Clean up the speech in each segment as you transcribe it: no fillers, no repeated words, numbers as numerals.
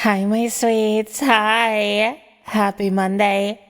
Hi, my sweets. Hi. Happy Monday.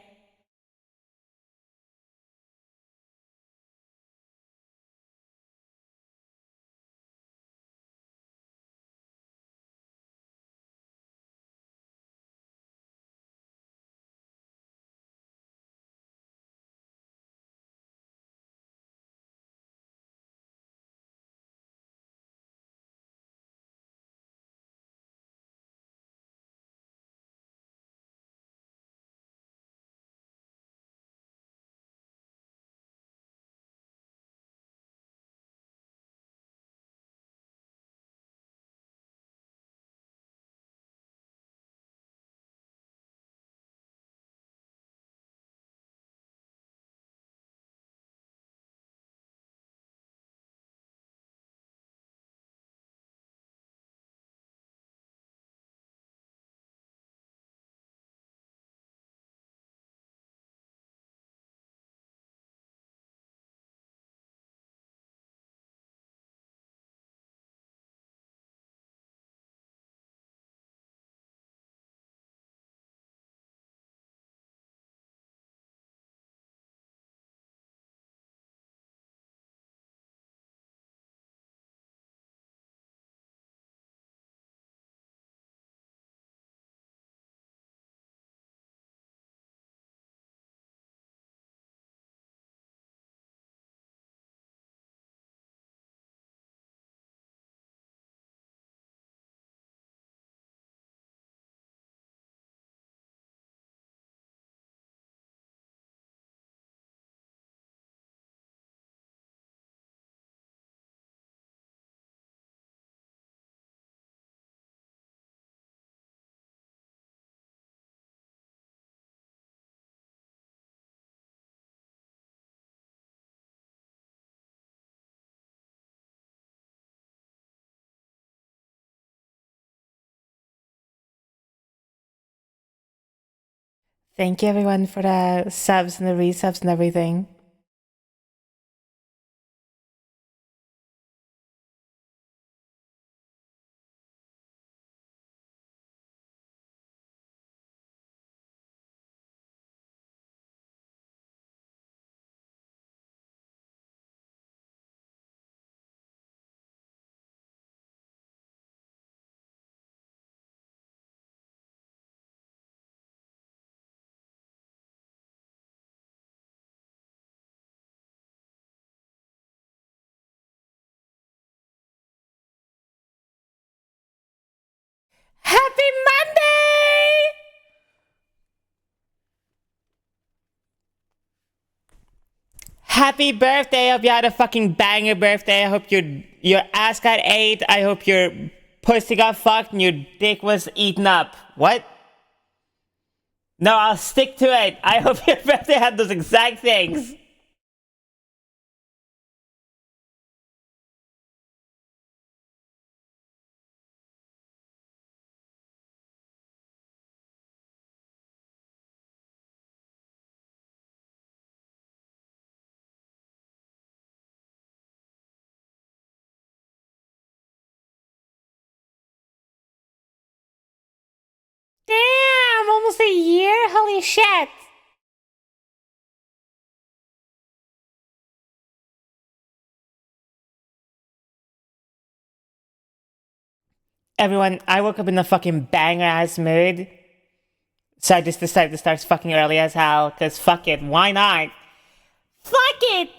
Thank you, everyone, for the subs and the resubs and everything. Happy Monday! Happy birthday. I hope you had a fucking banger birthday. I hope your ass got ate. I hope your pussy got fucked and your dick was eaten up. What? No, I'll stick to it. I hope your birthday had those exact things. Damn, almost a year? Holy shit. Everyone, I woke up in a fucking banger ass mood. So I just decided to start fucking early as hell, cause fuck it, why not? Fuck it!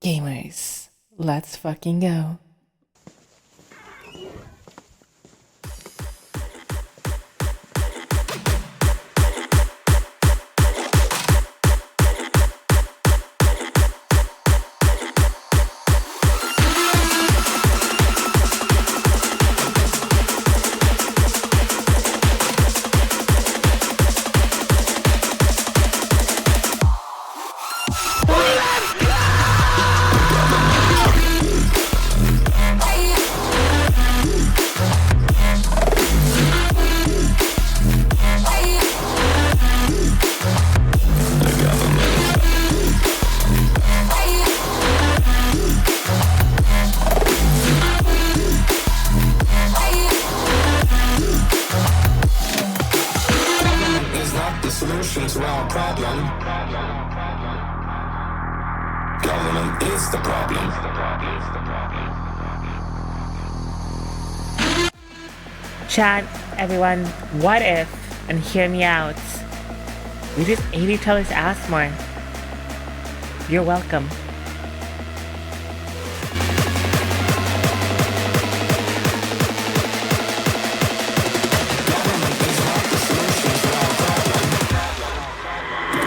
Gamers, let's fucking go. Government is the problem. Chat, everyone, what if, and hear me out, we just ate each other's ass more? You're welcome.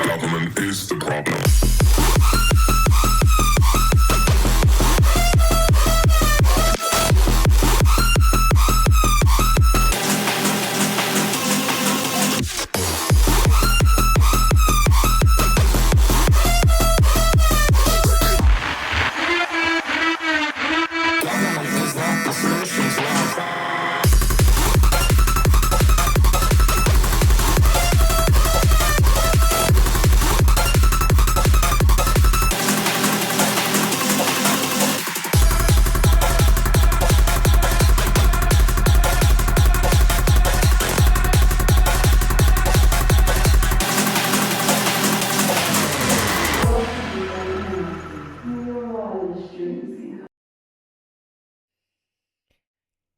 Government is the problem.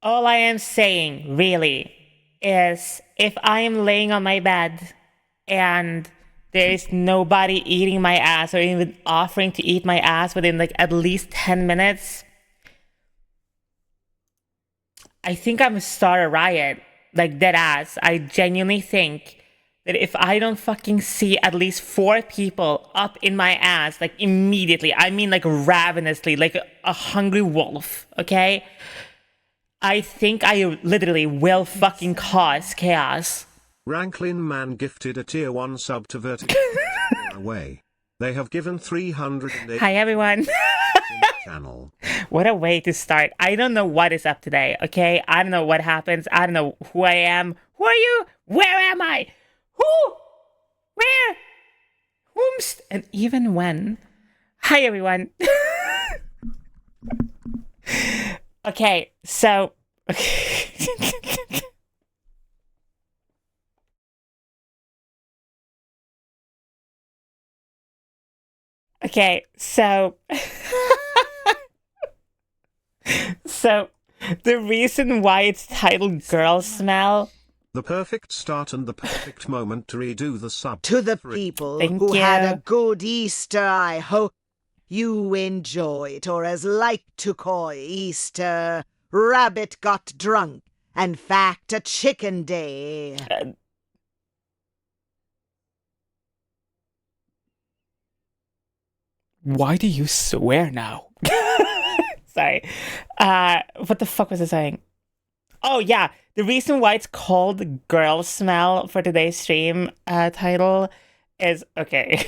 All I am saying, really, is if I am laying on my bed and there is nobody eating my ass or even offering to eat my ass within like at least 10 minutes, I think I'm gonna start a riot. Like, dead ass. I genuinely think that if I don't fucking see at least 4 people up in my ass, like immediately, I mean like ravenously, like a hungry wolf, okay? I think I literally will fucking cause chaos. Ranklin Man gifted a tier 1 sub to Vertical away. They have given 308 Hi everyone. channel. What a way to start. I don't know what is up today, okay? I don't know what happens. I don't know who I am. Who are you? Where am I? Who? Where? Whomst? And even when? Hi everyone. Okay, so... Okay, so... So, the reason why it's titled Girl Smell... The perfect start and the perfect moment to redo the sub. To the people Thank who had you. a good Easter, I hope you enjoy it, or as like to call Easter, rabbit got drunk, and fact a chicken day. Why do you swear now? Sorry. What the fuck was I saying? Oh, yeah. The reason why it's called Girl Smell for today's stream title is... Okay.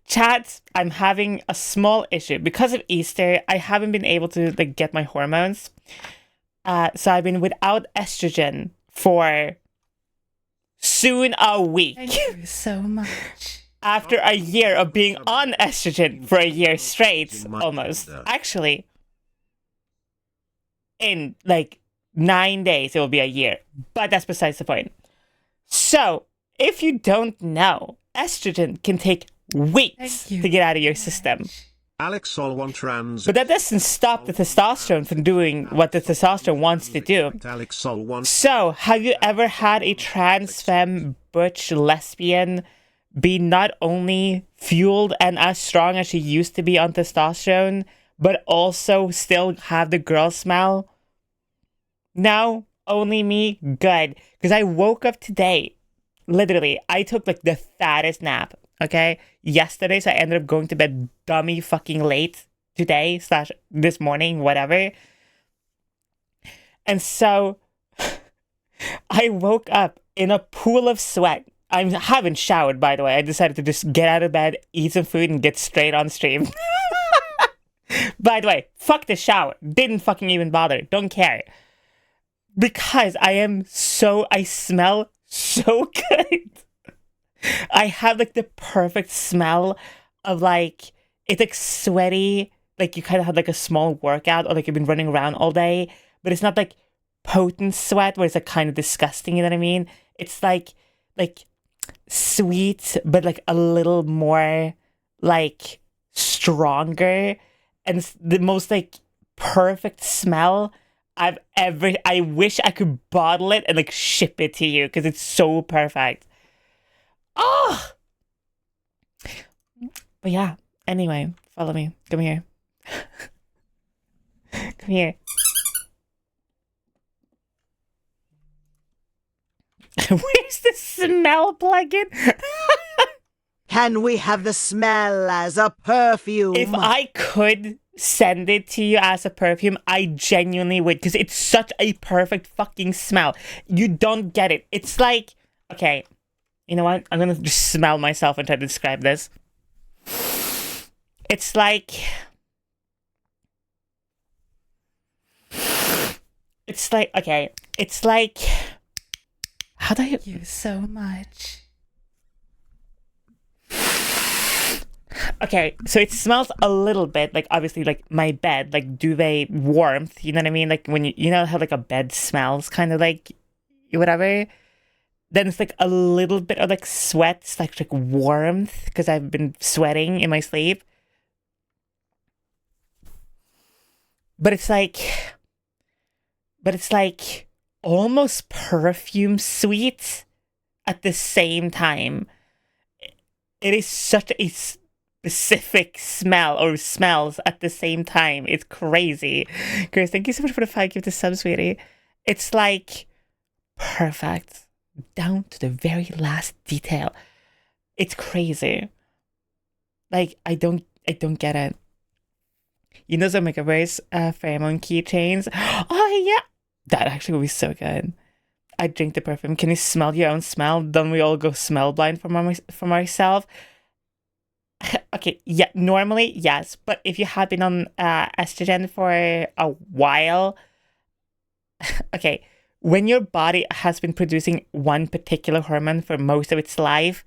Chat, I'm having a small issue. Because of Easter, I haven't been able to like get my hormones. So I've been without estrogen for soon a week. Thank you so much. After a year of being on estrogen for a year straight, almost. Actually, in like 9 days, it will be a year. But that's besides the point. So, if you don't know, estrogen can take weeks to get out of your system. Alex Sol trans. But that doesn't stop the testosterone from doing what the testosterone wants to do. Alex Sol So, have you ever had a trans femme, butch, lesbian be not only fueled and as strong as she used to be on testosterone, but also still have the girl smell? No? Only me? Good. Because I woke up today. Literally, I took like the fattest nap, okay? Yesterday, so I ended up going to bed dummy fucking late today / this morning, whatever. And so, I woke up in a pool of sweat. I haven't showered, by the way. I decided to just get out of bed, eat some food, and get straight on stream. By the way, fuck the shower. Didn't fucking even bother. Don't care. Because I smell so good. I have like the perfect smell of like, it's like sweaty, like you kind of had like a small workout or like you've been running around all day, but it's not like potent sweat where it's like kind of disgusting, you know what I mean? It's like sweet, but like a little more like stronger, and the most like perfect smell I've ever. I wish I could bottle it and like ship it to you because it's so perfect. Oh, but yeah. Anyway, follow me. Come here. Come here. Where's the smell plugin? Can we have the smell as a perfume? If I could send it to you as a perfume, I genuinely would, because it's such a perfect fucking smell. You don't get it. It's like, okay, you know what? I'm gonna just smell myself and try to describe this. It's like, okay, it's like, how do I... You so much. Okay, so it smells a little bit like, obviously, like my bed, like duvet warmth, you know what I mean? Like when you know how like a bed smells, kind of like whatever. Then it's like a little bit of like sweat, like warmth, because I've been sweating in my sleep. But it's like almost perfume sweet at the same time. It is such a specific smell, or smells at the same time. It's crazy. Grace, thank you so much for the 5 gift of sub, sweetie. It's like perfect down to the very last detail. It's crazy. Like I don't get it. You know, some makeup wears pheromone keychains. Oh yeah, that actually would be so good. I drink the perfume. Can you smell your own smell? Don't we all go smell blind from ourselves? Okay, yeah, normally, yes. But if you have been on estrogen for a while, okay, when your body has been producing one particular hormone for most of its life,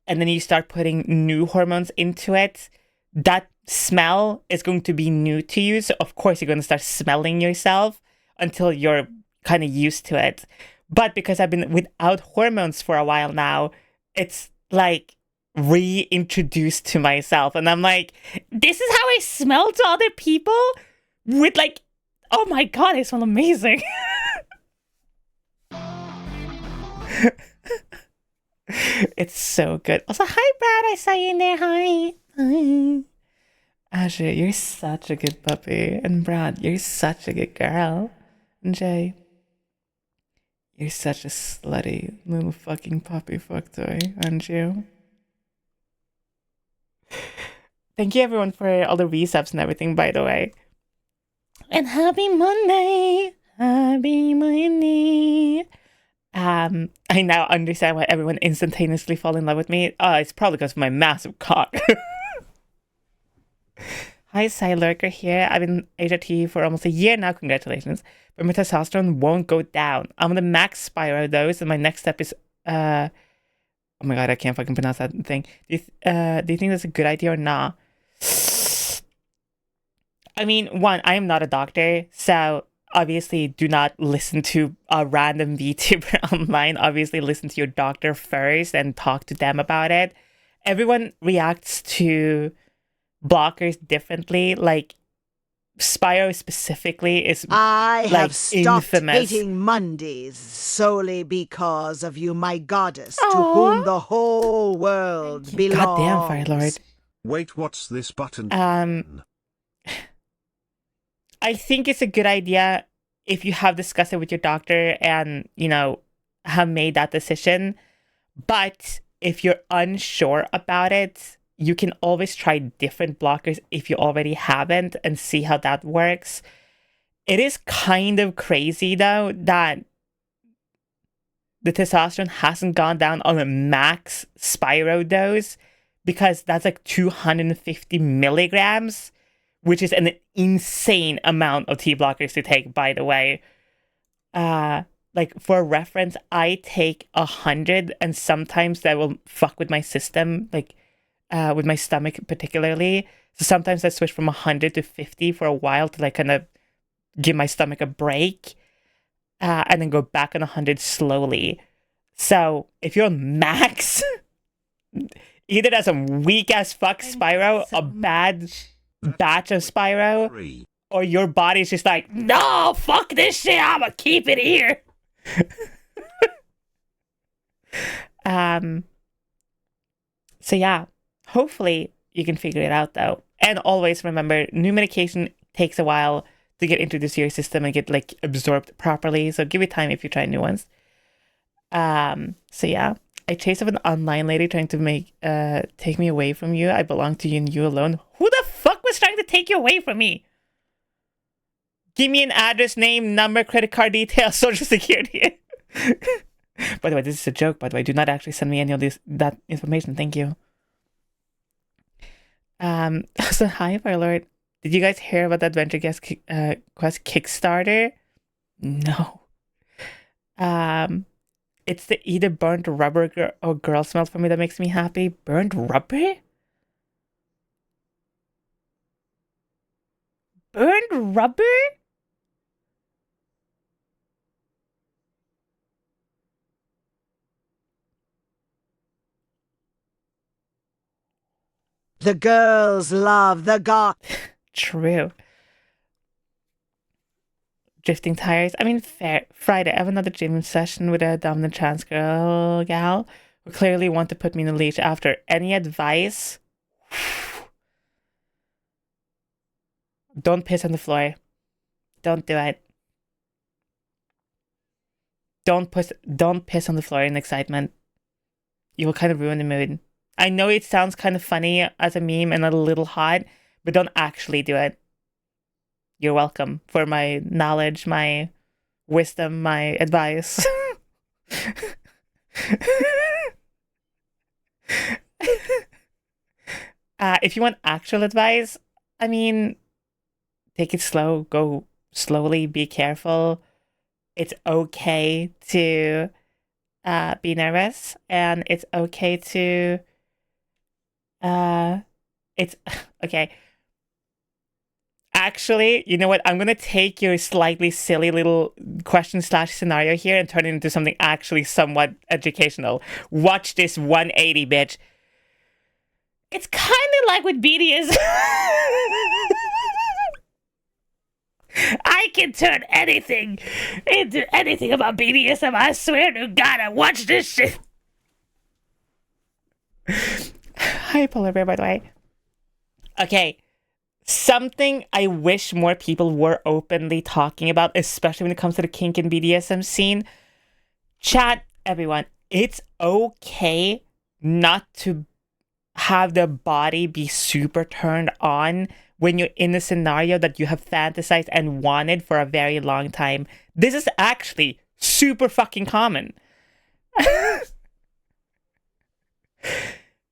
and then you start putting new hormones into it, that smell is going to be new to you. So, of course, you're going to start smelling yourself until you're kind of used to it. But because I've been without hormones for a while now, it's like reintroduced to myself, and I'm like, this is how I smell to other people, with like, oh my god, I smell amazing. It's so good. Also, hi Brad, I saw you in there. Hi. Asher, you're such a good puppy, and Brad, you're such a good girl, and Jay, you're such a slutty little fucking puppy fuck toy, aren't you? Thank you everyone for all the resubs and everything, by the way. And happy Monday! Happy Monday! I now understand why everyone instantaneously fall in love with me. It's probably because of my massive cock. Hi, Lurker here. I've been HRT for almost a year now. Congratulations. But my testosterone won't go down. I'm on the max Spyro dose, and my next step is oh my god, I can't fucking pronounce that thing. Do you think that's a good idea or not? I mean, one, I am not a doctor, so obviously do not listen to a random VTuber online. Obviously listen to your doctor first and talk to them about it. Everyone reacts to blockers differently. Like Spyro specifically is I like have stopped infamous. hating Mondays solely because of you, my goddess, to Aw. whom the whole world belongs. Goddamn, Fire Lord. Wait, what's this button? I think it's a good idea if you have discussed it with your doctor and, you know, have made that decision. But if you're unsure about it, you can always try different blockers if you already haven't and see how that works. It is kind of crazy, though, that the testosterone hasn't gone down on a max Spyro dose, because that's like 250 milligrams, which is an insane amount of T blockers to take, by the way. Like for reference, I take 100, and sometimes that will fuck with my system, like with my stomach particularly. So sometimes I switch from 100 to 50 for a while to like kind of give my stomach a break, and then go back on 100 slowly. So if you're on max, either that's a weak as fuck Spyro, so a bad much. batch of Spyro, 3. or your body's just like, no, fuck this shit, I'ma keep it here. So yeah, hopefully you can figure it out though. And always remember, new medication takes a while to get introduced to your system and get like absorbed properly. So give it time if you try new ones. So yeah, I chased up an online lady trying to take me away from you. I belong to you and you alone. Who the fuck was trying to take you away from me? Give me an address, name, number, credit card details, social security. By the way, this is a joke. By the way, do not actually send me any of that information. Thank you. So hi, Firelord. Did you guys hear about the Adventure Quest Kickstarter? No. It's the either burnt rubber or girl smell for me that makes me happy. Burnt rubber? Burnt rubber? The girls love the goth. True. Drifting tires. I mean, fair. Friday, I have another gym session with a dominant trans gal who clearly want to put me in a leash after. Any advice? Don't piss on the floor. Don't do it. Don't piss on the floor in excitement. You will kind of ruin the mood. I know it sounds kind of funny as a meme and a little hot, but don't actually do it. You're welcome for my knowledge, my wisdom, my advice. If you want actual advice, I mean, take it slow, go slowly, be careful. It's okay to be nervous, and it's okay to it's okay. Actually, you know what? I'm gonna take your slightly silly little question / scenario here and turn it into something actually somewhat educational. Watch this 180, bitch. It's kind of like with BDSM. I can turn anything into anything about BDSM. I swear to God, I watch this shit. Hi, Polar Bear, by the way. Okay. Something I wish more people were openly talking about, especially when it comes to the kink and BDSM scene. Chat, everyone. It's okay not to have the body be super turned on when you're in a scenario that you have fantasized and wanted for a very long time. This is actually super fucking common.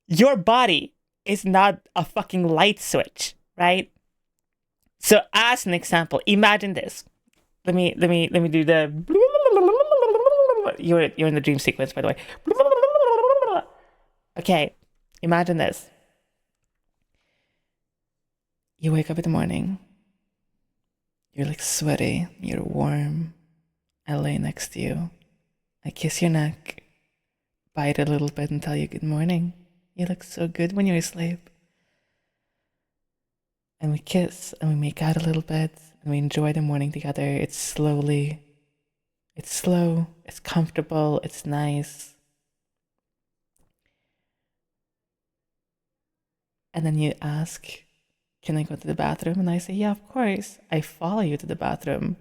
Your body is not a fucking light switch, right? So as an example, imagine this. Let me do the you're in the dream sequence, by the way. Okay, imagine this. You wake up in the morning. You're like sweaty, you're warm. I lay next to you. I kiss your neck, bite a little bit and tell you good morning. You look so good when you're asleep. And we kiss and we make out a little bit and we enjoy the morning together. It's slow, it's comfortable, it's nice. And then you ask, can I go to the bathroom? And I say, yeah, of course. I follow you to the bathroom.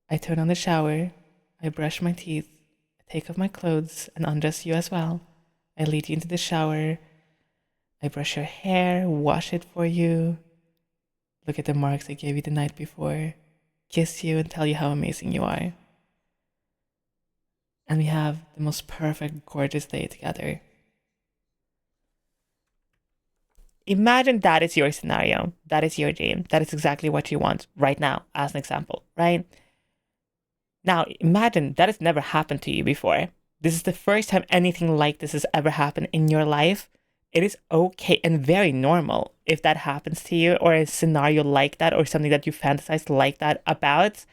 I turn on the shower. I brush my teeth. I take off my clothes and undress you as well. I lead you into the shower. I brush your hair, wash it for you. Look at the marks I gave you the night before. Kiss you and tell you how amazing you are. And we have the most perfect, gorgeous day together. Imagine that is your scenario. That is your dream. That is exactly what you want right now, as an example, right? Now, imagine that has never happened to you before. This is the first time anything like this has ever happened in your life. It is okay and very normal if that happens to you, or a scenario like that, or something that you fantasize like that about,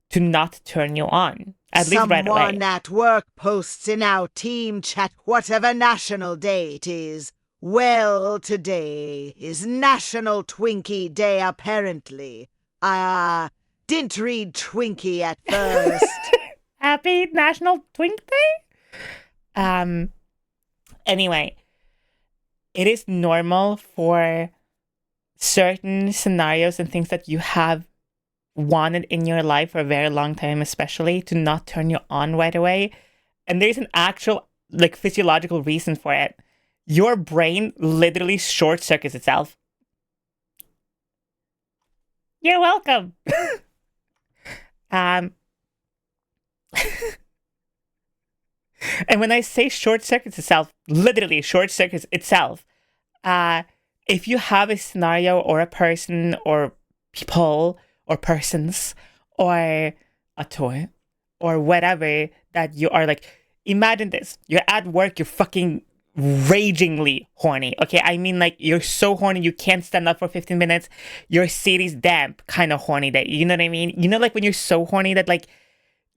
to not turn you on. At least right away. Someone at work posts in our team chat whatever national day it is. Well, today is National Twinkie Day, apparently. Didn't read Twinkie at first. Happy National Twink Day? Anyway, it is normal for certain scenarios and things that you have wanted in your life for a very long time, especially, to not turn you on right away. And there's an actual, like, physiological reason for it. Your brain literally short circuits itself. You're welcome. And when I say short circuits itself, literally short circuits itself, if you have a scenario or a person or people or persons or a toy or whatever that you are like, imagine this. You're at work, you're fucking ragingly horny. Okay, I mean, like, you're so horny you can't stand up for 15 minutes. Your city's damp kind of horny that, you know what I mean? You know, like, when you're so horny that, like,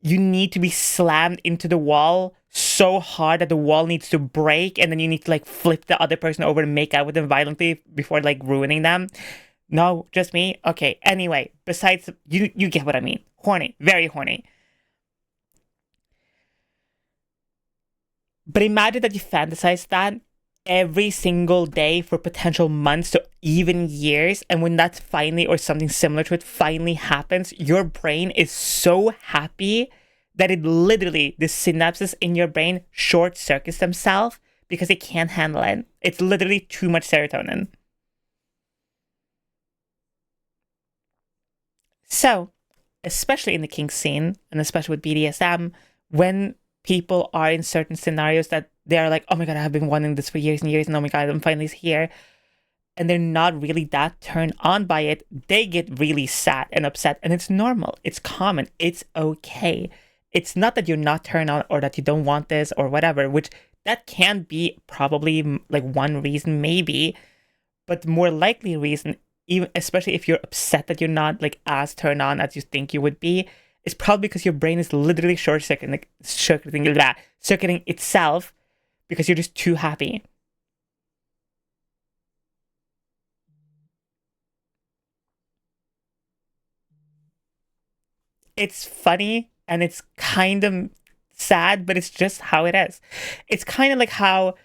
you need to be slammed into the wall so hard that the wall needs to break, and then you need to, like, flip the other person over and make out with them violently before, like, ruining them. No, just me? Okay, anyway, besides, you get what I mean. Horny, very horny. But imagine that you fantasize that every single day for potential months to even years, and when that finally, or something similar to it, finally happens, your brain is so happy that it literally, the synapses in your brain short circuits themselves because it can't handle it. It's literally too much serotonin. So, especially in the kink scene, and especially with BDSM, when people are in certain scenarios that they are like, oh my god, I've been wanting this for years and years, and oh my god, I'm finally here, and they're not really that turned on by it, they get really sad and upset, and it's normal, it's common, it's okay. It's not that you're not turned on or that you don't want this or whatever, which that can be probably like one reason maybe, but the more likely reason, even especially if you're upset that you're not like as turned on as you think you would be, is probably because your brain is literally circuiting itself because you're just too happy. It's funny and it's kind of sad, but it's just how it is. It's kind of like how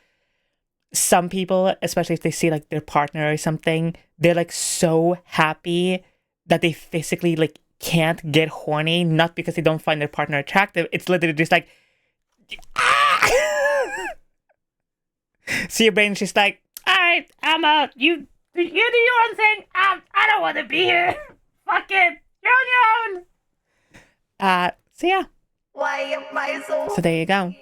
some people, especially if they see like their partner or something, they're like so happy that they physically like can't get horny, not because they don't find their partner attractive. It's literally just like, ah! So your brain's just like, all right, I'm out. You do your own thing. I don't want to be here. Fuck it. You're on your own. So yeah. Why am I so... So there you go.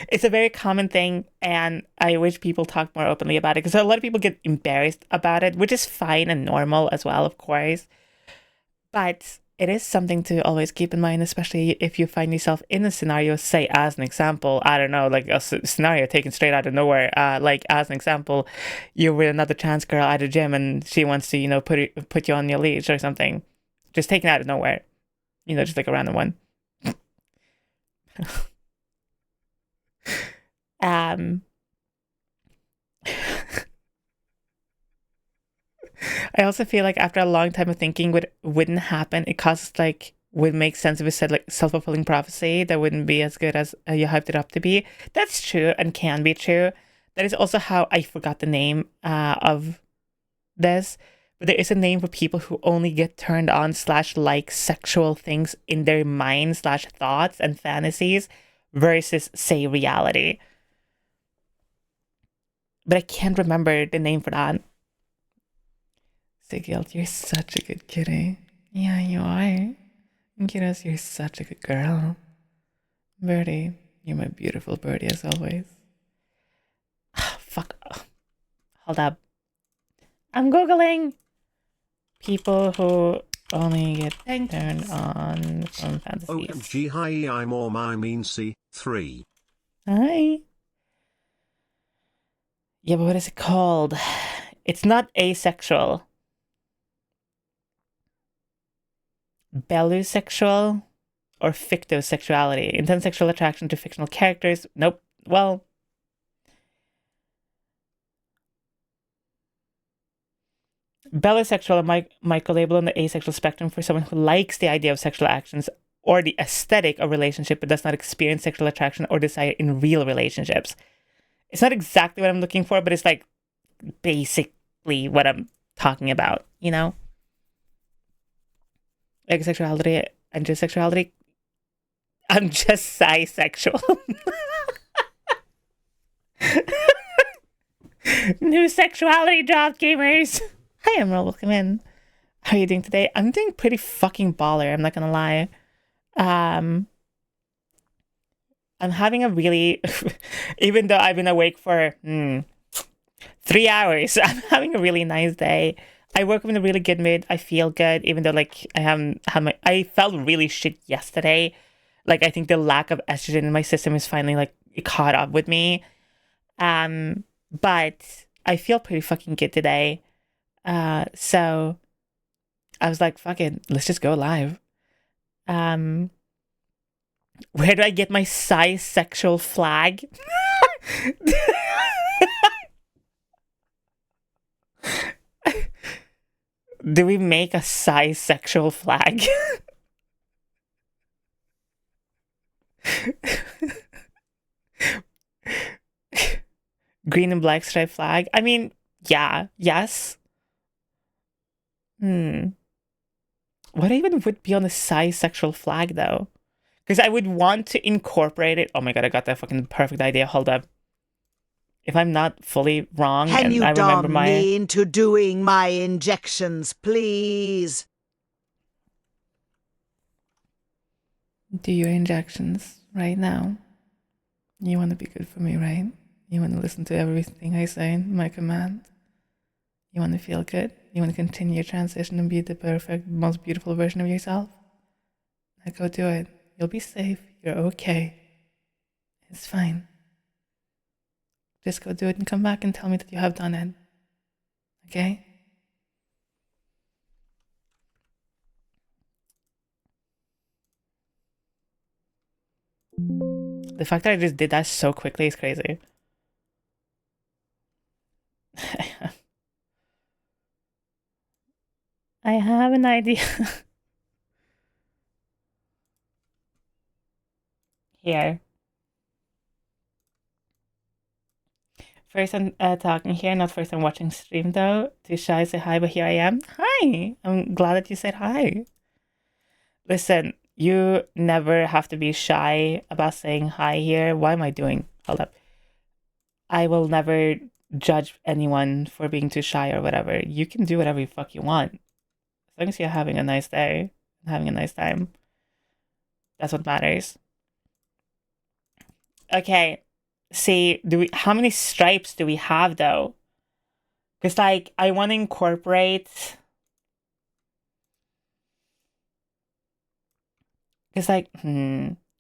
It's a very common thing, and I wish people talk more openly about it, because a lot of people get embarrassed about it, which is fine and normal as well, of course. But it is something to always keep in mind, especially if you find yourself in a scenario, say as an example, I don't know, like a scenario taken straight out of nowhere, like as an example, you're with another trans girl at a gym and she wants to, you know, put you on your leash or something. Just taken out of nowhere. You know, just like a random one. I also feel like after a long time of thinking what wouldn't happen, it causes like, would make sense if it said like self-fulfilling prophecy that wouldn't be as good as you hyped it up to be. That's true and can be true. That is also how, I forgot the name of this, but there is a name for people who only get turned on / like sexual things in their mind / thoughts and fantasies versus, say, reality. But I can't remember the name for that. Sigil, you're such a good kitty. Yeah, you are. Kiddos, you're such a good girl. Birdie, you're my beautiful birdie as always. Oh, fuck. Oh. Hold up. I'm Googling people who only get turned on from fantasies. OMG, hi, I'm all my mean C3. Hi. Yeah, but what is it called? It's not asexual. Bellusexual or fictosexuality. Intense sexual attraction to fictional characters. Nope. Well, bellusexual, a micro-label on the asexual spectrum for someone who likes the idea of sexual actions or the aesthetic of relationship but does not experience sexual attraction or desire in real relationships. It's not exactly what I'm looking for, but it's like basically what I'm talking about, you know? Like sexuality and just sexuality. I'm just bisexual. New sexuality drop, gamers. Hi, Emerald. Welcome in. How are you doing today? I'm doing pretty fucking baller. I'm not gonna lie. I'm having a really, even though I've been awake for 3 hours, I'm having a really nice day. I woke up in a really good mood. I feel good, even though like I felt really shit yesterday. Like I think the lack of estrogen in my system is finally like caught up with me. But I feel pretty fucking good today. So I was like, fuck it, let's just go live. Where do I get my sexual flag? Do we make a sexual flag? Green and black stripe flag? I mean, yeah, yes. What even would be on the sexual flag though? Because I would want to incorporate it. Oh my god, I got that fucking perfect idea. Hold up. If I'm not fully wrong, Can and you I remember dom my... me into doing my injections, please? Do your injections right now. You want to be good for me, right? You want to listen to everything I say, my command. You want to feel good. You want to continue your transition and be the perfect, most beautiful version of yourself. Now go do it. You'll be safe. You're okay. It's fine. Just go do it and come back and tell me that you have done it. Okay? The fact that I just did that so quickly is crazy. I have an idea. Here. First I'm talking here, not first I'm watching stream though. Too shy to say hi, but here I am. Hi! I'm glad that you said hi. Listen, you never have to be shy about saying hi here. What am I doing? Hold up. I will never judge anyone for being too shy or whatever. You can do whatever the fuck you want. As long as you're having a nice day and having a nice time. That's what matters. Okay. See, how many stripes do we have though? Because like I want to incorporate, because like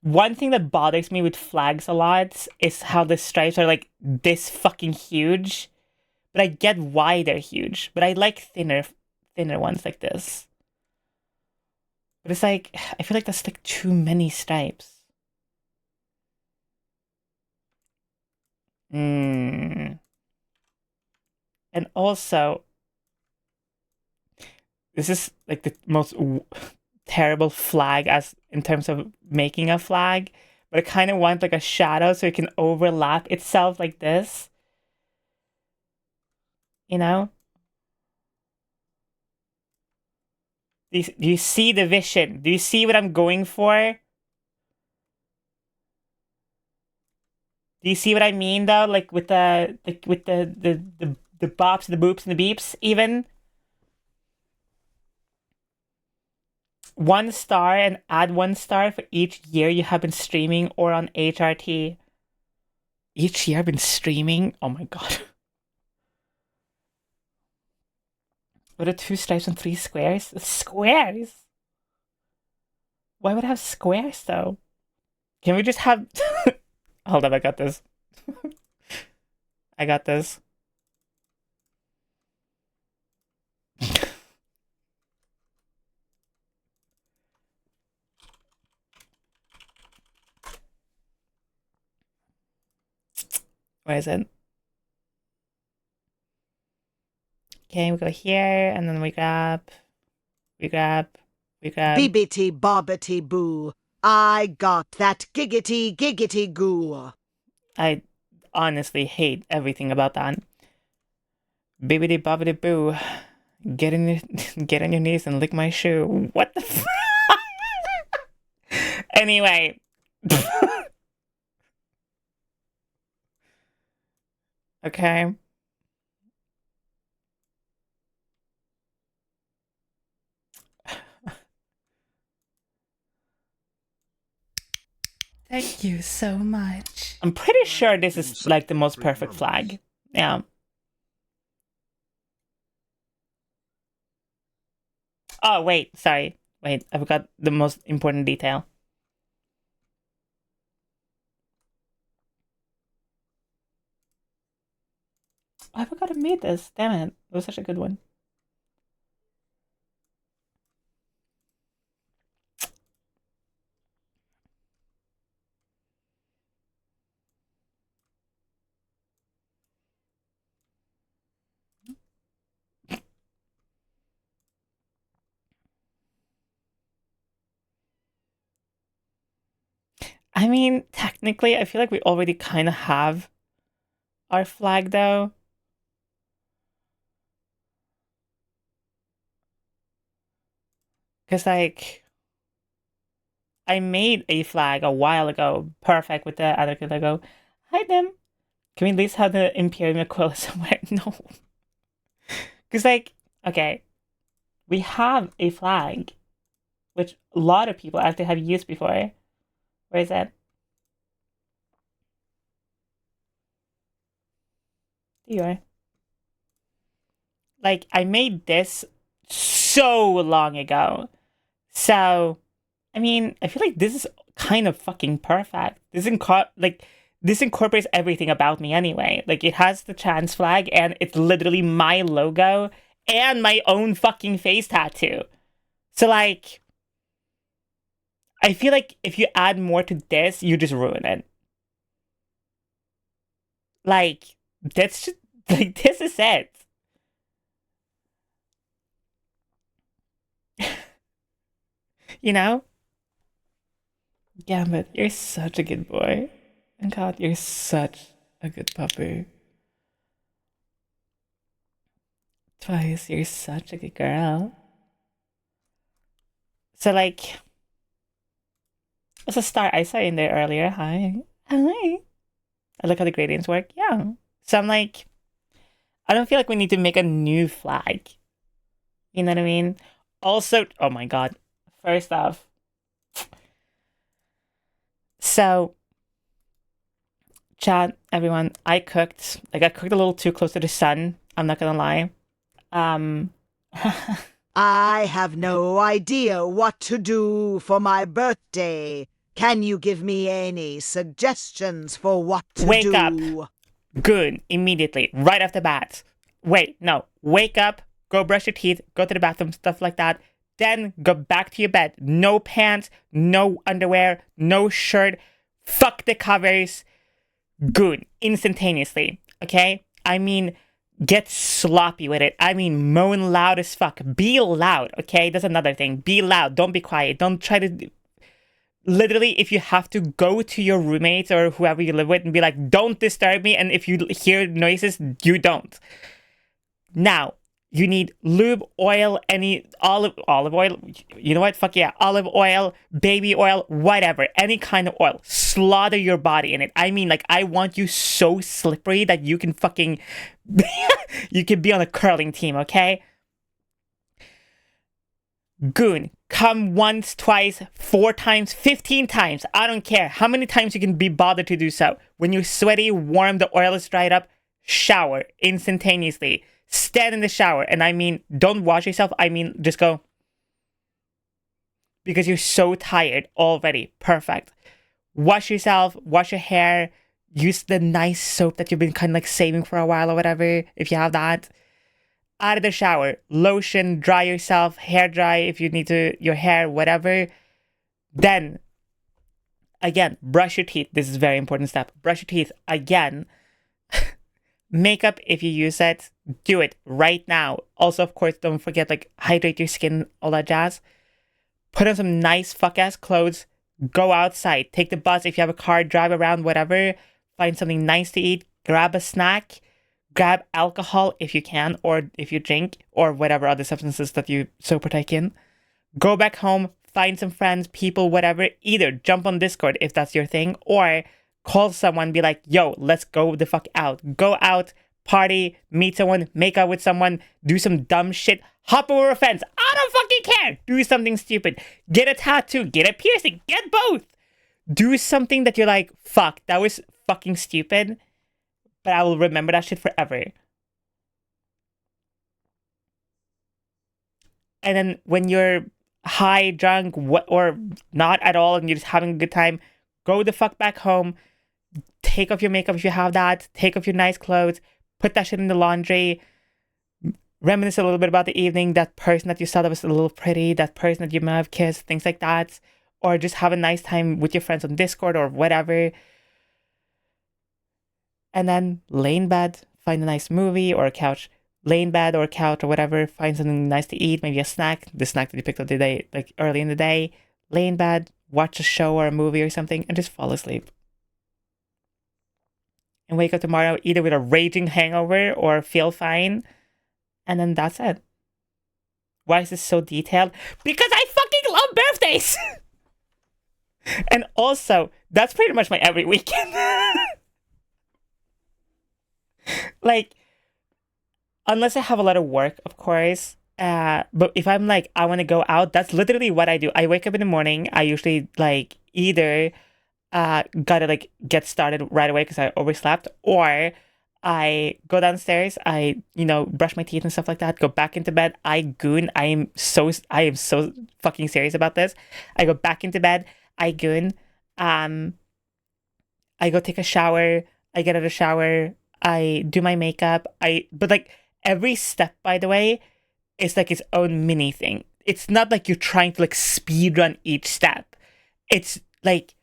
one thing that bothers me with flags a lot is how the stripes are like this fucking huge. But I get why they're huge. But I like thinner ones like this. But it's like I feel like that's like too many stripes. And also, this is like the most terrible flag as in terms of making a flag, but I kind of want like a shadow so it can overlap itself like this. You know? Do you see the vision? Do you see what I'm going for? Do you see what I mean though? Like with the bops, the boops, and the beeps, even. 1 star and add 1 star for each year you have been streaming or on HRT. Each year I've been streaming? Oh my god. What are 2 stripes and 3 squares? Squares? Why would I have squares though? Can we just have... Hold up, I got this. I got this. Where is it? Okay, we go here, and then we grab. Bibbity bobbity boo. I got that giggity goo. I honestly hate everything about that. Bibbidi bobbidi boo. Get on your knees and lick my shoe. What the fuck? Anyway. Okay. Thank you so much. I'm pretty sure this is like the most perfect flag. Yeah. Oh, wait, sorry. Wait, I forgot the most important detail. I forgot to made this. Damn it. It was such a good one. I mean, technically, I feel like we already kind of have our flag, though. Because, like, I made a flag a while ago, perfect with the other logo. Hi, them. Can we at least have the Imperium Aquila somewhere? No. Because, like, okay, we have a flag, which a lot of people actually have used before. Where is it? There you are. Like, I made this so long ago. So, I mean, I feel like this is kind of fucking perfect. This incorporates everything about me anyway. Like, it has the trans flag, and it's literally my logo and my own fucking face tattoo. So, like, I feel like if you add more to this, you just ruin it. Like, that's just, like, this is it. You know? Gambit, you're such a good boy. And God, you're such a good puppy. Twice, you're such a good girl. So, like, as a start, I saw you in there earlier. Hi. Hi. I look how the gradients work. Yeah. So I'm like, I don't feel like we need to make a new flag. You know what I mean? Also, oh my God. First off, so, chat, everyone, I cooked a little too close to the sun. I'm not gonna lie. I have no idea what to do for my birthday. Can you give me any suggestions for what to Wake do? up. Good, immediately, right off the bat. Wait, no, wake up, go brush your teeth, go to the bathroom, stuff like that. Then go back to your bed. No pants, no underwear, no shirt. Fuck the covers. Good, instantaneously, okay? I mean, get sloppy with it. I mean, moan loud as fuck. Be loud, okay? That's another thing. Be loud. Don't be quiet. Don't try to... Literally, if you have to go to your roommates or whoever you live with and be like, don't disturb me, and if you hear noises, you don't. Now, you need lube, oil, any olive oil. You know what? Fuck yeah. Olive oil, baby oil, whatever. Any kind of oil. Slaughter your body in it. I mean, like, I want you so slippery that you can fucking... you can be on a curling team, okay? Goon, come once, twice, 4 times, 15 times. I don't care how many times you can be bothered to do so. When you're sweaty, warm, the oil is dried up, shower instantaneously. Stand in the shower. And I mean, don't wash yourself. I mean, just go. Because you're so tired already. Perfect. Wash yourself, wash your hair. Use the nice soap that you've been kind of like saving for a while or whatever, if you have that. Out of the shower, lotion, dry yourself, hair dry if you need to, your hair, whatever. Then, again, brush your teeth. This is a very important step. Brush your teeth again. makeup, if you use it, do it right now. Also, of course, don't forget, like, hydrate your skin, all that jazz. Put on some nice fuck-ass clothes. Go outside. Take the bus. If you have a car, drive around, whatever. Find something nice to eat. Grab a snack. Grab alcohol if you can, or if you drink, or whatever other substances that you so partake in. Go back home. Find some friends, people, whatever. Either jump on Discord if that's your thing, or call someone, be like, yo, let's go the fuck out. Go out, party, meet someone, make out with someone, do some dumb shit, hop over a fence. I don't fucking care. Do something stupid. Get a tattoo, get a piercing, get both. Do something that you're like, fuck, that was fucking stupid, but I will remember that shit forever. And then when you're high, drunk, or not at all, and you're just having a good time, go the fuck back home. Take off your makeup if you have that. Take off your nice clothes. Put that shit in the laundry. Reminisce a little bit about the evening. That person that you saw that was a little pretty. That person that you might have kissed. Things like that. Or just have a nice time with your friends on Discord or whatever. And then lay in bed. Find a nice movie or a couch. Lay in bed or a couch or whatever. Find something nice to eat. Maybe a snack. The snack that you picked up the day, like early in the day. Lay in bed. Watch a show or a movie or something. And just fall asleep. And wake up tomorrow either with a raging hangover or feel fine. And then that's it. Why is this so detailed? Because I fucking love birthdays! And also, that's pretty much my every weekend. Like, unless I have a lot of work, of course. But if I'm like, I want to go out, that's literally what I do. I wake up in the morning. I usually like either gotta like get started right away because I overslept, or I go downstairs, I brush my teeth and stuff like that, go back into bed, I goon. I am so fucking serious about this. I go back into bed, I goon, I go take a shower, I get out of the shower, I do my makeup, but like every step, by the way, is like its own mini thing. It's not like you're trying to like speed run each step. It's like,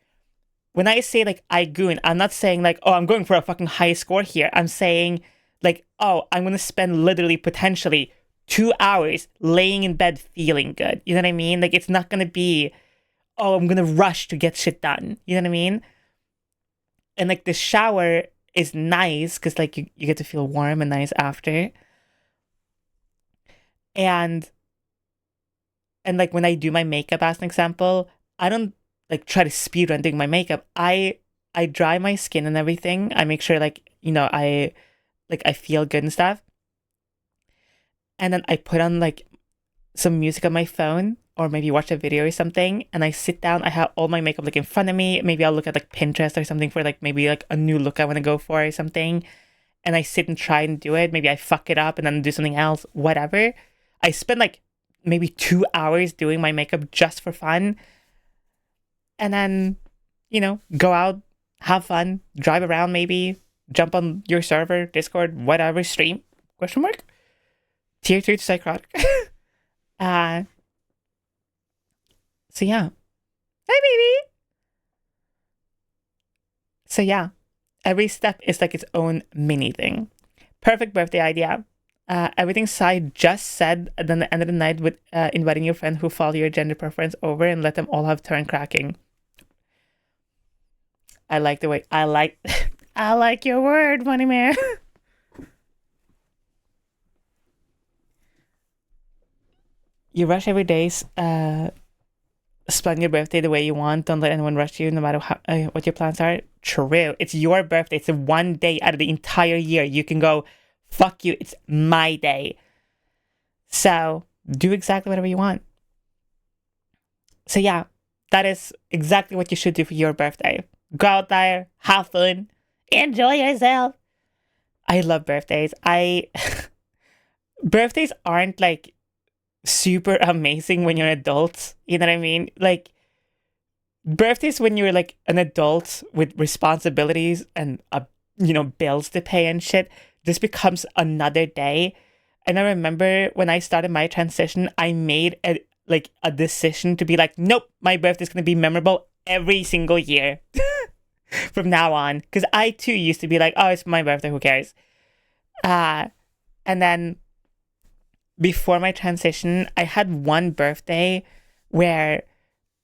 when I say like I goon, I'm not saying like, oh, I'm going for a fucking high score here. I'm saying like, oh, I'm gonna spend literally potentially 2 hours laying in bed feeling good. You know what I mean? Like, it's not gonna be, oh, I'm gonna rush to get shit done. You know what I mean? And like the shower is nice because like you get to feel warm and nice after. And like when I do my makeup, as an example, I don't like try to speed run doing my makeup. I dry my skin and everything. I make sure like, I feel good and stuff. And then I put on like some music on my phone or maybe watch a video or something. And I sit down, I have all my makeup like in front of me. Maybe I'll look at like Pinterest or something for like maybe like a new look I want to go for or something. And I sit and try and do it. Maybe I fuck it up and then do something else, whatever. I spend like maybe 2 hours doing my makeup just for fun. And then, go out, have fun, drive around maybe, jump on your server, Discord, whatever, stream, ? Tier 3 to Szycrotic. So yeah. Hi, baby! So yeah, every step is like its own mini thing. Perfect birthday idea. Everything Sai just said at the end of the night with inviting your friend who follow your gender preference over and let them all have turn cracking. I like the way I like your word, Money Man. You rush every day. Spend your birthday the way you want. Don't let anyone rush you, no matter how, what your plans are. True. It's your birthday. It's the one day out of the entire year you can go, fuck you, it's my day. So do exactly whatever you want. So yeah, that is exactly what you should do for your birthday. Go out there, have fun, enjoy yourself. I love birthdays. Birthdays aren't like super amazing when you're an adult. You know what I mean? Like, birthdays when you're like an adult with responsibilities and bills to pay and shit, this becomes another day. And I remember when I started my transition, I made a decision to be like, nope, my birthday is going to be memorable every single year from now on. Because I too used to be like, oh, it's my birthday, who cares? And then before my transition, I had one birthday where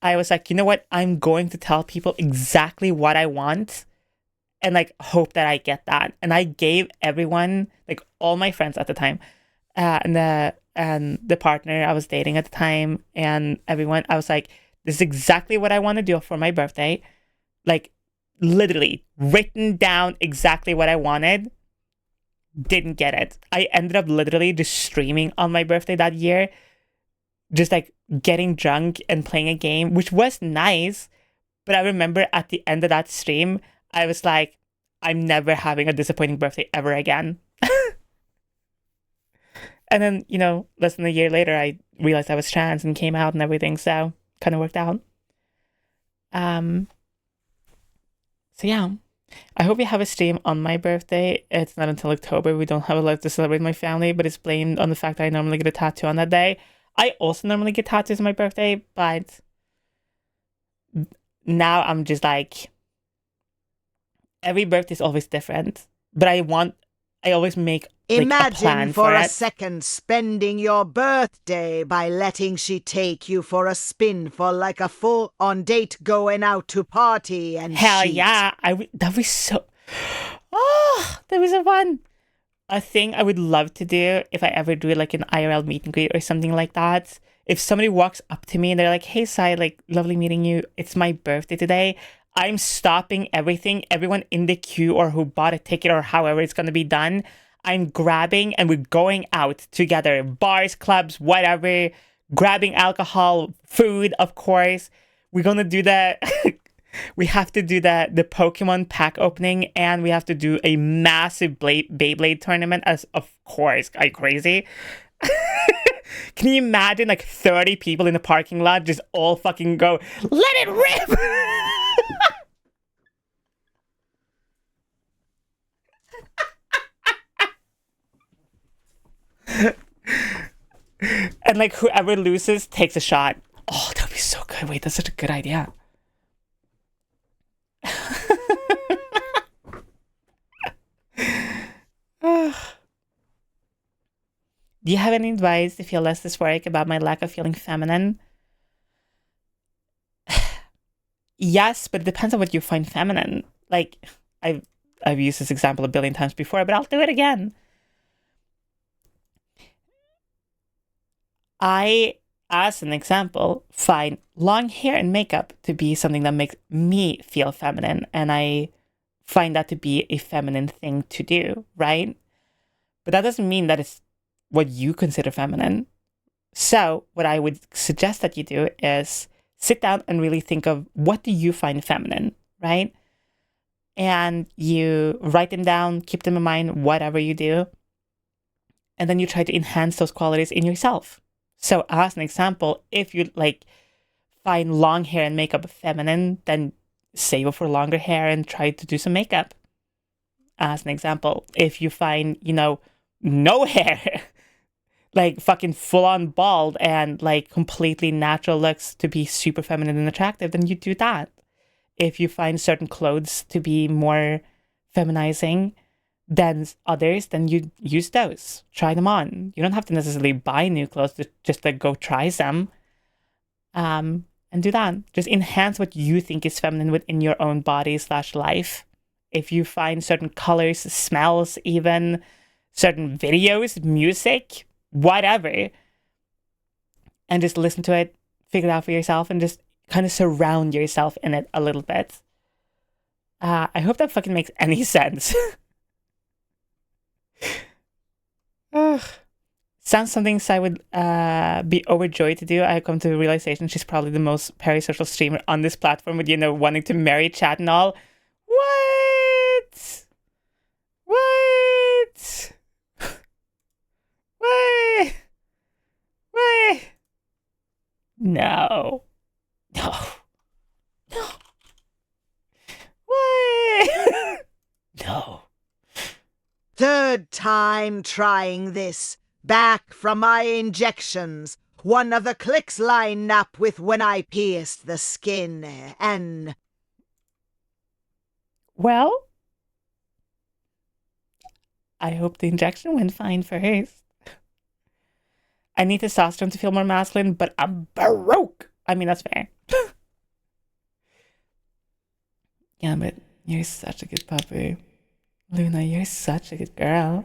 I was like, you know what? I'm going to tell people exactly what I want and like hope that I get that. And I gave everyone, like all my friends at the time, and the partner I was dating at the time, and everyone, I was like, this is exactly what I want to do for my birthday. Like literally written down exactly what I wanted. Didn't get it. I ended up literally just streaming on my birthday that year, just like getting drunk and playing a game, which was nice. But I remember at the end of that stream, I was like, I'm never having a disappointing birthday ever again. And then, you know, less than a year later, I realized I was trans and came out and everything. So kind of worked out. So yeah, I hope we have a stream on my birthday. It's not until October. We don't have a lot to celebrate my family, but it's blamed on the fact that I normally get a tattoo on that day. I also normally get tattoos on my birthday, but now I'm just like, every birthday is always different. But I always make like, Imagine a plan for for a it. second spending your birthday by letting she take you for a spin for like a full-on date going out to party and Hell shit. yeah. That was so... Oh, that was so fun. A thing I would love to do if I ever do like an IRL meet and greet or something like that. If somebody walks up to me and they're like, hey, Sai, like, lovely meeting you. It's my birthday today. I'm stopping everything. Everyone in the queue or who bought a ticket or however it's going to be done. I'm grabbing and we're going out together. Bars, clubs, whatever. Grabbing alcohol, food, of course. We're going to do that. We have to do the Pokemon pack opening, and we have to do a massive Beyblade tournament, as of course. Are you crazy? Can you imagine like 30 people in the parking lot just all fucking go, let it rip? And like whoever loses takes a shot. Oh, that would be so good. Wait, that's such a good idea. Do you have any advice to feel less dysphoric about my lack of feeling feminine? Yes, but it depends on what you find feminine. Like, I've used this example a billion times before, but I'll do it again. I, as an example, find long hair and makeup to be something that makes me feel feminine, and I find that to be a feminine thing to do, right? But that doesn't mean that it's what you consider feminine. So what I would suggest that you do is sit down and really think of, what do you find feminine, right? And you write them down, keep them in mind, whatever you do. And then you try to enhance those qualities in yourself. So as an example, if you like find long hair and makeup feminine, then save up for longer hair and try to do some makeup. As an example, if you find, no hair, like fucking full on bald and like completely natural looks to be super feminine and attractive, then you do that. If you find certain clothes to be more feminizing than others, then you use those. Try them on. You don't have to necessarily buy new clothes, just to go try some. And do that. Just enhance what you think is feminine within your own body / life. If you find certain colors, smells, even certain videos, music, whatever, and just listen to it, figure it out for yourself, and just kind of surround yourself in it a little bit. I hope that fucking makes any sense. Sounds something I would be overjoyed to do. I come to the realization she's probably the most parasocial streamer on this platform with, wanting to marry, chat, and all. What? What? What? What? No. No. No. What? No. Third time trying this. Back from my injections. One of the clicks lined up with when I pierced the skin, and... Well, I hope the injection went fine first. I need testosterone to feel more masculine, but I'm broke. I mean, that's fair. Yeah, but you're such a good puppy. Luna, you're such a good girl.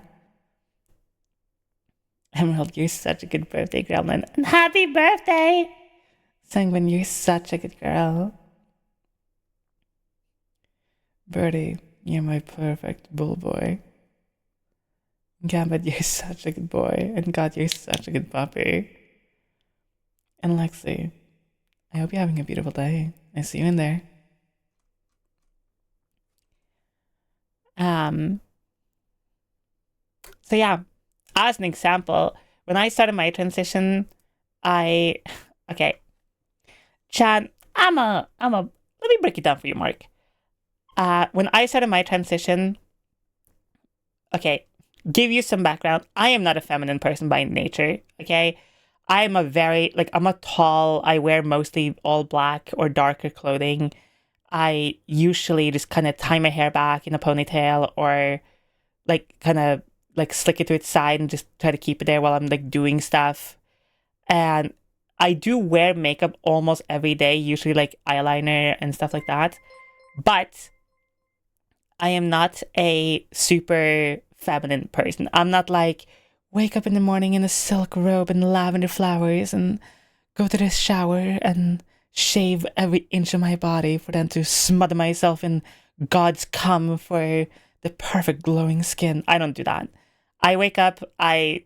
Emerald, you're such a good birthday, gremlin. And happy birthday! Sanguine, you're such a good girl. Birdie, you're my perfect bull boy. Gambit, you're such a good boy. And God, you're such a good puppy. And Lexi, I hope you're having a beautiful day. I see you in there. So yeah, as an example, when I started my transition, okay, Chad, let me break it down for you, Mark. When I started my transition, okay, give you some background. I am not a feminine person by nature, okay? I'm a tall, I wear mostly all black or darker clothing. I usually just kind of tie my hair back in a ponytail or kind of slick it to its side and just try to keep it there while I'm doing stuff. And I do wear makeup almost every day, usually eyeliner and stuff like that. But I am not a super feminine person. I'm not wake up in the morning in a silk robe and lavender flowers and go to the shower and shave every inch of my body for then to smother myself in God's cum for the perfect glowing skin. I don't do that. I wake up, I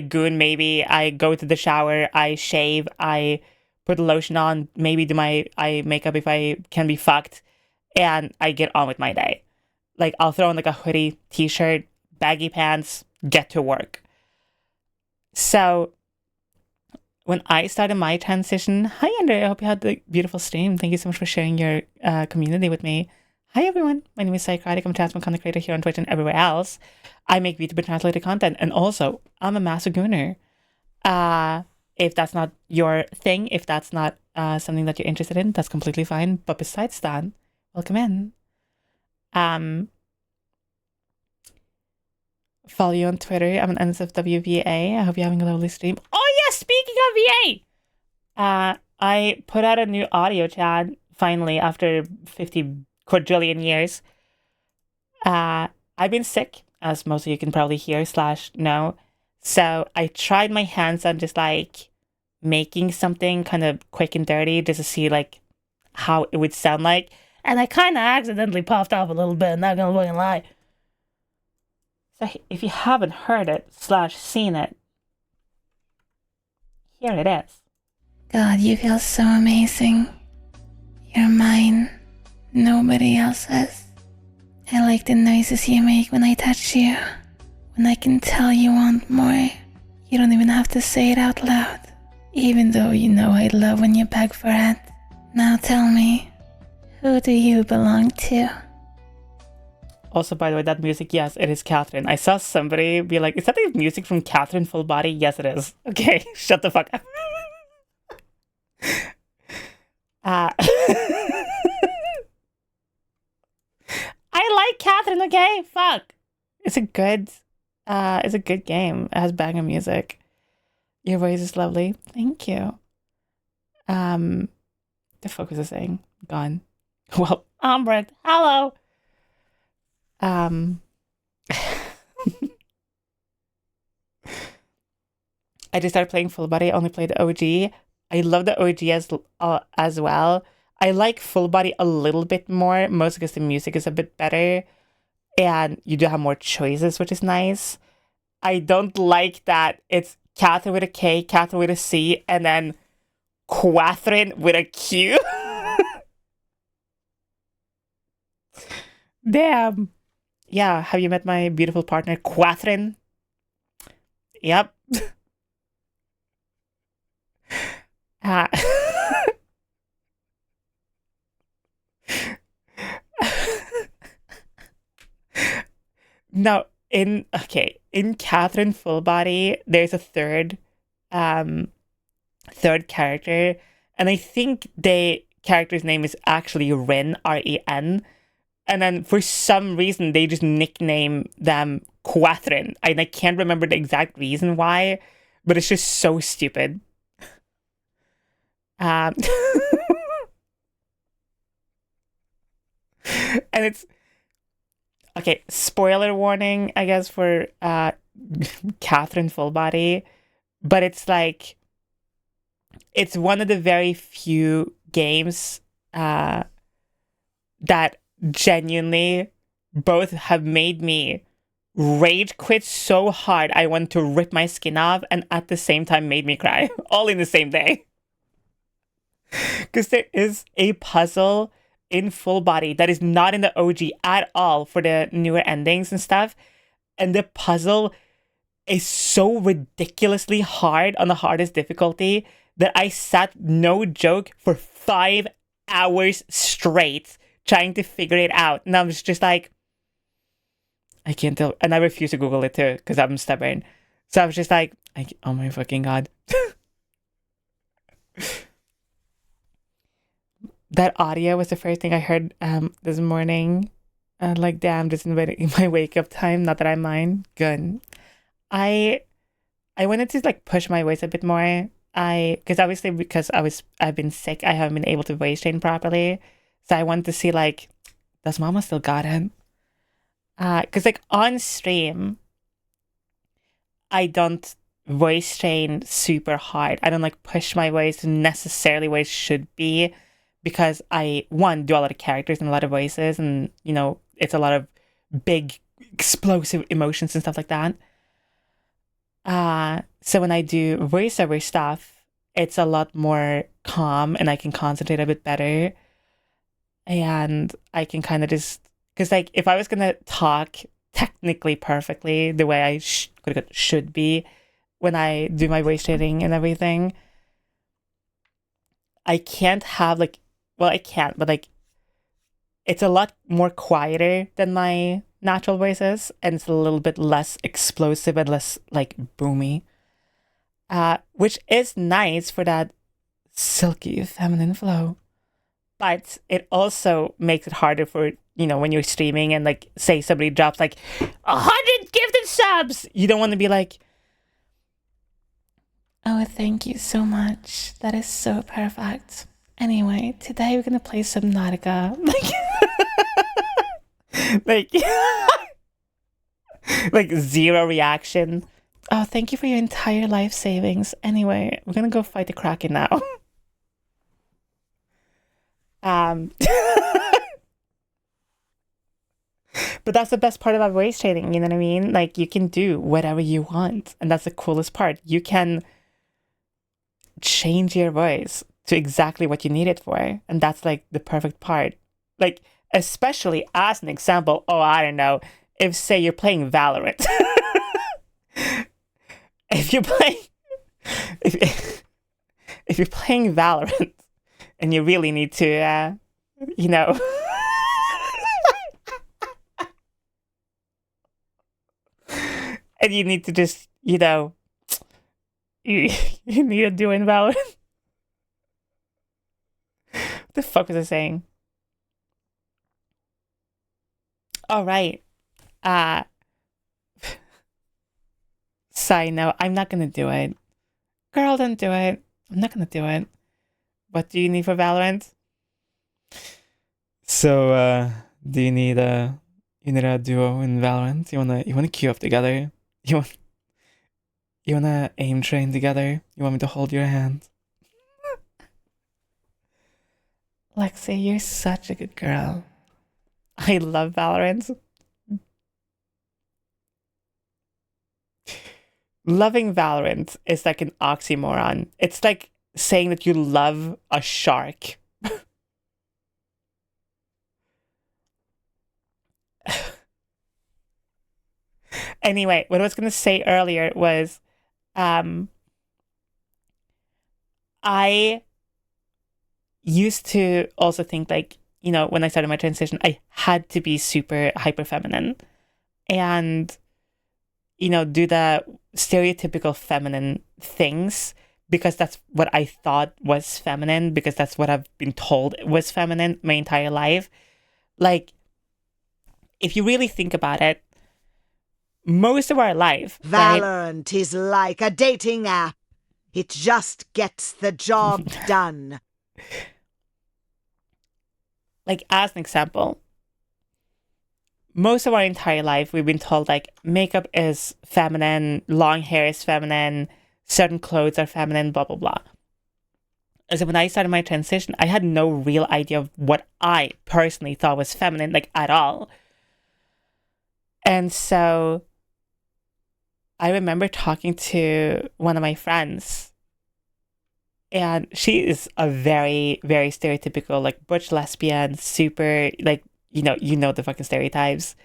goon maybe, I go to the shower, I shave, I put lotion on, maybe do my eye makeup if I can be fucked, and I get on with my day. I'll throw on a hoodie, t-shirt, baggy pants, get to work. So when I started my transition, hi Andrea, I hope you had the beautiful stream. Thank you so much for sharing your community with me. Hi everyone, my name is Szycrotic. I'm a trans content creator here on Twitch and everywhere else. I make vtuber translated content, and also I'm a massive gooner. If that's not your thing, if that's not something that you're interested in, that's completely fine. But besides that, welcome in. Follow you on Twitter. I'm an NSFWVA. I hope you're having a lovely stream. Oh yeah, speaking of VA, I put out a new audio chat finally after 50 quadrillion years. I've been sick, as most of you can probably hear / know. So I tried my hands on just making something kind of quick and dirty just to see how it would sound like. And I kind of accidentally popped off a little bit, not gonna fucking lie. So if you haven't heard it / seen it, here it is. God, you feel so amazing. You're mine. Nobody else's. I like the noises you make when I touch you. When I can tell you want more. You don't even have to say it out loud. Even though you know I love when you beg for it. Now tell me, who do you belong to? Also, by the way, that music, yes, it is Catherine. I saw somebody be like, is that the music from Catherine Full Body? Yes, it is. Okay, shut the fuck up. I like Catherine, okay? Fuck. It's a good game. It has banger music. Your voice is lovely. Thank you. The fuck was I saying? Gone. Well, Umbrecht, hello. I just started playing Full Body. I only played the OG. I love the OG as well. I like Full Body a little bit more, mostly because the music is a bit better, and you do have more choices, which is nice. I don't like that it's Catherine with a K, Catherine with a C, and then Quathrin with a Q. Damn. Yeah, have you met my beautiful partner, Quathrin? Yep. No, in Catherine Full Body, there's a third character, and I think the character's name is actually Ren, Ren, and then for some reason they just nickname them Catherine. And I can't remember the exact reason why, but it's just so stupid. And it's okay, spoiler warning, I guess, for Catherine Full Body, but it's like it's one of the very few games that genuinely both have made me rage quit so hard I want to rip my skin off, and at the same time made me cry, all in the same day. Because there is a puzzle in Full Body that is not in the OG at all for the newer endings and stuff, and the puzzle is so ridiculously hard on the hardest difficulty that I sat, no joke, for 5 hours straight trying to figure it out. And I was just like, I can't tell. And I refuse to Google it too, because I'm stubborn. So I was just like, oh my fucking God. That audio was the first thing I heard this morning. Like, damn, just in my wake up time. Not that I mind. Good. I wanted to like push my voice a bit more. Because obviously I've been sick, I haven't been able to voice train properly. So I wanted to see like, does Mama still got it? Because like on stream, I don't voice train super hard. I don't like push my voice necessarily where it should be, because I do a lot of characters and a lot of voices, and you know, it's a lot of big explosive emotions and stuff like that. So when I do voiceover stuff, it's a lot more calm and I can concentrate a bit better. And I can kind of just, because like if I was going to talk technically perfectly the way I should be when I do my voice training and everything, I can't have like, well, I can't, but like it's a lot more quieter than my natural voices, and it's a little bit less explosive and less like boomy, which is nice for that silky feminine flow. But it also makes it harder for, you know, when you're streaming and like say somebody drops like 100 gifted subs, you don't want to be like, Oh, thank you so much. That is so perfect. Anyway, today we're gonna play Subnautica. Like, like zero reaction. Oh, thank you for your entire life savings. Anyway, we're gonna go fight the Kraken now. But that's the best part about voice training, you know what I mean? Like, you can do whatever you want, and that's the coolest part. You can change your voice to exactly what you need it for, and that's like the perfect part. Like, especially as an example, I don't know, if say you're playing Valorant. if you're playing Valorant and you really need to you know, and you need to just, you know, you need to do in Valorant. What the fuck was I saying? All right. Side note, I'm not gonna do it. Girl, don't do it. I'm not gonna do it. What do you need for Valorant? So, do you need a duo in Valorant? You wanna queue up together? You wanna aim train together? You want me to hold your hand? Lexi, you're such a good girl. I love Valorant. Loving Valorant is like an oxymoron. It's like saying that you love a shark. Anyway, what I was going to say earlier was I used to also think like, you know, when I started my transition, I had to be super hyper feminine and, you know, do the stereotypical feminine things because that's what I thought was feminine, because that's what I've been told was feminine my entire life. Like, if you really think about it, most of our life, right? Valorant is like a dating app. It just gets the job done. Like, as an example, most of our entire life, we've been told, like, makeup is feminine, long hair is feminine, certain clothes are feminine, blah, blah, blah. And so when I started my transition, I had no real idea of what I personally thought was feminine, like, at all. And so I remember talking to one of my friends, and she is a very, very stereotypical, like, butch lesbian, super, like, you know the fucking stereotypes.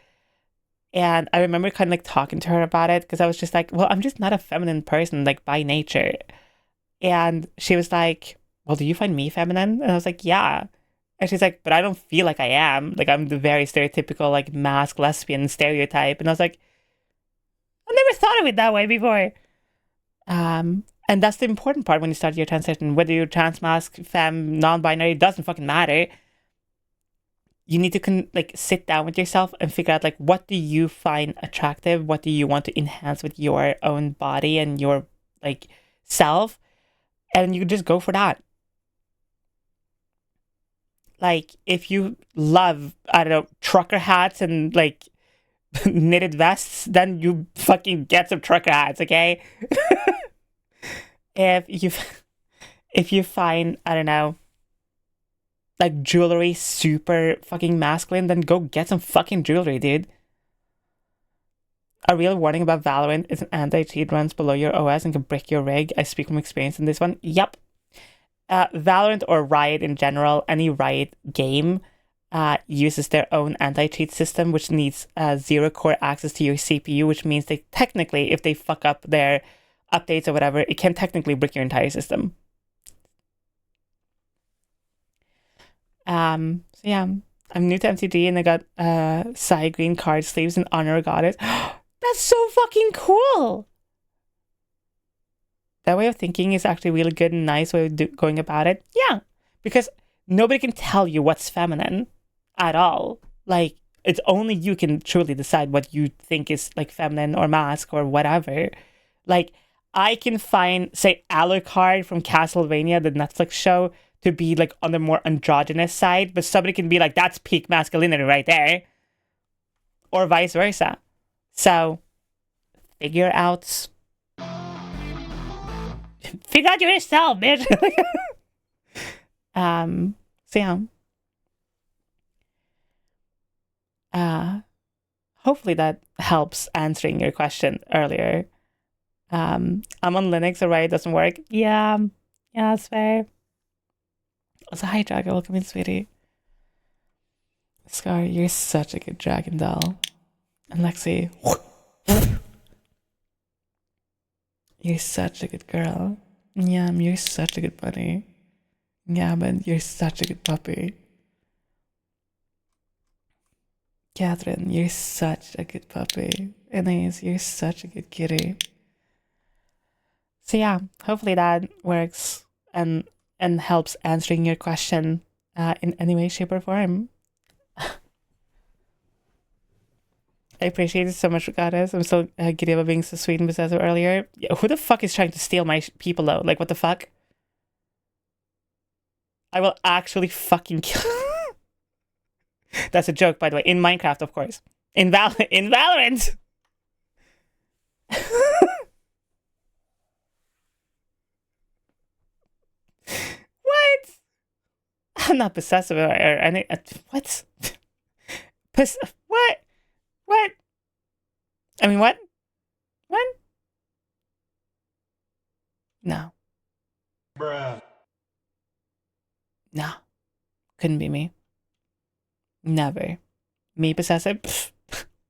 And I remember kind of like talking to her about it because I was just like, well, I'm just not a feminine person, like, by nature. And she was like, well, do you find me feminine? And I was like, yeah. And she's like, but I don't feel like I am. Like, I'm the very stereotypical, like, mask lesbian stereotype. And I was like, I never thought of it that way before. And that's the important part when you start your transition. Whether you're trans, mask, femme, non-binary, it doesn't fucking matter. You need to sit down with yourself and figure out, like, what do you find attractive? What do you want to enhance with your own body and your, like, self? And you just go for that. Like, if you love, I don't know, trucker hats and, like, knitted vests, then you fucking get some trucker hats, okay? If you find, I don't know, like, jewelry super fucking masculine, then go get some fucking jewelry, dude. A real warning about Valorant is an anti-cheat runs below your OS and can break your rig. I speak from experience in this one. Yep. Valorant or Riot in general, any Riot game uses their own anti-cheat system, which needs zero-core access to your CPU, which means they technically, if they fuck up their updates or whatever, it can technically break your entire system. So yeah, I'm new to MTG and I got Psy green card sleeves and Honor Goddess. That's so fucking cool! That way of thinking is actually a really good and nice way of going about it. Yeah, because nobody can tell you what's feminine at all. Like, it's only you can truly decide what you think is, like, feminine or mask or whatever. Like, I can find, say, Alucard from Castlevania, the Netflix show, to be, like, on the more androgynous side, but somebody can be like, that's peak masculinity right there. Or vice versa. So, figure out yourself, bitch. So yeah. Hopefully that helps answering your question earlier. I'm on Linux, alright, it doesn't work. Yeah, that's fair. Also, hi, Drago, welcome in, sweetie. Scar, you're such a good dragon doll. And Lexi, you're such a good girl. Yeah, you're such a good bunny. Yeah, but you're such a good puppy. Catherine, you're such a good puppy. Anais, you're such a good kitty. So yeah, hopefully that works and helps answering your question in any way, shape, or form. I appreciate it so much, Goddess. I'm so giddy about being so sweet and possessive earlier. Yeah, who the fuck is trying to steal my people, though? Like, what the fuck? I will actually fucking kill. That's a joke, by the way. In Minecraft, of course. In Valorant. What? I'm not possessive or any. What? What? What? I mean, what? What? No. Bruh. No. Couldn't be me. Never. Me possessive? Pfft.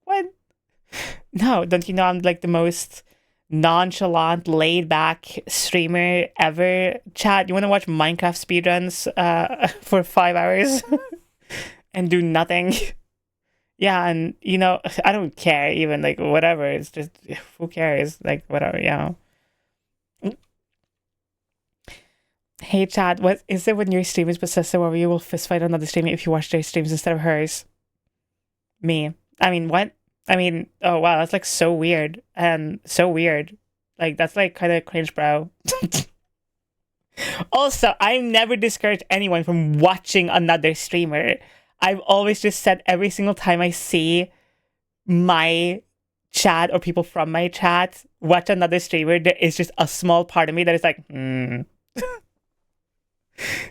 What? No, don't you know I'm like the most nonchalant, laid back streamer ever? Chat, you want to watch Minecraft speedruns for 5 hours and do nothing? Yeah, and you know, I don't care even, like, whatever. It's just, who cares? Like, whatever, you know. Hey, chat, what is it when your stream is possessive or you will fist fight another streamer if you watch their streams instead of hers? Me. I mean, what? I mean, oh wow, that's like so weird and so weird. Like that's like kind of cringe, bro. Also, I've never discouraged anyone from watching another streamer. I've always just said every single time I see my chat or people from my chat watch another streamer, there is just a small part of me that is like,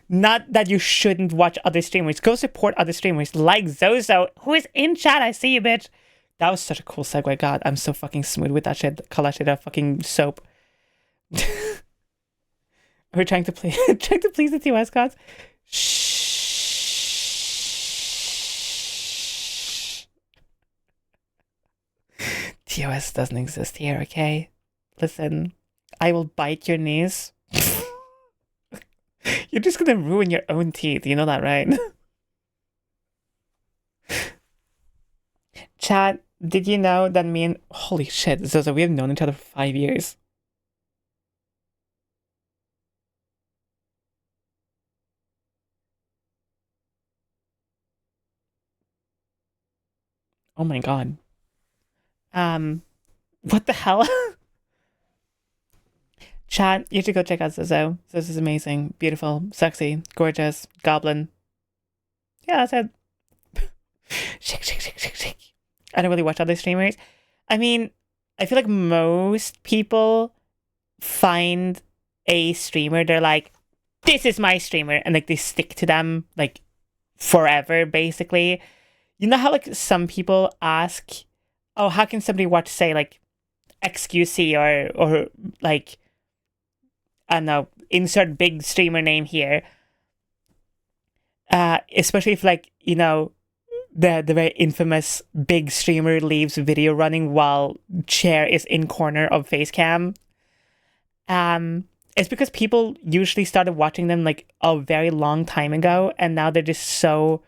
Not that you shouldn't watch other streamers. Go support other streamers like Zozo, who is in chat. I see you, bitch. That was such a cool segue. God, I'm so fucking smooth with that shit. Call that shit a fucking soap. We're trying to play, trying to please the TOS gods. Shh. TOS doesn't exist here, okay? Listen, I will bite your knees. You're just gonna ruin your own teeth, you know that, right? Chat, did you know that me and... Holy shit, Zozo, we have known each other for 5 years. Oh my god. What the hell? Chat, you should go check out Zozo. Zozo's amazing, beautiful, sexy, gorgeous, goblin. Yeah, that's it. Shake. I don't really watch other streamers. I mean, I feel like most people find a streamer, they're like, this is my streamer, and like they stick to them like forever, basically. You know how like some people ask, oh, how can somebody watch, say, like XQC or like, I don't know, insert big streamer name here. Especially if like, you know, the very infamous big streamer leaves video running while chair is in corner of face cam. It's because people usually started watching them like a very long time ago, and now they're just so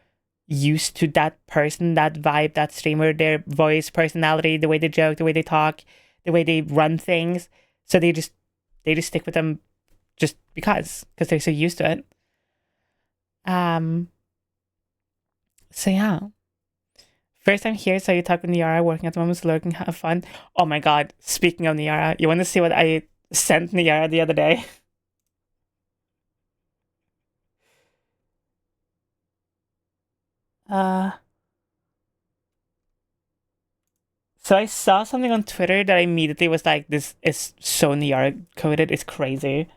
used to that person, that vibe, that streamer, their voice, personality, the way they joke, the way they talk, the way they run things. So they just stick with them just because they're so used to it. So yeah. First time here, so you talk with Niara, working at the moment, lurking, have fun. Oh my god, speaking of Niara, you want to see what I sent Niara the other day? So I saw something on Twitter that I immediately was like, this is so Niara coded, it's crazy.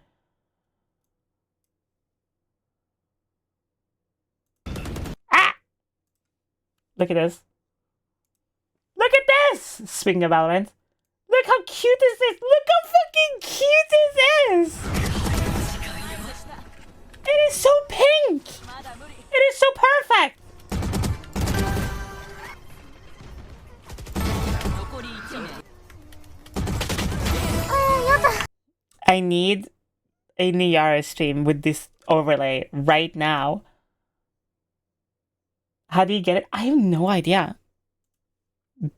Ah! Look at this. Look at this! Speaking of Valorant. Look how cute is this! Look how fucking cute is this! It is so pink! It is so perfect! I need a Niara stream with this overlay right now. How do you get it? I have no idea.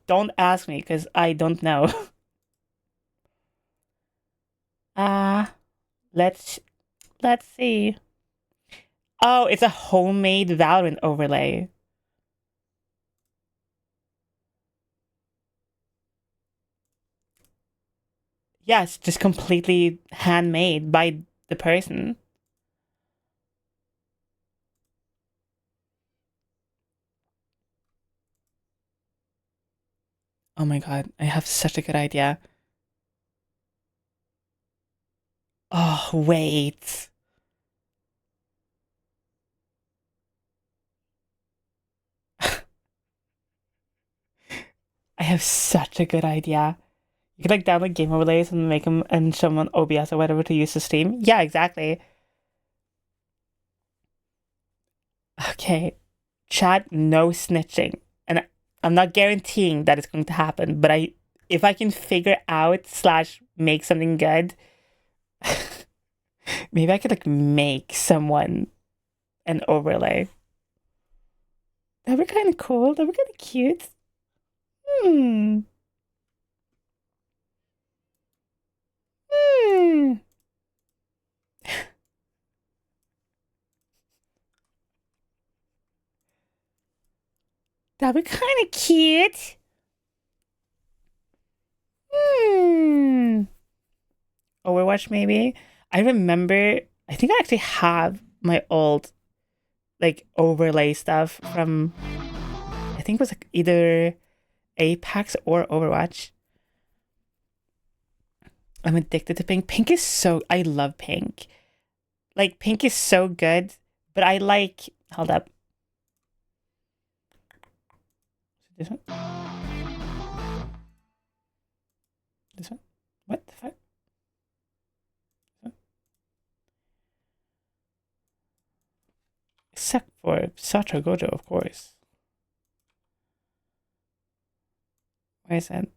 Don't ask me, because I don't know. Let's see. Oh, it's a homemade Valorant overlay. Yeah, it's just completely handmade by the person. Oh my god, I have such a good idea. Oh, wait. I have such a good idea. You could like download game overlays and make them and show them on OBS or whatever to use to stream. Yeah, exactly. Okay. Chat, no snitching. And I'm not guaranteeing that it's going to happen, but if I can figure out / make something good, maybe I could like make someone an overlay. That'd be kind of cool. That'd be kind of cute. That'd be kind of cute. Overwatch maybe. I remember, I think I actually have my old like overlay stuff from, I think it was like either Apex or Overwatch. I'm addicted to pink. Pink is so, I love pink. Like pink is so good, but I like, hold up. This one? This one? What the fuck? Except for Szycrotic, of course. Where is it?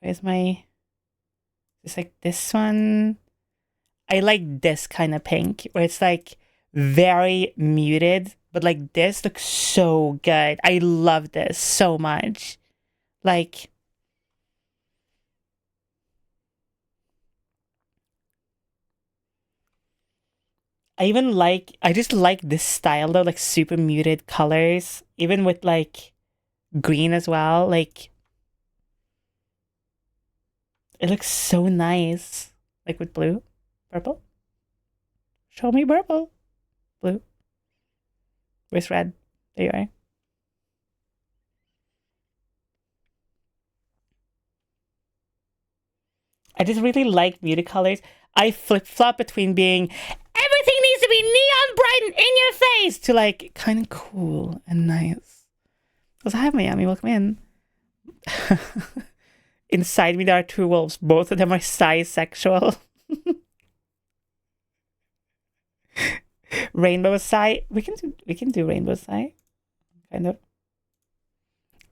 Where's my... It's like this one. I like this kind of pink, where it's like very muted, but like this looks so good. I love this so much. Like... I just like this style though, like super muted colors, even with like green as well. Like, it looks so nice. Like with blue, purple. Show me purple, blue. Where's red? There you are. I just really like muted colors. I flip-flop between being everything needs to be neon bright and in your face to like kind of cool and nice. Also, hi Miami, welcome in. Inside me there are two wolves. Both of them are sexual. Rainbow Sai. We can do Rainbow Sai. Kind of.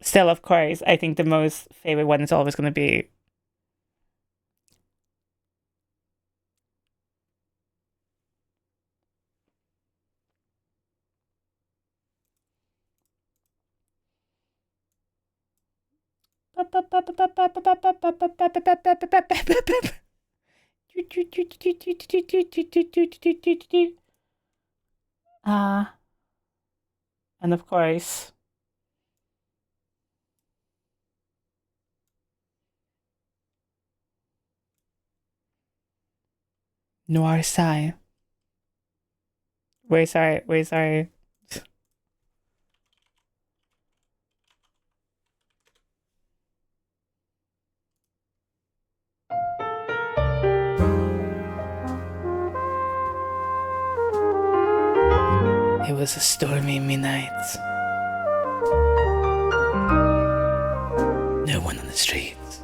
Still, of course, I think the most favorite one is always gonna be and of course Noir Sai. Where's our It was a stormy midnight. No one on the streets.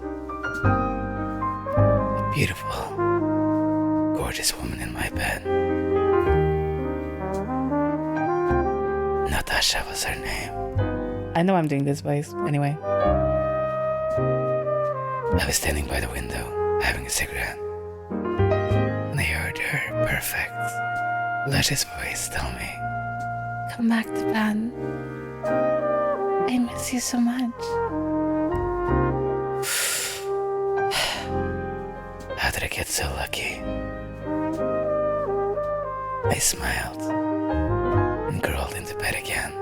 A beautiful, gorgeous woman in my bed. Natasha was her name. I know I'm doing this voice. Anyway. I was standing by the window, having a cigarette. And I heard her perfect, luscious voice tell me, Come back to bed. I miss you so much. How did I get so lucky? I smiled and curled into bed again.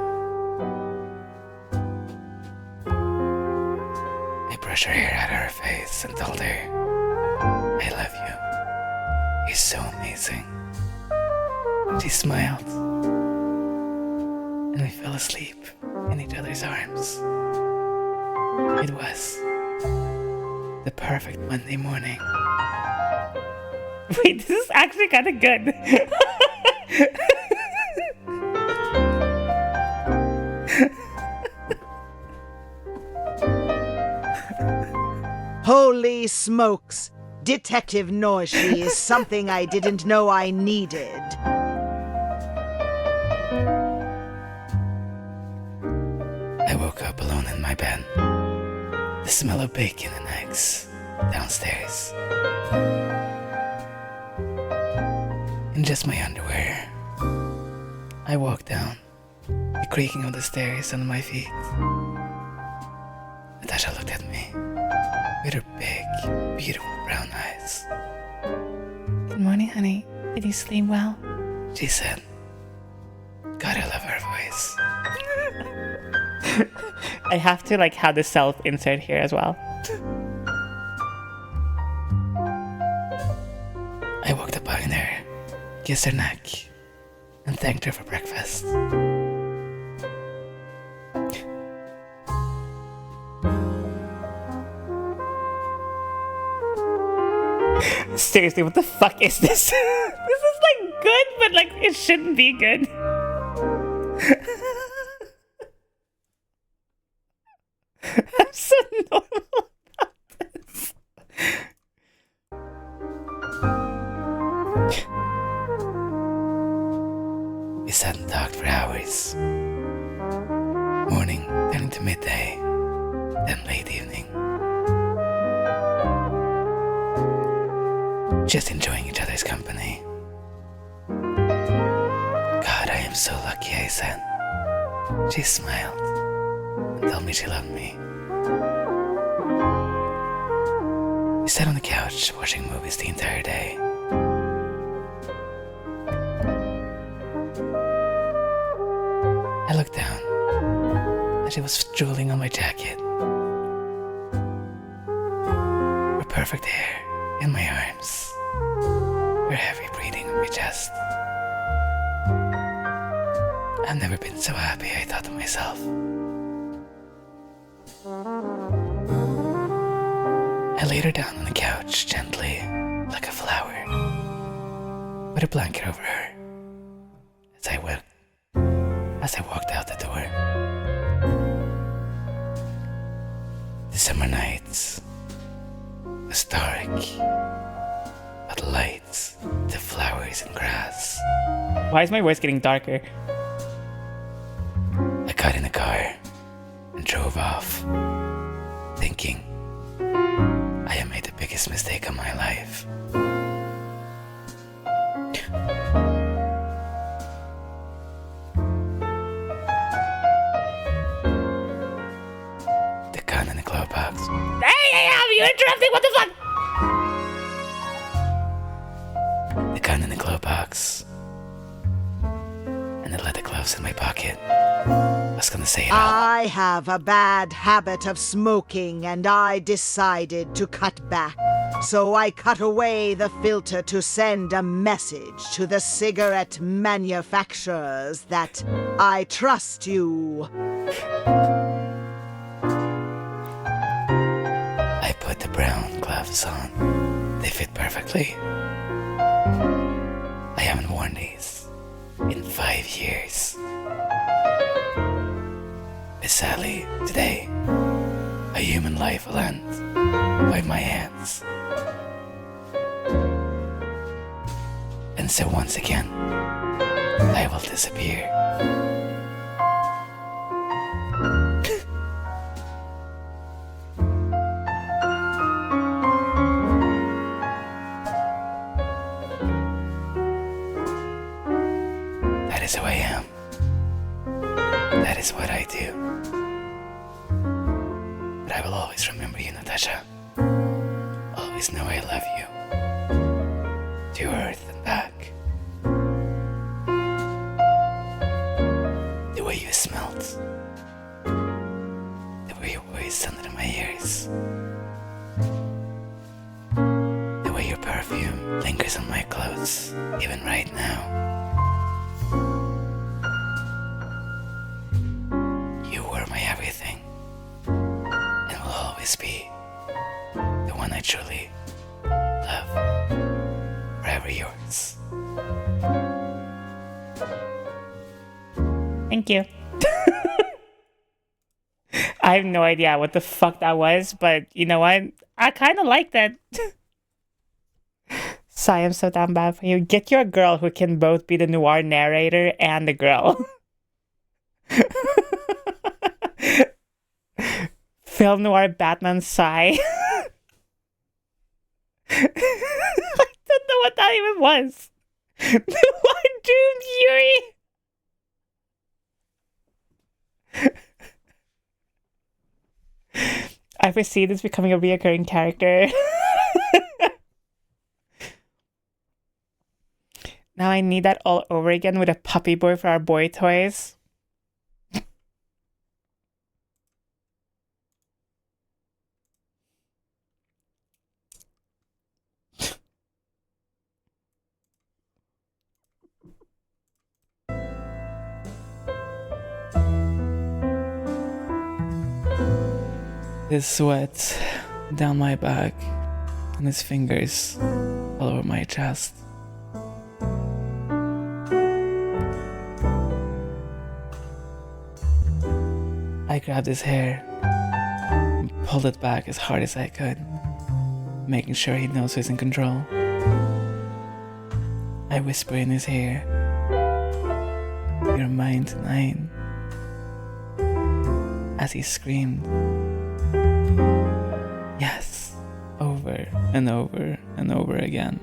I brushed her hair out of her face and told her, I love you. You're so amazing. She smiled, and we fell asleep in each other's arms. It was the perfect Monday morning. Wait, this is actually kind of good. Holy smokes! Detective Noishi is something I didn't know I needed. I woke up alone in my bed. The smell of bacon and eggs downstairs. In just my underwear. I walked down, the creaking of the stairs under my feet. Natasha looked at me with her big, beautiful brown eyes. Good morning, honey. Did you sleep well? She said, God, I love her voice. I have to like have the self insert here as well. I walked up behind her, kissed her neck, and thanked her for breakfast. Seriously, what the fuck is this? This is like good, but like it shouldn't be good. I'm so normal about this. We sat and talked for hours. Morning, turning to midday, then late evening. Just enjoying each other's company. God, I am so lucky, I said. She smiled and told me she loved me. We sat on the couch watching movies the entire day. I looked down and she was drooling on my jacket. Her perfect hair in my arms, her heavy breathing on my chest. I've never been so happy, I thought to myself. I laid her down on the couch gently, like a flower, with a blanket over her, as I walked out the door. The summer nights was dark, but lights, the flowers and grass. Why is my voice getting darker? I got in the car and drove off, thinking I have made the biggest mistake of my life. The gun in the glove box. Hey, you're interrupting, what the fuck? The gun in the glove box. And the leather gloves in my pocket. I was gonna say it all. I have a bad habit of smoking, and I decided to cut back. So I cut away the filter to send a message to the cigarette manufacturers that I trust you. I put the brown gloves on. They fit perfectly. I haven't worn these in 5 years. But sadly, today, a human life will end by my hands. And so once again, I will disappear. That is who I am. That is what I do. But I will always remember you, Natasha. Always know I love you. To earth and back. The way you smelled. The way your voice under my ears. The way your perfume lingers on my clothes, even right now. You were my everything, and will always be the one I truly love. Forever yours. Thank you. I have no idea what the fuck that was, but you know what? I kind of like that. Sigh, I'm so damn bad for you. Get your girl who can both be the noir narrator and the girl. Film noir Batman Sigh. I don't know what that even was. Noir Doom Fury. I foresee this becoming a reoccurring character. Now I need that all over again with a puppy boy for our boy toys. His sweat down my back and his fingers all over my chest. I grabbed his hair and pulled it back as hard as I could, making sure he knows who's in control. I whisper in his ear, "You're mine tonight," as he screamed, "Yes," over and over and over again.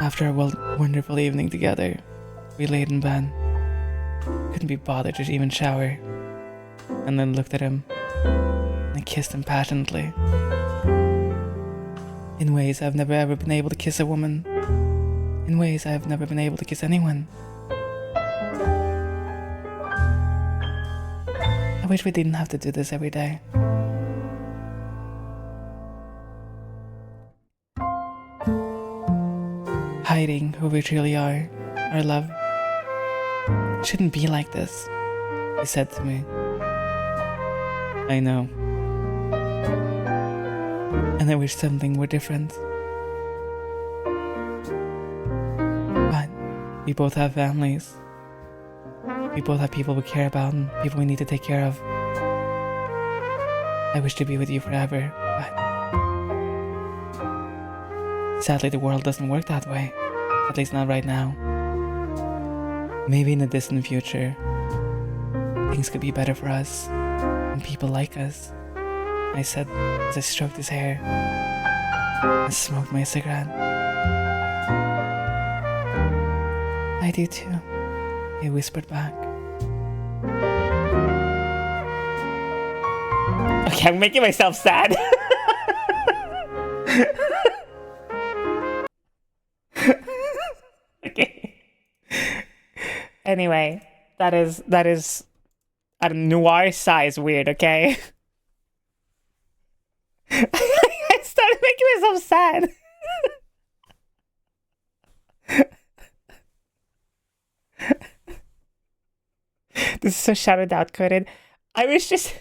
After a wonderful evening together, we laid in bed. Couldn't be bothered to even shower. And then looked at him and kissed him passionately. In ways I've never ever been able to kiss a woman. In ways I've never been able to kiss anyone. I wish we didn't have to do this every day. Hiding who we truly are, our love. Shouldn't be like this, he said to me. I know. And I wish something were different. But we both have families. We both have people we care about and people we need to take care of. I wish to be with you forever, but sadly the world doesn't work that way. At least not right now. Maybe in the distant future, things could be better for us and people like us, I said as I stroked his hair and smoked my cigarette. I do too, he whispered back. Okay, I'm making myself sad. Okay. Anyway, that is a noir size weird, okay? I started making myself sad. This is so shouted out coded. I was just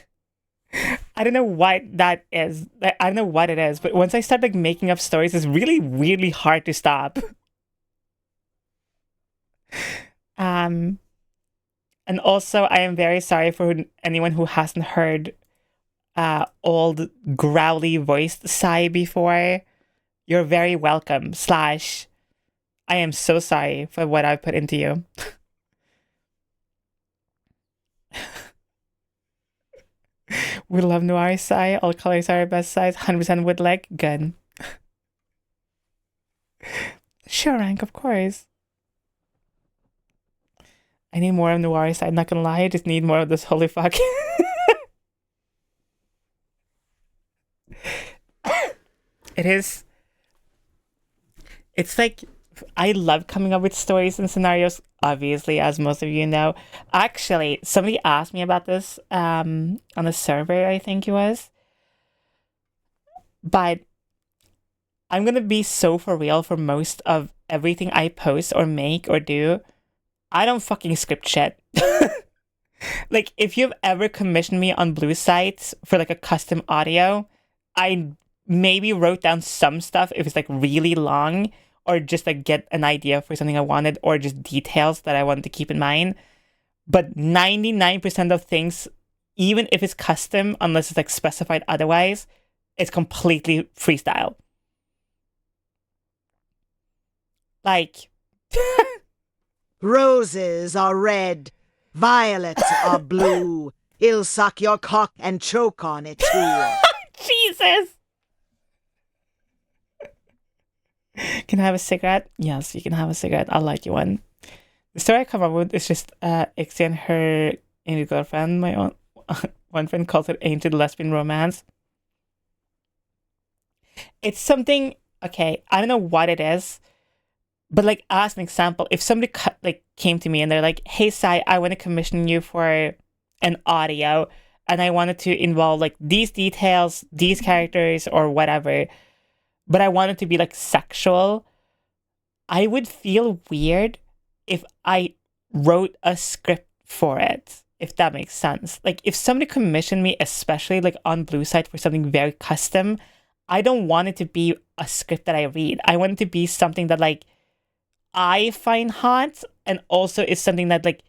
I don't know what that is. I don't know what it is, but once I start like making up stories, it's really weirdly hard to stop. And also I am very sorry for anyone who hasn't heard old growly voiced Sai before. You're very welcome. / I am so sorry for what I've put into you. We love noir Sai. All colors are our best size. 100% wood leg. Good. Sure, Rank, of course. I need more of noir Sai. Not gonna lie, I just need more of this holy fuck. It's like, I love coming up with stories and scenarios, obviously, as most of you know. Actually, somebody asked me about this on the server, I think it was. But I'm going to be so for real for most of everything I post or make or do. I don't fucking script shit. Like, if you've ever commissioned me on Blue Sites for like a custom audio, I maybe wrote down some stuff if it's like really long, or just like get an idea for something I wanted, or just details that I wanted to keep in mind. But 99% of things, even if it's custom, unless it's like specified otherwise, it's completely freestyle. Like, Roses are red, violets are blue. He'll suck your cock and choke on it too. Jesus! Can I have a cigarette? Yes, you can have a cigarette. I'll like you one. The story I come up with is just Ixie and her ancient girlfriend. My own one friend calls it ancient lesbian romance. It's something, okay, I don't know what it is, but like as an example, if somebody came to me and they're like, "Hey Sai, I want to commission you for an audio and I wanted to involve like these details, these characters or whatever, but I want it to be like sexual," I would feel weird if I wrote a script for it, if that makes sense. Like, if somebody commissioned me, especially like on Blue Site for something very custom, I don't want it to be a script that I read. I want it to be something that like I find hot, and also is something that like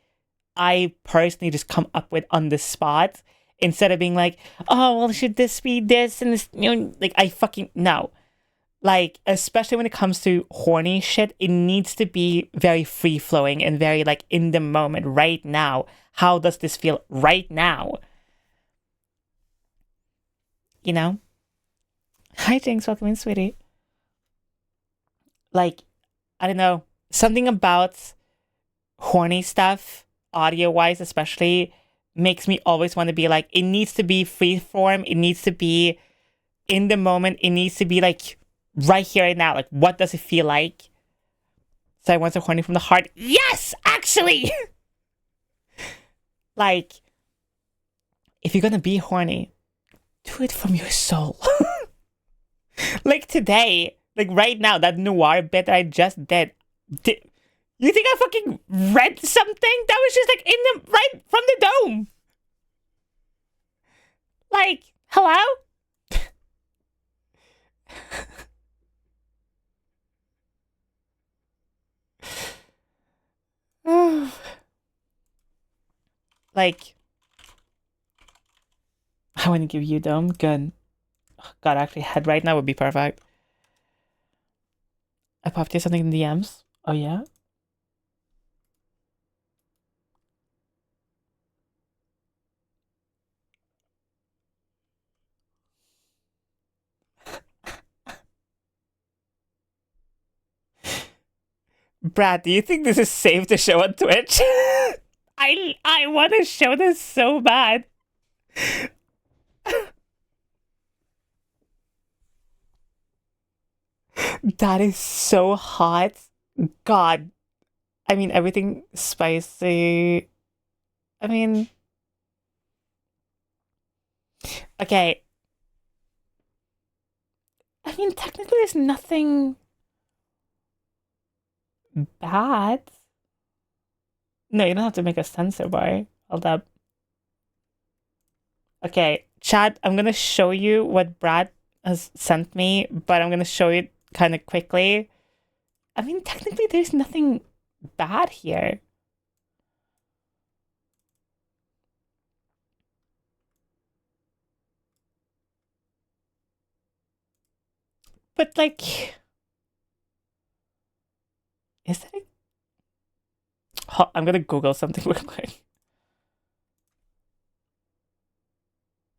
I personally just come up with on the spot, instead of being like, oh, well, should this be this and this, like, I fucking no. Like, especially when it comes to horny shit, it needs to be very free flowing and very like in the moment, right now. How does this feel right now? You know? Hi, Jinx. Welcome in, sweetie. Like, I don't know. Something about horny stuff, audio-wise especially, makes me always want to be like, it needs to be free form. It needs to be in the moment. It needs to be like right here, right now. Like, what does it feel like? So I want to horny from the heart. Yes, actually! Like, if you're gonna be horny, do it from your soul. Like today, like right now, that noir bit that I just did. You think I fucking read something? That was just like in the, right from the dome. Like, hello? Like, I want to give you dome. Good. God, actually, head right now would be perfect. I popped you something in the DMs. Oh, yeah? Brad, do you think this is safe to show on Twitch? I want to show this so bad. That is so hot. God. I mean, everything spicy. I mean... Okay. I mean, technically there's nothing bad. No, you don't have to make a censor bar. Hold up. Okay, chat, I'm gonna show you what Brad has sent me, but I'm gonna show you kind of quickly. I mean, technically there's nothing bad here. But like... Is there... I'm gonna Google something real quick.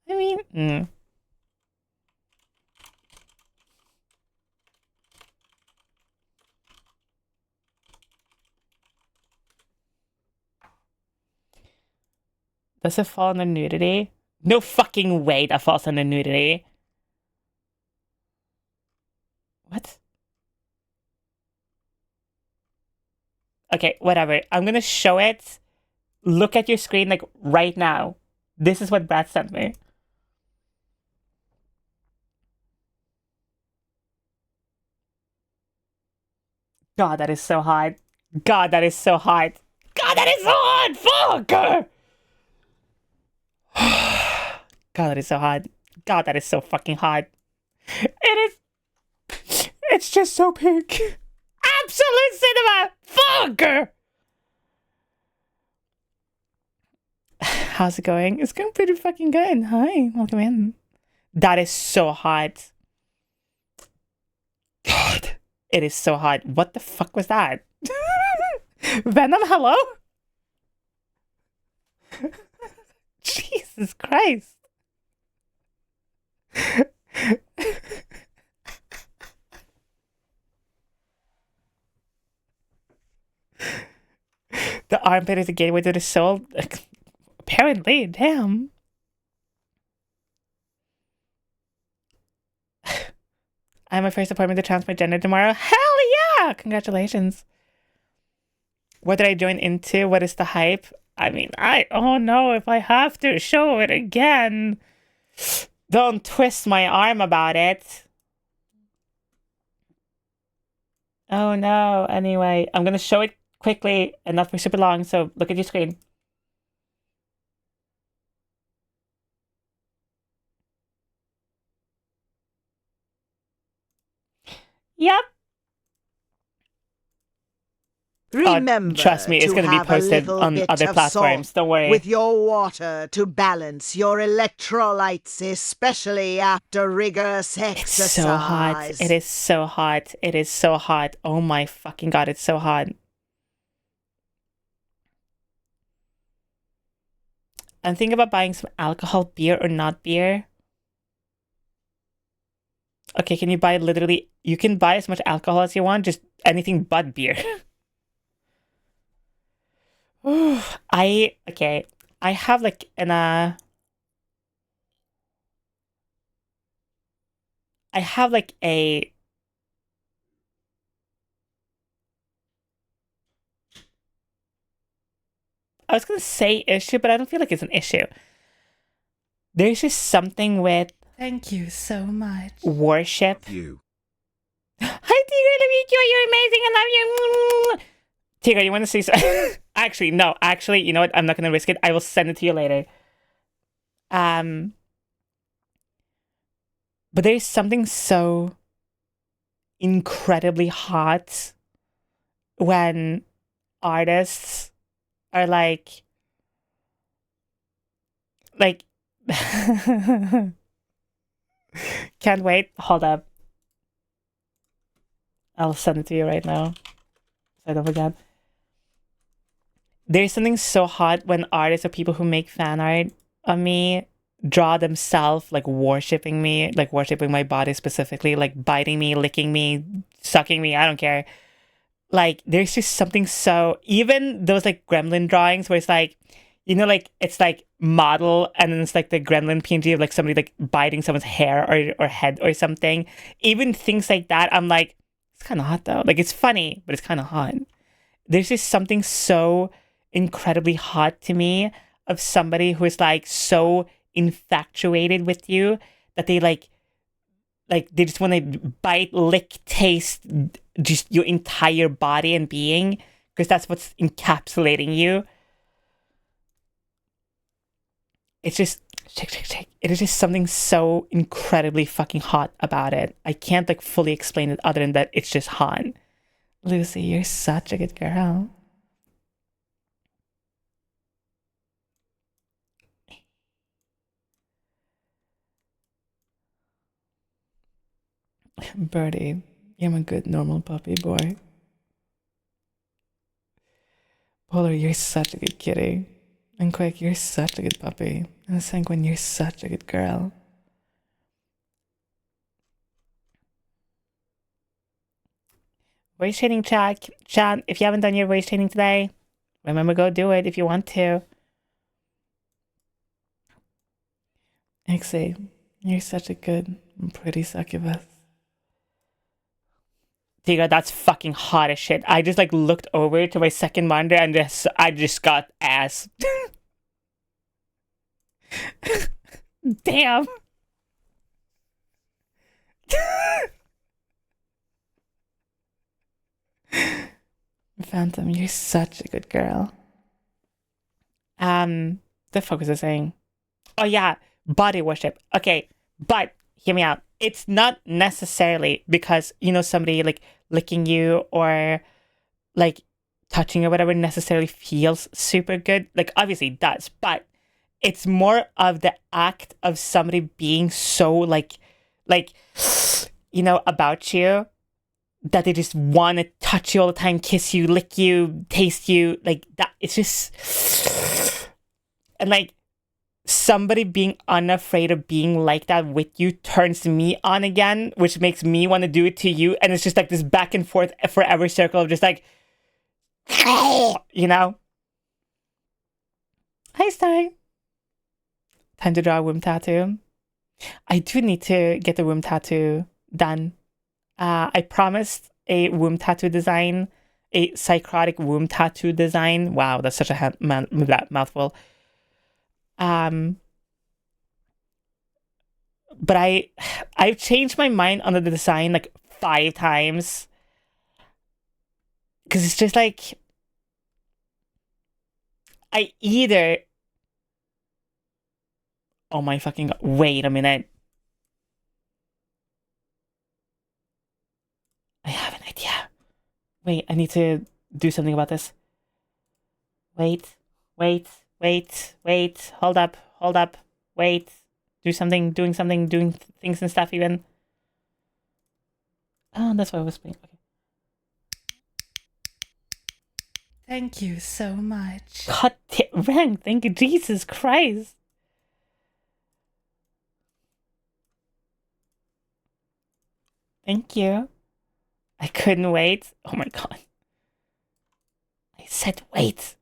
I mean... Does it fall under nudity? No fucking way that falls under nudity. What? Okay, whatever. I'm gonna show it. Look at your screen, like, right now. This is what Brad sent me. God, that is so hot. God, that is so hot. God, that is so hot! Fuck! God, that is so hot. God, that is so fucking hot. It is... It's just so pink. Absolute cinema! Fuck! How's it going? It's going pretty fucking good. Hi, welcome in. That is so hot. God, it is so hot. What the fuck was that? Venom, hello? Jesus Christ. The armpit is a gateway to the soul. Apparently, damn. I have my first appointment to transfer gender tomorrow. Hell yeah! Congratulations. What did I join into? What is the hype? I mean, I don't know if I have to show it again. Don't twist my arm about it. Oh no. Anyway, I'm gonna show it quickly and not for super long, so look at your screen. Yep. Remember trust me, it's to gonna be have posted a little on bit other of platforms. salt Don't worry. with your water to balance your electrolytes, especially after rigorous It's so hot. exercise. It is so hot. It is so hot. Oh my fucking god, it's so hot. I'm thinking about buying some alcohol, beer or not beer. Okay, can you buy literally... You can buy as much alcohol as you want, just anything but beer. Okay. I have like I have like a... I was gonna say issue, but I don't feel like it's an issue. There's just something with Thank you so much. worship. You. Hi, Tigger, I love you. You're amazing. I love you. Tigger, you want to see something? Actually, no. Actually, you know what? I'm not gonna risk it. I will send it to you later. But there's something so incredibly hot when artists are like can't wait. Hold up. I'll send it to you right now. So I don't forget. There's something so hot when artists or people who make fan art of me draw themselves like worshipping me, like worshipping my body specifically, like biting me, licking me, sucking me, I don't care. Like there's just something so... Even those like gremlin drawings where it's like, you know, like it's like model and then it's like the gremlin PNG of like somebody like biting someone's hair or head or something. Even things like that, I'm like, it's kind of hot though. Like it's funny, but it's kind of hot. There's just something so incredibly hot to me of somebody who is like so infatuated with you that they like they just want to bite, lick, taste just your entire body and being, because that's what's encapsulating you. It's just shake. It is just something so incredibly fucking hot about it. I can't like fully explain it other than that it's just hot. Lucy, you're such a good girl. Birdie, you're a good normal puppy boy. Polar, you're such a good kitty. And Quick, you're such a good puppy. And Sanguine, you're such a good girl. Waist training chat. Chat, if you haven't done your waist training today, remember, go do it if you want to. Ixie, you're such a good and pretty succubus. Tiga, that's fucking hot as shit. I just like looked over to my second monitor and I just got ass. Damn. Phantom, you're such a good girl. The fuck was I saying? Oh yeah, body worship. Okay, but hear me out. It's not necessarily because, you know, somebody like licking you or like touching or whatever necessarily feels super good. Like obviously it does, but it's more of the act of somebody being so like you know, about you, that they just want to touch you all the time, kiss you, lick you, taste you, like that. It's just... And like somebody being unafraid of being like that with you turns me on again, which makes me want to do it to you. And it's just like this back and forth forever circle of just like, you know? Hi, Star. Time to draw a womb tattoo. I do need to get the womb tattoo done. I promised a womb tattoo design, a Szycrotic womb tattoo design. Wow, that's such a mouthful. But I've changed my mind on the design like 5 times. Because it's just like, I either... Oh my fucking god. Wait a minute. Wait, I need to do something about this. Wait. Hold up. Wait. Doing things and stuff even. Oh, that's what I was playing. Okay. Thank you so much. God damn, Rank, thank you, Jesus Christ. Thank you. I couldn't wait. Oh my god. I said wait.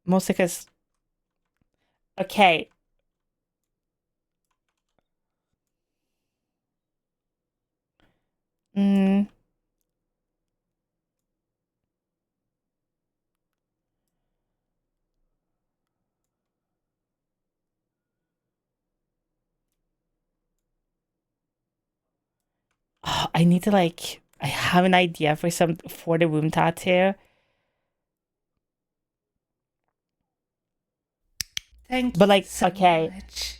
Mostly because... Okay. Oh, I need to like... I have an idea for the womb tattoo. Thank you like, so okay. Much.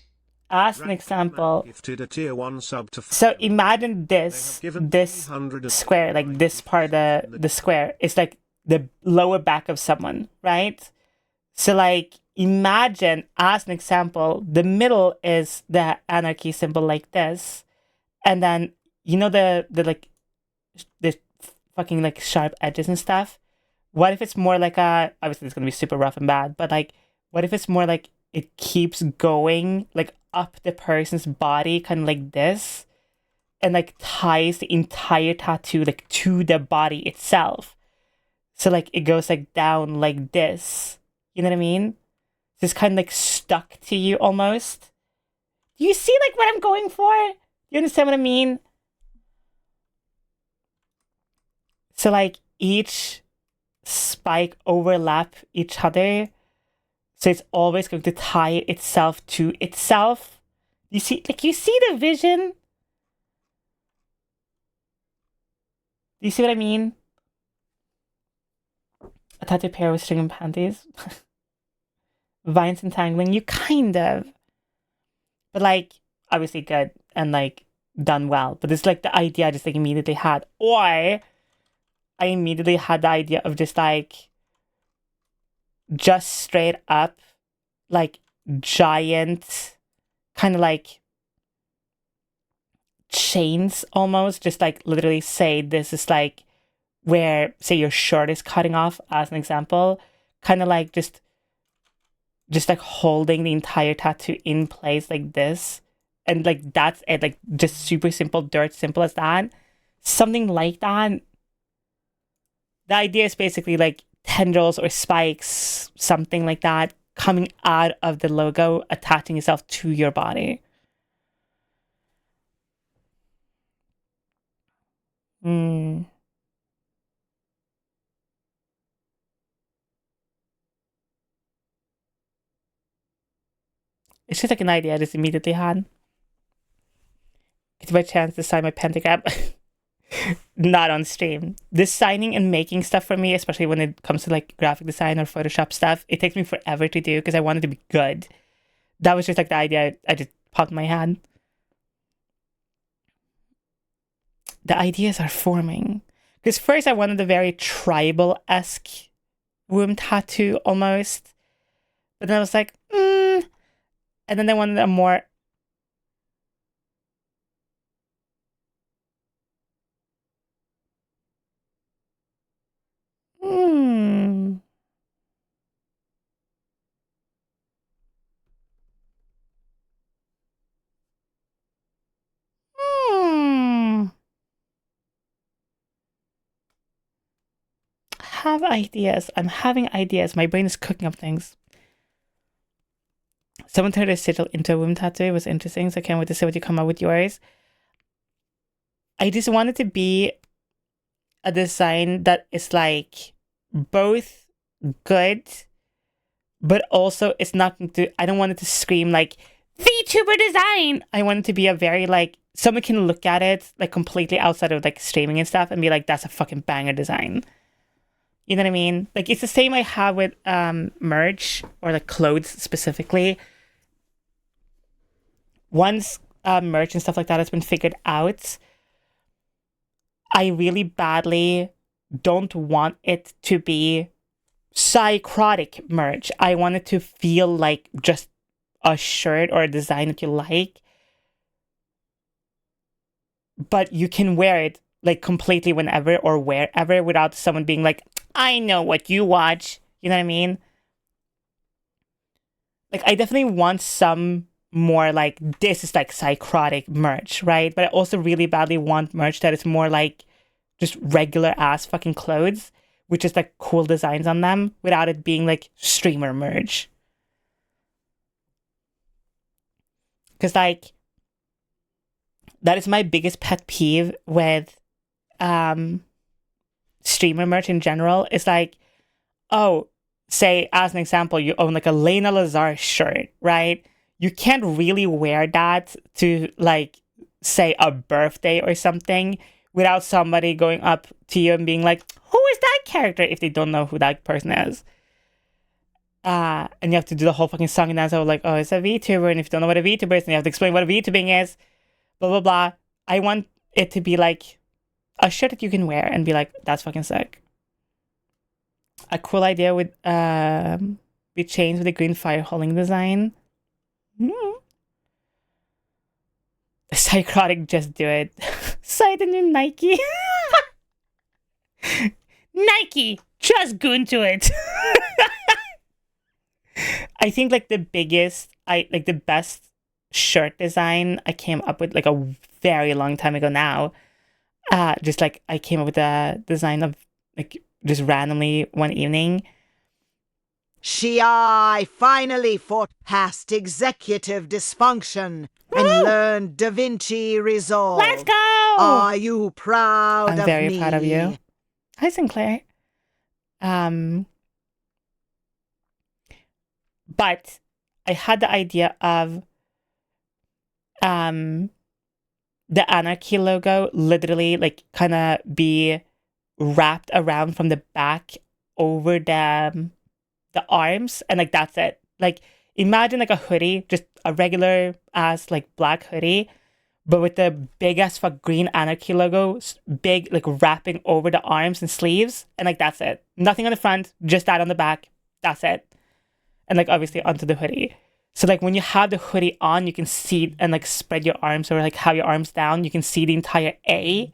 As an example, Gifted a tier 1 sub to so imagine this square, like this part of the square is like the lower back of someone, right? So like imagine, as an example, the middle is the anarchy symbol like this, and then you know the like the fucking like sharp edges and stuff. What if it's more like a, obviously it's gonna be super rough and bad, but like what if it's more like it keeps going like up the person's body, kind of like this, and like ties the entire tattoo like to the body itself. So like it goes like down like this. You know what I mean? So it's kind of like stuck to you almost. Do you see like what I'm going for? Do you understand what I mean? So like each spike overlap each other. So it's always going to tie itself to itself. You see, like you see the vision? Do you see what I mean? A tattoo pair with string and panties. Vines entangling, you kind of. But like, obviously good and like done well. But it's like the idea I just like immediately had. Or I immediately had the idea of just like, just straight up, like giant, kind of like chains almost, just like literally say this is like where, say your shirt is cutting off as an example, kind of like just like holding the entire tattoo in place like this. And like that's it, like just super simple, dirt simple as that. Something like that. The idea is basically like tendrils or spikes, something like that, coming out of the logo, attaching itself to your body. It's just like an idea I just immediately had. It's my chance to sign my pentagram. Not on stream. This signing and making stuff for me, especially when it comes to like graphic design or Photoshop stuff, it takes me forever to do because I want it to be good. That was just like the idea I just popped in my head. The ideas are forming. Because first I wanted a very tribal-esque womb tattoo almost. But then I was like, And then I wanted a more... Have ideas. I'm having ideas. My brain is cooking up things. Someone turned a sigil into a womb tattoo. It was interesting, so I can't wait to see what you come up with yours. I just want it to be a design that is like both good, but also it's not going to, I don't want it to scream like VTuber design. I want it to be a very like, someone can look at it like completely outside of like streaming and stuff and be like, that's a fucking banger design. You know what I mean? Like it's the same I have with merch or like clothes specifically. Once merch and stuff like that has been figured out, I really badly don't want it to be Szycrotic merch. I want it to feel like just a shirt or a design that you like, but you can wear it like completely whenever or wherever without someone being like, I know what you watch. You know what I mean? Like, I definitely want some more like, this is like Szycrotic merch, right? But I also really badly want merch that is more like just regular ass fucking clothes with just like cool designs on them without it being like streamer merch. Because like, that is my biggest pet peeve with streamer merch in general. Is like, oh, say as an example, you own like a Lena Lazar shirt, right? You can't really wear that to like, say, a birthday or something without somebody going up to you and being like, who is that character, if they don't know who that person is. And you have to do the whole fucking song and dance of like, oh, it's a VTuber, and if you don't know what a VTuber is, then you have to explain what a VTubing is, blah, blah, blah. I want it to be like a shirt that you can wear and be like, that's fucking sick. A cool idea would be changed with the green fire holding design. Szycrotic, just do it. Cite the new Nike. Nike, just go into it. I think like the best shirt design I came up with like a very long time ago now. Just like I came up with a design of like just randomly one evening. I finally fought past executive dysfunction and learned Da Vinci Resolve. Let's go! Are you proud of me? I'm very proud of you. Hi, Sinclair. But I had the idea of the Anarchy logo literally like kind of be wrapped around from the back over the arms, and like that's it. Like, imagine like a hoodie, just a regular ass like black hoodie, but with the big ass fuck green Anarchy logo, big like wrapping over the arms and sleeves, and like that's it. Nothing on the front, just that on the back. That's it. And like obviously onto the hoodie. So like when you have the hoodie on, you can see and like spread your arms or like have your arms down. You can see the entire A.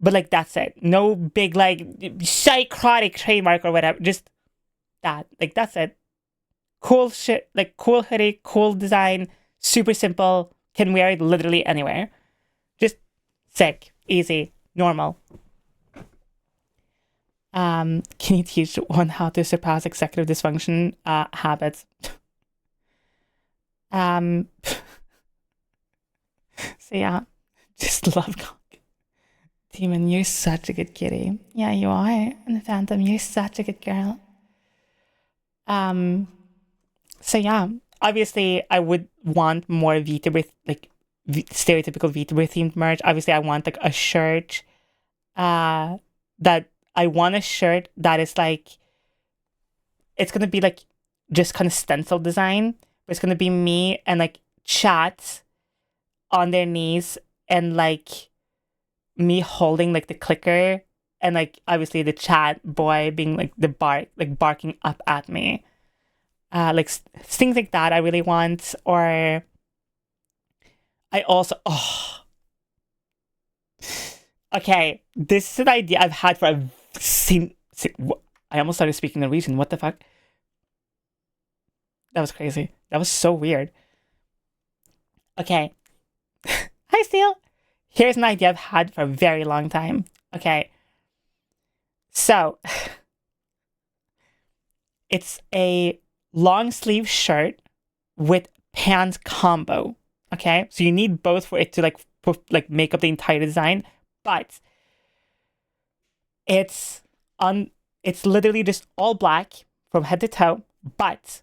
But like that's it. No big like Szycrotic trademark or whatever. Just that. Like that's it. Cool shit. Like cool hoodie, cool design, super simple. Can wear it literally anywhere. Just sick, easy, normal. Can you teach one how to surpass executive dysfunction habits? So yeah, just love cock. Demon, you're such a good kitty. Yeah, you are. And Phantom, you're such a good girl. So yeah, obviously I would want more VTuber, like stereotypical VTuber themed merch. Obviously I want like a shirt that I want a shirt that is like, it's gonna be like just kind of stencil design, but it's gonna be me and like chat on their knees and like me holding like the clicker and like obviously the chat boy being like barking up at me. Like things like that I really want. Or I also okay, this is an idea I've had for a I almost started speaking Norwegian. What the fuck? That was crazy. That was so weird. Okay. Hi, Steel. Here's an idea I've had for a very long time. Okay. So, it's a long sleeve shirt with pants combo. Okay? So you need both for it to like make up the entire design, but it's literally just all black from head to toe, but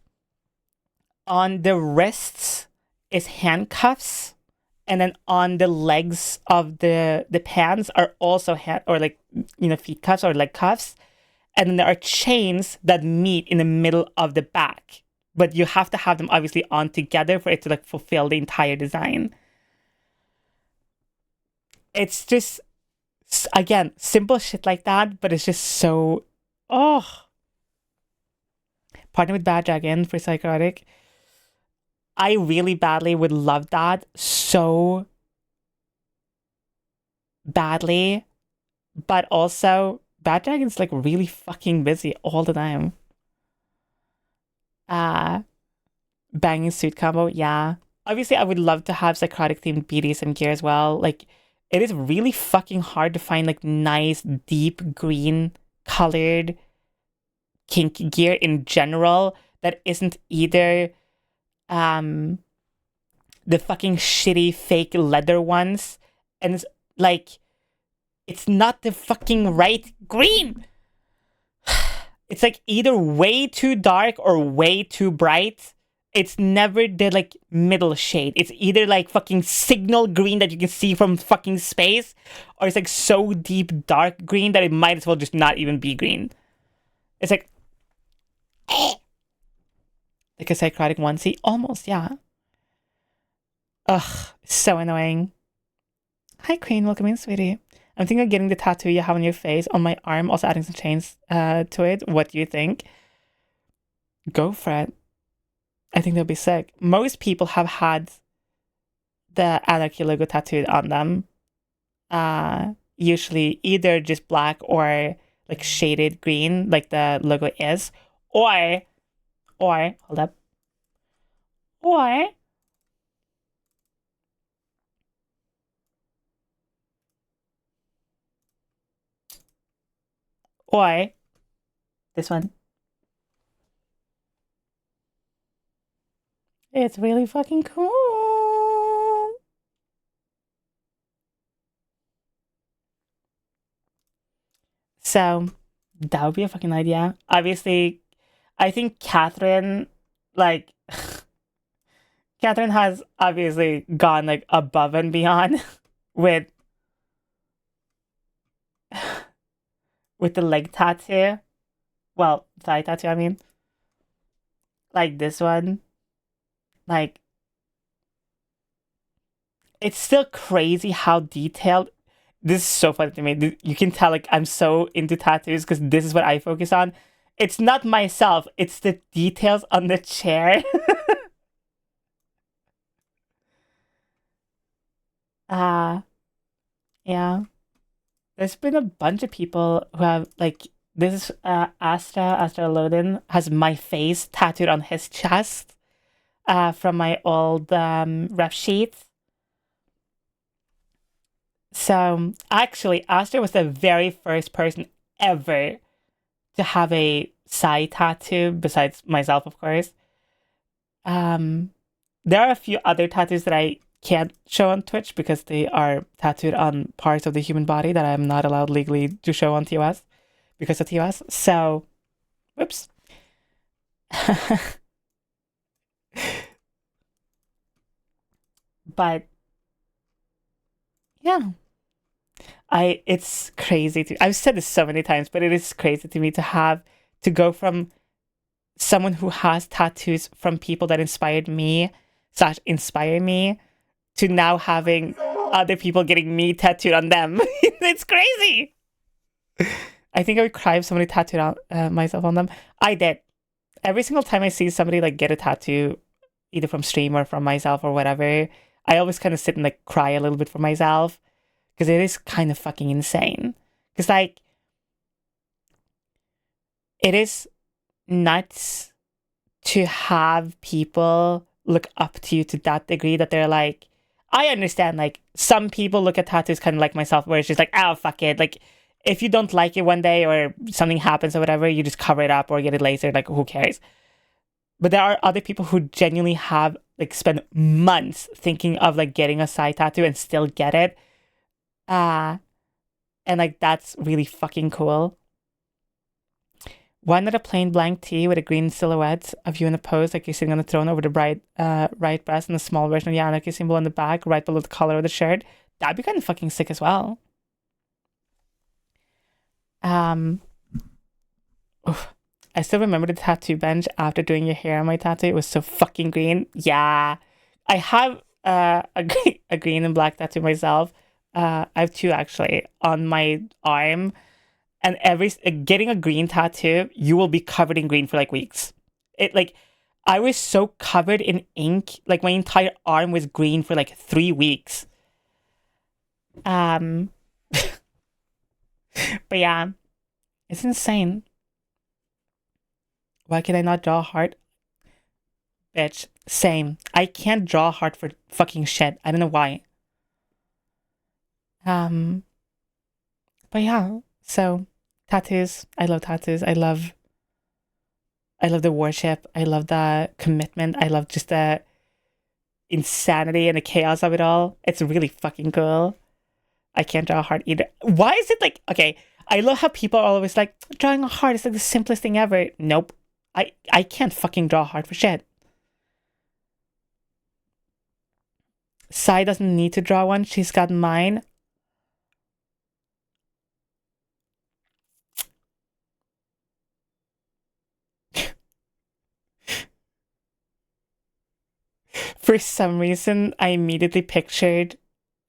on the wrists is handcuffs, and then on the legs of the pants are also feet cuffs or leg cuffs, and then there are chains that meet in the middle of the back, but you have to have them obviously on together for it to like fulfill the entire design. It's just Again, simple shit like that, but it's just so, oh. Partner with Bad Dragon for Szycrotic. I really badly would love that so badly, but also Bad Dragon's like really fucking busy all the time. Banging suit combo, yeah. Obviously, I would love to have Szycrotic themed BDSM gear as well. Like, it is really fucking hard to find like nice, deep green colored kink gear in general that isn't either the fucking shitty fake leather ones, and it's like, it's not the fucking right green. It's like either way too dark or way too bright. It's never the like middle shade. It's either like fucking signal green that you can see from fucking space, or it's like so deep dark green that it might as well just not even be green. It's like like a Szycrotic onesie, almost, yeah. Ugh, so annoying. Hi Queen, welcome in, sweetie. I'm thinking of getting the tattoo you have on your face on my arm, also adding some chains to it. What do you think? Go for it. I think they'll be sick. Most people have had the Anarchy logo tattooed on them. Usually either just black or like shaded green, like the logo is, or hold up, or this one. It's really fucking cool. So that would be a fucking idea. Obviously, I think Catherine, like, Catherine has obviously gone like above and beyond with the leg tattoo. Well, thigh tattoo, I mean. Like this one. Like, it's still crazy how detailed. This is so funny to me. You can tell, like, I'm so into tattoos because this is what I focus on. It's not myself, it's the details on the chair. Yeah. There's been a bunch of people who have, like, this is Astra Lodin has my face tattooed on his chest from my old rep sheet. So actually, Astra was the very first person ever to have a side tattoo, besides myself, of course. There are a few other tattoos that I can't show on Twitch because they are tattooed on parts of the human body that I'm not allowed legally to show on TOS because of TOS. So, whoops. But yeah, it's crazy to, I've said this so many times, but it is crazy to me to go from someone who has tattoos from people that inspired me / inspire me to now having other people getting me tattooed on them. It's crazy. I think I would cry if somebody tattooed on myself on them. I did. Every single time I see somebody like get a tattoo, either from stream or from myself or whatever, I always kind of sit and like cry a little bit for myself because it is kind of fucking insane. Because like, it is nuts to have people look up to you to that degree that they're like, I understand, like, some people look at tattoos kind of like myself, where it's just like, oh, fuck it. Like, if you don't like it one day or something happens or whatever, you just cover it up or get it lasered, like, who cares? But there are other people who genuinely have, like, spent months thinking of, like, getting a side tattoo and still get it. And, like, that's really fucking cool. Why not a plain blank tee with a green silhouette of you in a pose like you're sitting on a throne over the right breast and a small version of the anarchy symbol on the back right below the collar of the shirt? That'd be kind of fucking sick as well. I still remember the tattoo bench after doing your hair on my tattoo. It was so fucking green. Yeah. I have a green and black tattoo myself. I have two actually on my arm, and getting a green tattoo, you will be covered in green for like weeks. It like I was so covered in ink, like my entire arm was green for like 3 weeks. But yeah, it's insane. Why can I not draw a heart? Bitch, same. I can't draw a heart for fucking shit. I don't know why. But yeah, so tattoos. I love tattoos. I love the worship. I love the commitment. I love just the insanity and the chaos of it all. It's really fucking cool. I can't draw a heart either. Why is it like, okay, I love how people are always like, drawing a heart is like the simplest thing ever. Nope. I can't fucking draw a heart for shit. Sai doesn't need to draw one. She's got mine. For some reason, I immediately pictured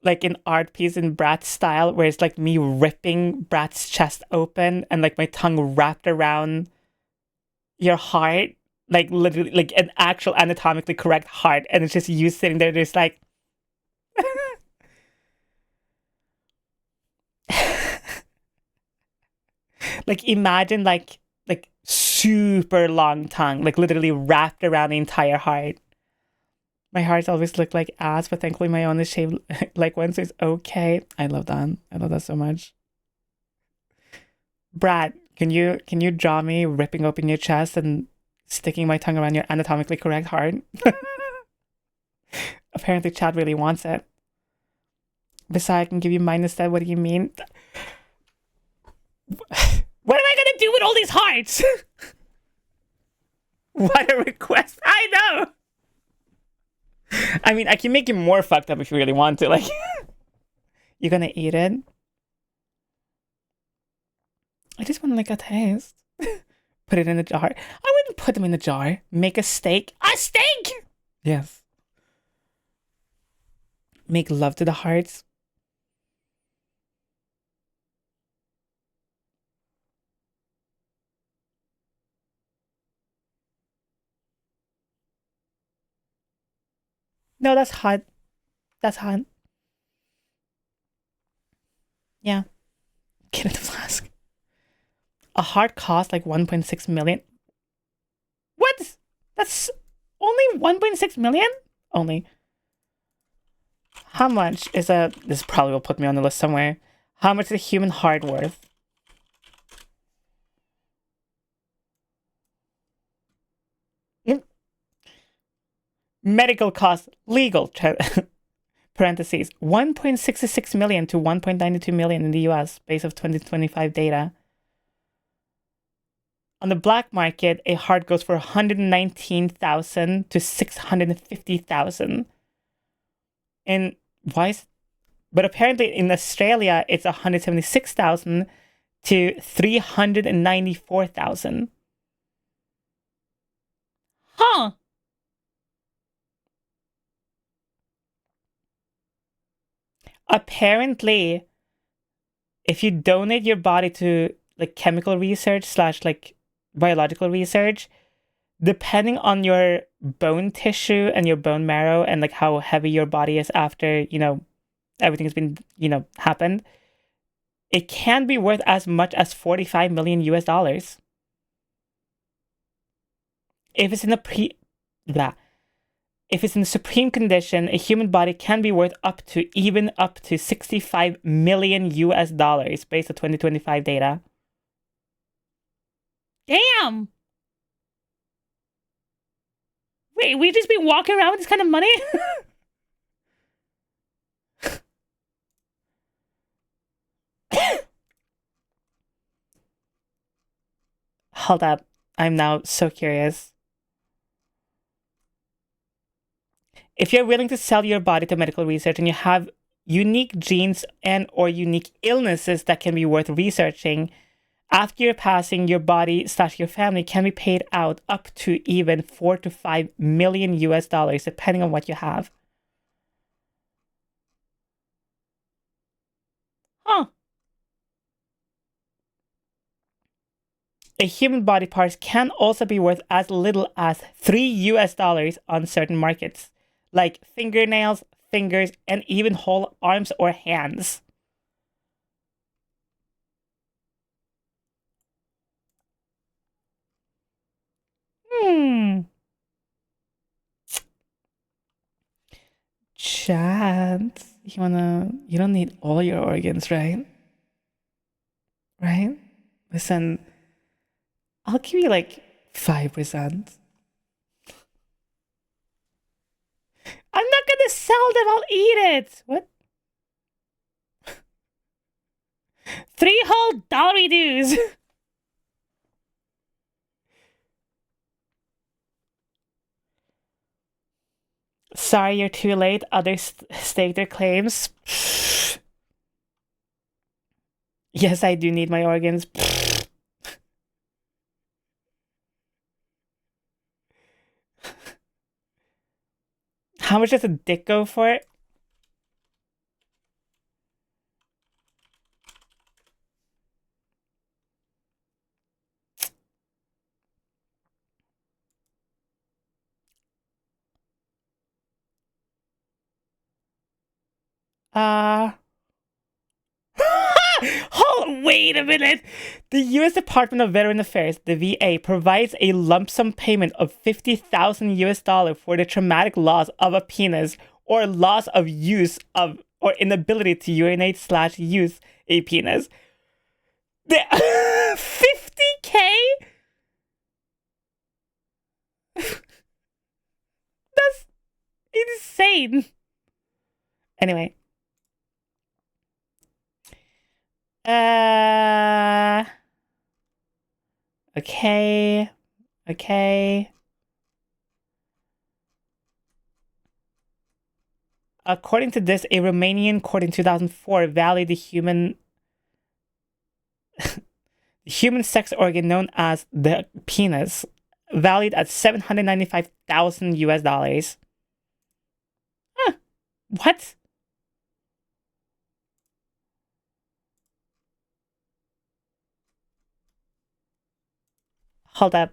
like an art piece in Brat's style where it's like me ripping Brat's chest open and like my tongue wrapped around your heart, like literally like an actual anatomically correct heart, and it's just you sitting there just like like imagine like super long tongue, like literally wrapped around the entire heart. My hearts always look like ass, but thankfully my own is shaped like one, so it's okay. I love that. I love that so much. Brad, can you draw me ripping open your chest and sticking my tongue around your anatomically correct heart? Apparently Chad really wants it. Besides, I can give you mine instead. What do you mean? What am I gonna do with all these hearts? What a request. I know. I mean, I can make it more fucked up if you really want to. Like, you're gonna eat it? I just want like a taste. Put it in a jar. I wouldn't put them in a jar. Make a steak. A steak! Yes. Make love to the hearts. No, that's hot. That's hot. Yeah. Get in the flask. A heart costs like 1.6 million. What? That's only 1.6 million? Only. How much is a... This probably will put me on the list somewhere. How much is a human heart worth? Medical costs, legal, parentheses, 1.66 million to 1.92 million in the US, based of 2025 data. On the black market, a heart goes for 119,000 to 650,000. And why is... But apparently in Australia, it's 176,000 to 394,000. Huh. Apparently, if you donate your body to like chemical research / like biological research, depending on your bone tissue and your bone marrow and like how heavy your body is after, you know, everything's been, you know, happened, it can be worth as much as 45 million US dollars. If it's in If it's in supreme condition, a human body can be worth up to 65 million US dollars based on 2025 data. Damn! Wait, we just been walking around with this kind of money? Hold up. I'm now so curious. If you're willing to sell your body to medical research and you have unique genes and or unique illnesses that can be worth researching, after your passing, your body / your family can be paid out up to even 4 to 5 million US dollars, depending on what you have. a human body parts can also be worth as little as $3 on certain markets, like fingernails, fingers, and even whole arms or hands. Chat. You don't need all your organs, right? Right? Listen, I'll give you like 5%. I'm not gonna sell them, I'll eat it. What? 3 whole dollar dues. Sorry, you're too late. Others stake their claims. Yes, I do need my organs. How much does a dick go for? Hold, wait a minute. The U.S. Department of Veteran Affairs, the VA, provides a lump sum payment of $50,000 for the traumatic loss of a penis or loss of use of or inability to urinate / use a penis. The 50K? That's insane. Anyway. Okay. According to this, a Romanian court in 2004 valued the human sex organ known as the penis, valued at $795,000. Huh. What? Hold up.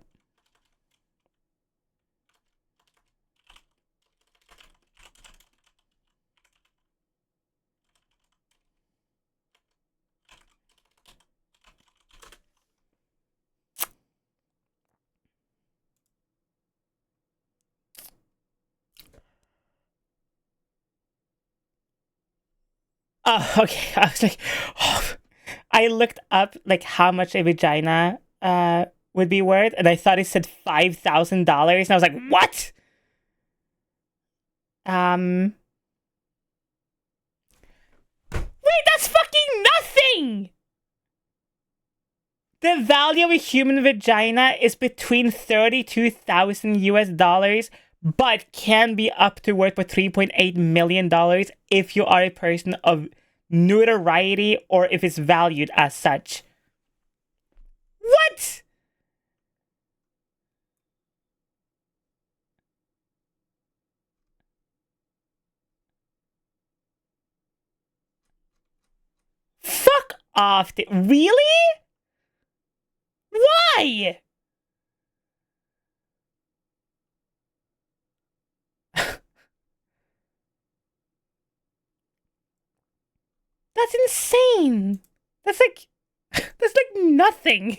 Oh, okay. I was like, oh. I looked up like how much a vagina would be worth, and I thought it said $5,000, and I was like, what? Wait, that's fucking nothing! The value of a human vagina is between $32,000 but can be up to worth $3.8 million if you are a person of notoriety or if it's valued as such. What? Fuck off. Really? Why? That's insane. That's like nothing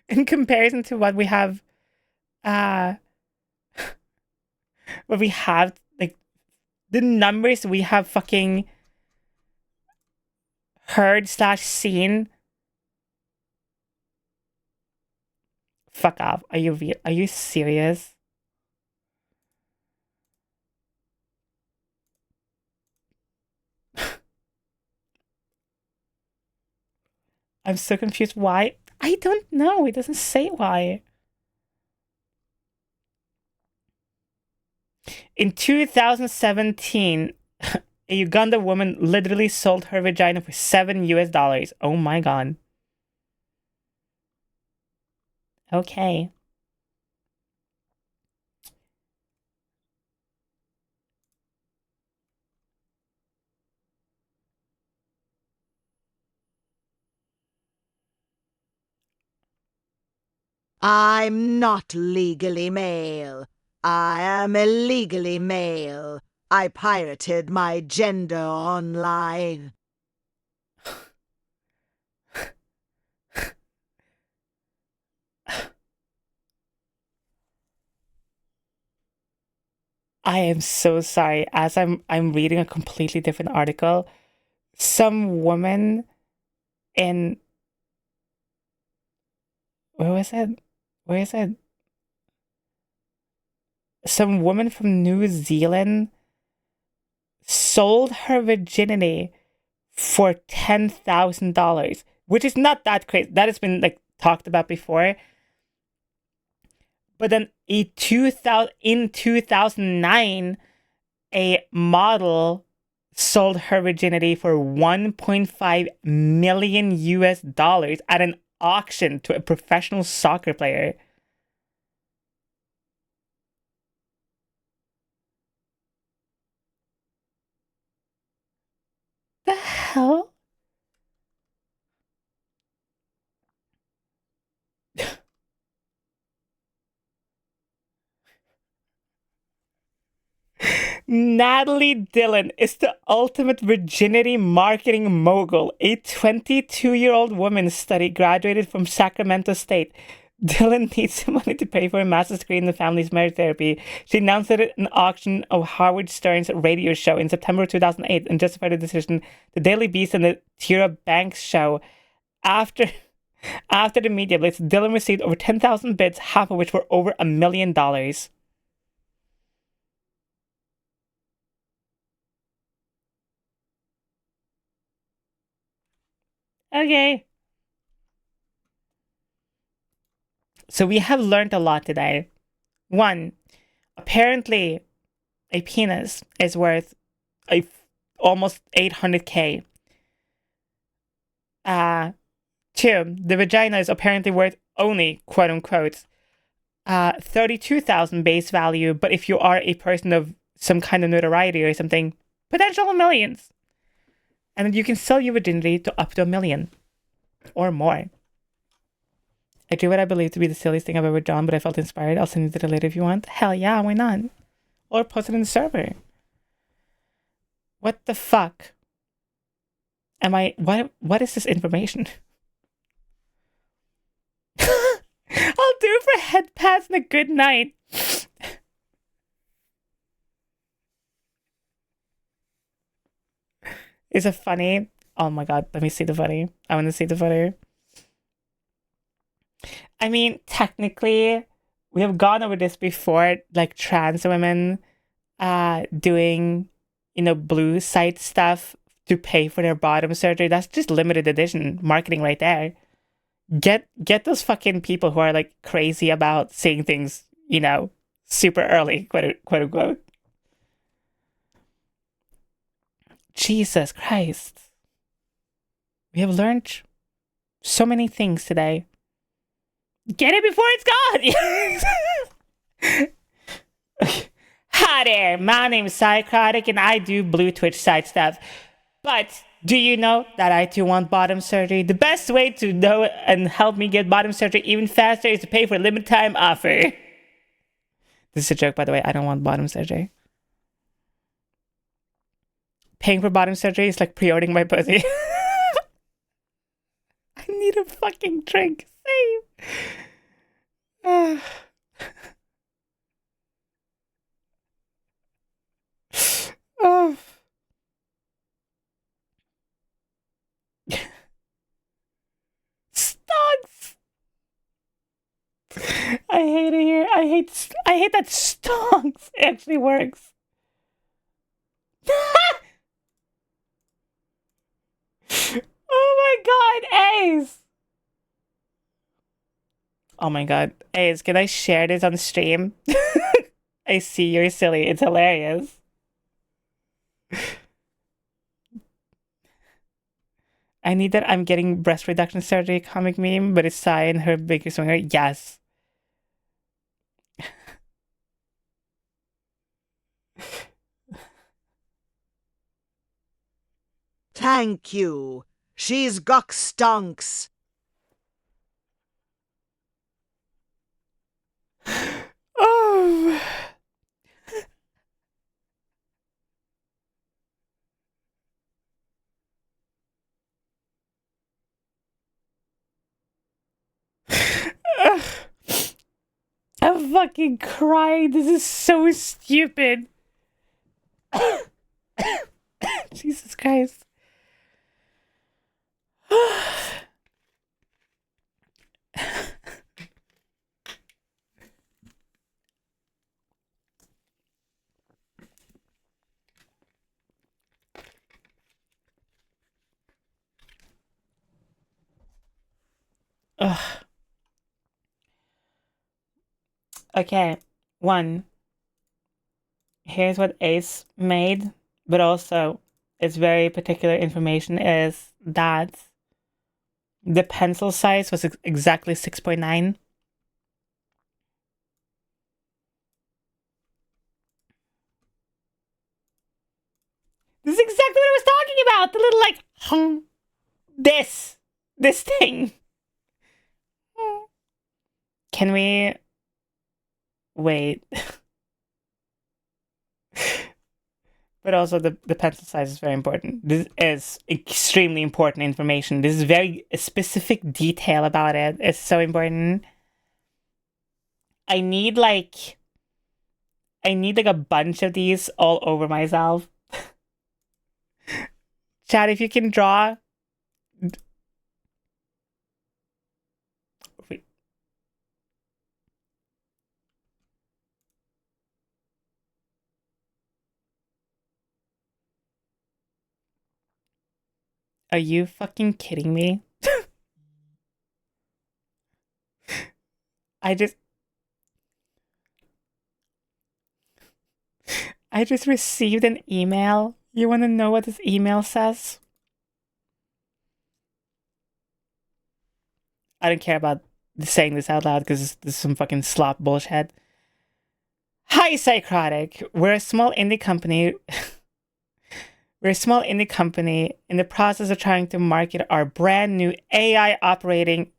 in comparison to what we have like the numbers we have fucking heard / seen. Fuck off. Are you serious? I'm so confused. Why? I don't know. It doesn't say why. In 2017, a Uganda woman literally sold her vagina for $7. Oh my god. Okay. I'm not legally male. I am illegally male. I pirated my gender online. I am so sorry. As I'm reading a completely different article, some woman in where was it? Where is it? Some woman from New Zealand sold her virginity for $10,000, which is not that crazy. That has been like talked about before. But then in 2009, a model sold her virginity for 1.5 million US dollars at an auction to a professional soccer player. The hell? Natalie Dillon is the ultimate virginity marketing mogul. A 22-year-old woman study graduated from Sacramento State. Dillon needs money to pay for a master's degree in the family's marriage therapy. She announced it at an auction of Howard Stern's radio show in September 2008 and justified the decision. The Daily Beast and the Tyra Banks show. After the media blitz, Dillon received over 10,000 bids, half of which were over $1 million. Okay. So we have learned a lot today. 1, apparently a penis is worth almost 800K. 2, the vagina is apparently worth only, quote unquote, 32,000 base value, but if you are a person of some kind of notoriety or something, potential millions. And then you can sell your virginity to up to $1 million or more. I do what I believe to be the silliest thing I've ever done, but I felt inspired. I'll send you to it later if you want. Hell yeah, why not? Or post it in the server. What the fuck? What is this information? I'll do for head pats and a good night. Is it funny? Oh my god, let me see the funny. I want to see the funny. I mean, technically, we have gone over this before, like trans women doing, blue site stuff to pay for their bottom surgery. That's just limited edition marketing right there. Get those fucking people who are like crazy about seeing things, super early, quote unquote. Jesus Christ. We have learned so many things today. Get it before it's gone! Hi there, my name is Szycrotic and I do blue Twitch side stuff. But do you know that I too want bottom surgery? The best way to know and help me get bottom surgery even faster is to pay for a limited time offer. This is a joke, by the way. I don't want bottom surgery. Paying for bottom surgery is like pre-ordering my pussy. I need a fucking drink. Save. Oh. Stonks. I hate it here. I hate that stonks actually works. Oh my god, Ace! Oh my god, Ace, can I share this on stream? I see you're silly. It's hilarious. I need that I'm getting breast reduction surgery comic meme, but it's Sai and her bigger swinger. Yes. Thank you. She's got stonks. fucking crying. This is so stupid. Jesus Christ. Ugh. Okay, one. Here's what Ace made, but also its very particular information is that the pencil size was exactly 6.9. This is exactly what I was talking about. The little like this thing. Can we wait? But also the pencil size is very important. This is extremely important information. This is very specific detail about it. It's so important. I need like a bunch of these all over myself. Chad, if you can draw. Wait. Are you fucking kidding me? I just received an email. You want to know what this email says? I don't care about saying this out loud because this is some fucking slop bullshit. Hi, Szycrotic. We're a small indie company. We're a small indie company in the process of trying to market our brand new AI operated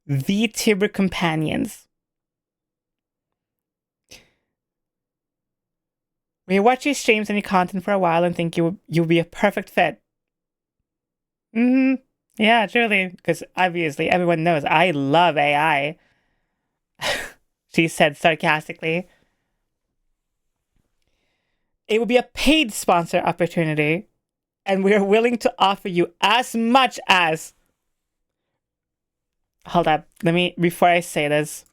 vtuber companions. We watch your streams and your content for a while and think you'll be a perfect fit. Yeah, truly, because obviously everyone knows I love AI. She said sarcastically. It will be a paid sponsor opportunity, and we are willing to offer you as much as... Hold up, before I say this.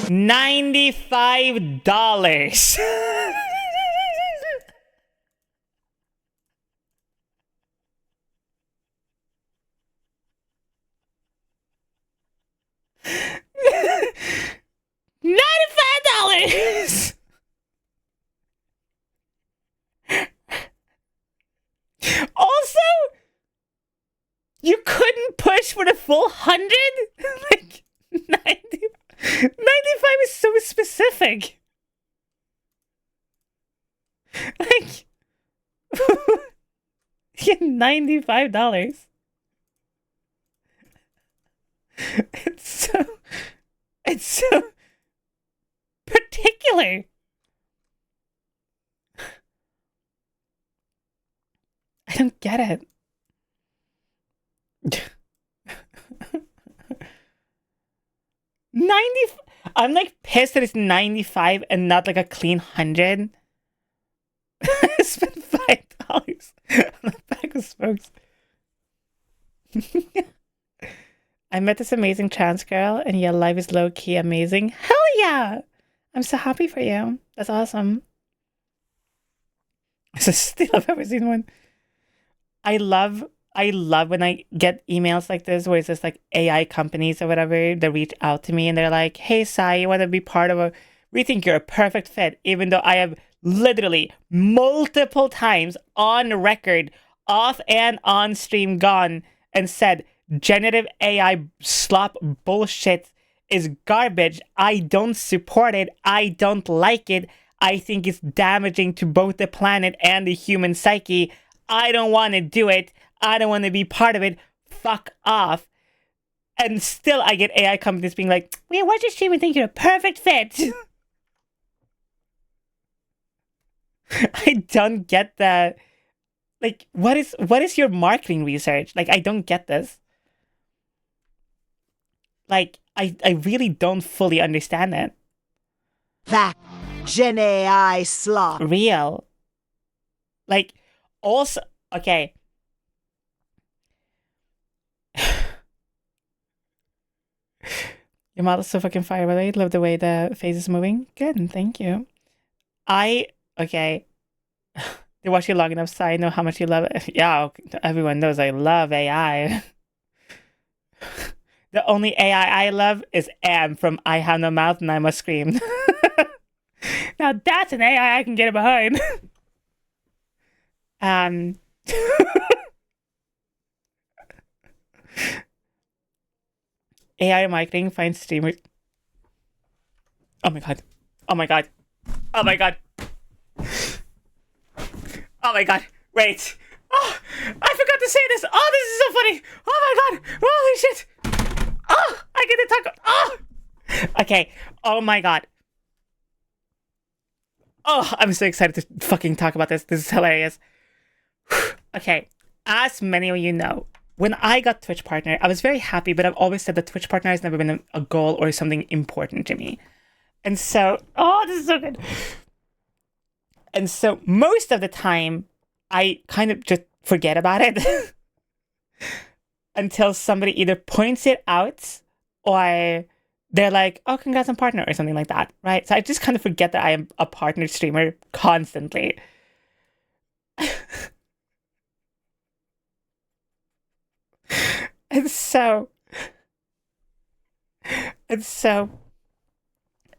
$95. $95. Also, you couldn't push for the full 100? Like 90. 95 is so specific. Like, yeah, $95. It's so particular. I don't get it. I'm like pissed that it's 95 and not like a clean 100. I spent $5 on a bag of smokes. I met this amazing trans girl and your life is low-key amazing. Hell yeah! I'm so happy for you. That's awesome. It's the steal I've ever seen one. I love when I get emails like this where it's just like AI companies or whatever that reach out to me and they're like, hey, Sai, you want to be part of we think you're a perfect fit, even though I have literally multiple times on record, off and on stream gone and said, generative AI slop bullshit is garbage. I don't support it. I don't like it. I think it's damaging to both the planet and the human psyche. I don't want to do it. I don't want to be part of it. Fuck off. And still I get AI companies being like, we watch your stream and think you're a perfect fit. I don't get the like what is your marketing research? Like I don't get this. Like I really don't fully understand it. That Gen AI slop. Real. Like also okay. Your model's so fucking fire, by the way. Love the way the face is moving. Good, thank you. Okay. They watch you long enough, so I know how much you love it. Yeah, everyone knows I love AI. The only AI I love is Am from I Have No Mouth and I Must Scream. Now that's an AI I can get behind. AI marketing finds streamers. Oh my god. Oh my god. Oh my god. Oh my god. Wait. Oh, I forgot to say this. Oh, this is so funny. Oh my god. Holy shit. Oh, I get to talk. Oh. Okay. Oh my god. Oh, I'm so excited to fucking talk about this. This is hilarious. Okay. As many of you know, when I got Twitch partner, I was very happy, but I've always said that Twitch partner has never been a goal or something important to me. And so, oh, this is so good. And so most of the time, I kind of just forget about it until somebody either points it out or they're like, oh, congrats on partner or something like that, right? So I just kind of forget that I am a partner streamer constantly. And so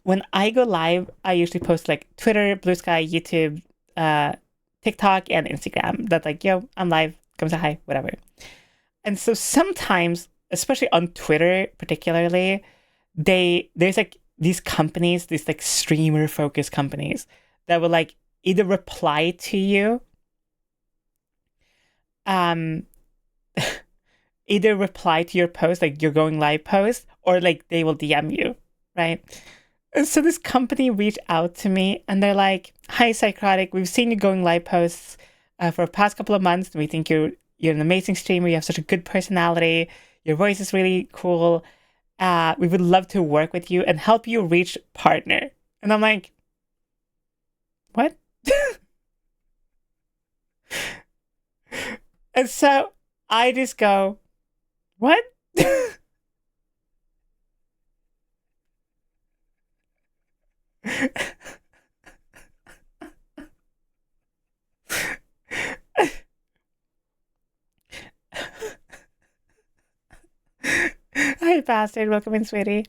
when I go live, I usually post like Twitter, Blue Sky, YouTube, TikTok, and Instagram. That's like, yo, I'm live, come say hi, whatever. And so sometimes, especially on Twitter particularly, there's like these companies, these like streamer focused companies that will like either reply to you, either reply to your post, like your going live post, or like they will DM you, right? And so this company reached out to me and they're like, hi, Szycrotic, we've seen you going live posts for the past couple of months. And we think you're an amazing streamer. You have such a good personality. Your voice is really cool. We would love to work with you and help you reach partner. And I'm like, what? And so I just go, what? Hi, bastard. Welcome in, sweetie.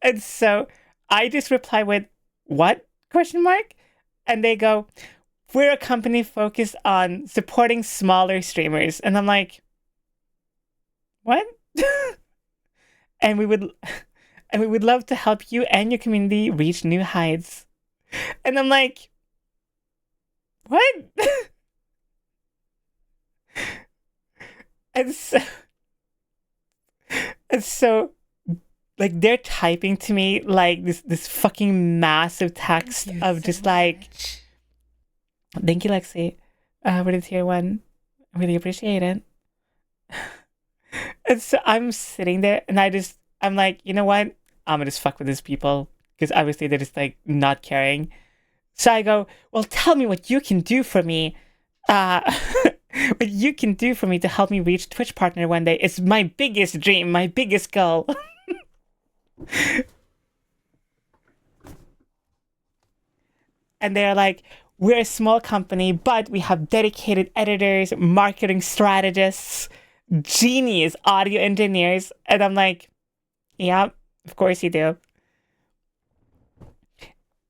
And so I just reply with, what? Question mark? And they go, we're a company focused on supporting smaller streamers. And I'm like, what? And we would love to help you and your community reach new heights. And I'm like, what? And so like they're typing to me like this fucking massive text of just like, thank you, Lexi, for the tier 1. I really appreciate it. And so I'm sitting there and I'm like, you know what? I'm gonna just fuck with these people because obviously they're just like not caring. So I go, well, tell me what you can do for me. What you can do for me to help me reach Twitch partner one day. It's my biggest dream, my biggest goal. And they're like, we're a small company, but we have dedicated editors, marketing strategists, genius audio engineers. And I'm like, yeah, of course you do.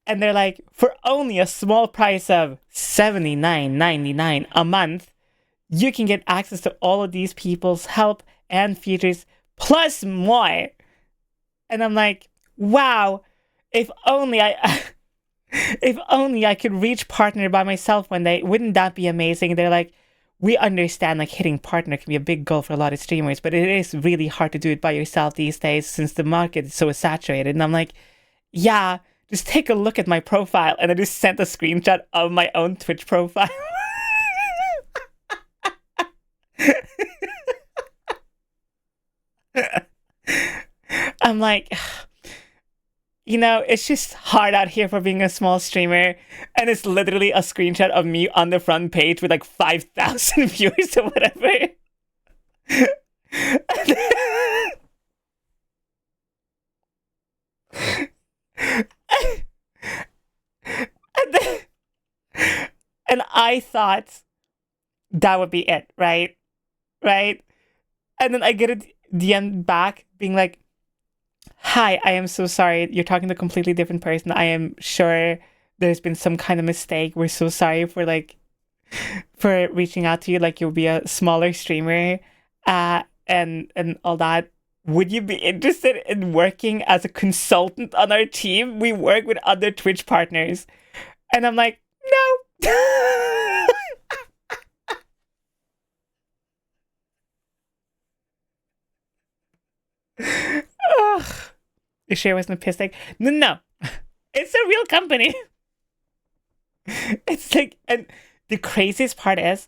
And they're like, for only a small price of $79.99 a month, you can get access to all of these people's help and features, plus more. And I'm like, wow, if only I could reach partner by myself one day, wouldn't that be amazing? They're like, we understand like hitting partner can be a big goal for a lot of streamers, but it is really hard to do it by yourself these days since the market is so saturated. And I'm like, yeah, just take a look at my profile. And I just sent a screenshot of my own Twitch profile. I'm like, you know, it's just hard out here for being a small streamer. And it's literally a screenshot of me on the front page with like 5,000 viewers or whatever. And I thought that would be it, right? Right? And then I get a DM back being like, hi, I am so sorry. You're talking to a completely different person. I am sure there's been some kind of mistake. We're so sorry for for reaching out to you. Like, you'll be a smaller streamer, and all that. Would you be interested in working as a consultant on our team? We work with other Twitch partners. And I'm like, no. Ugh. You sure it wasn't a piss take? No. It's a real company. It's like, and the craziest part is,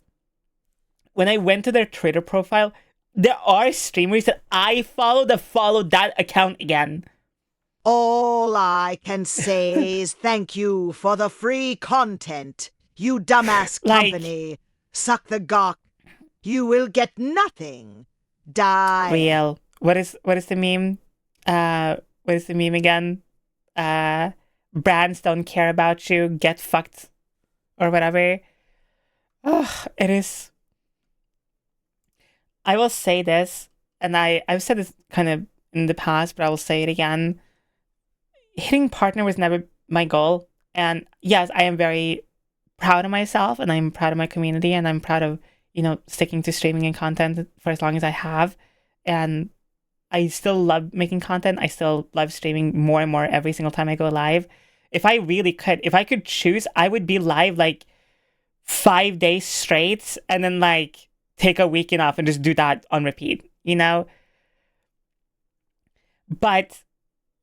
when I went to their Twitter profile, there are streamers that I follow that follow that account again. All I can say is thank you for the free content, you dumbass company. Suck the gawk. You will get nothing. Die. Real. What is the meme? What is the meme again? Brands don't care about you. Get fucked, or whatever. Oh, it is. I will say this, and I've said this kind of in the past, but I will say it again. Hitting partner was never my goal. And yes, I am very proud of myself, and I'm proud of my community, and I'm proud of, you know, sticking to streaming and content for as long as I have. And I still love making content. I still love streaming more and more every single time I go live. If I could choose, I would be live like 5 days straight, and then like take a weekend off and just do that on repeat, you know? But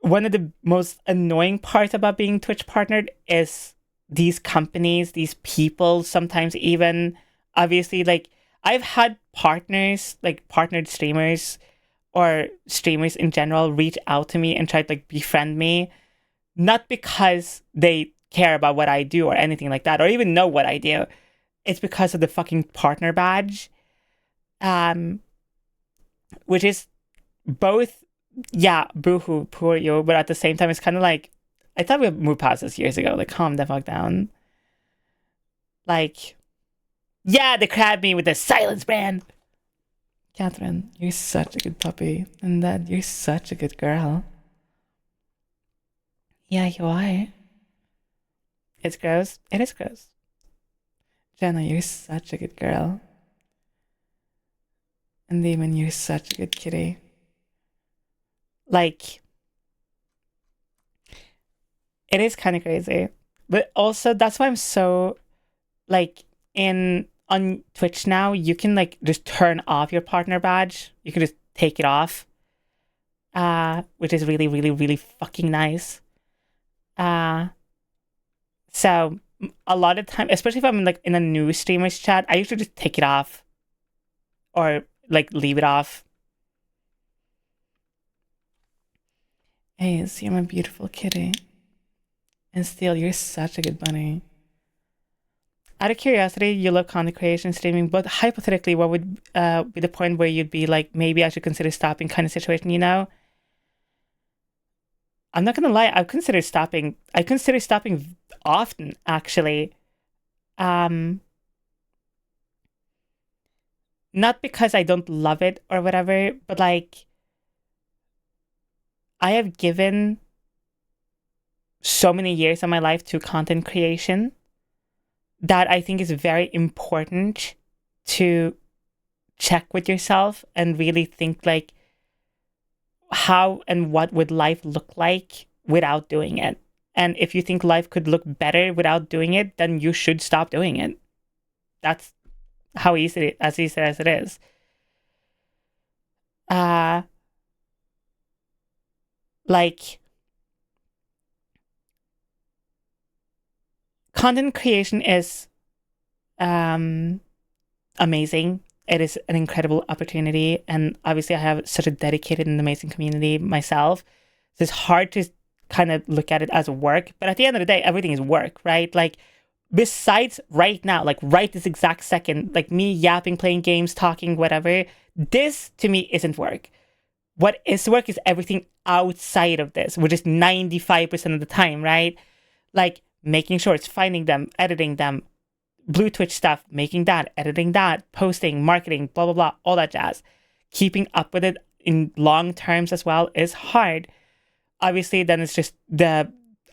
one of the most annoying parts about being Twitch partnered is these companies, these people, sometimes even, obviously, like, I've had partners, like partnered streamers or streamers in general, reach out to me and try to like befriend me, not because they care about what I do or anything like that, or even know what I do. It's because of the fucking partner badge. Which is both, yeah, boohoo, poor you, but at the same time, it's kind of like, I thought we moved past this years ago. Like, calm the fuck down. Like, yeah, they grabbed me with the silence brand. Catherine, you're such a good puppy, and that you're such a good girl. Yeah, you are. It's gross. It is gross. Jenna, you're such a good girl. And Demon, you're such a good kitty. Like, it is kind of crazy. But also, that's why I'm so, like, on Twitch now, you can, like, just turn off your partner badge. You can just take it off. Which is really, really, really fucking nice. So, a lot of time, especially if I'm, like, in a new streamer's chat, I usually just take it off. Or, like, leave it off. Hey, you're my beautiful kitty. And Steel, you're such a good bunny. Out of curiosity, you love content creation, streaming, but hypothetically, what would be the point where you'd be like, maybe I should consider stopping kind of situation, you know? I'm not gonna lie, I consider stopping often, actually. Not because I don't love it or whatever, but like, I have given so many years of my life to content creation that I think is very important to check with yourself and really think like, how and what would life look like without doing it? And if you think life could look better without doing it, then you should stop doing it. That's how easy as it is. Like, content creation is amazing. It is an incredible opportunity, and obviously I have such a dedicated and amazing community myself. So it's hard to kind of look at it as work, but at the end of the day, everything is work, right? Like, besides right now, like right this exact second, like me yapping, playing games, talking, whatever, this to me isn't work. What is work is everything outside of this, which is 95% of the time, right? Like making shorts, finding them, editing them, Blue Twitch stuff, making that, editing that, posting, marketing, blah, blah, blah, all that jazz. Keeping up with it in long terms as well is hard. Obviously, then it's just the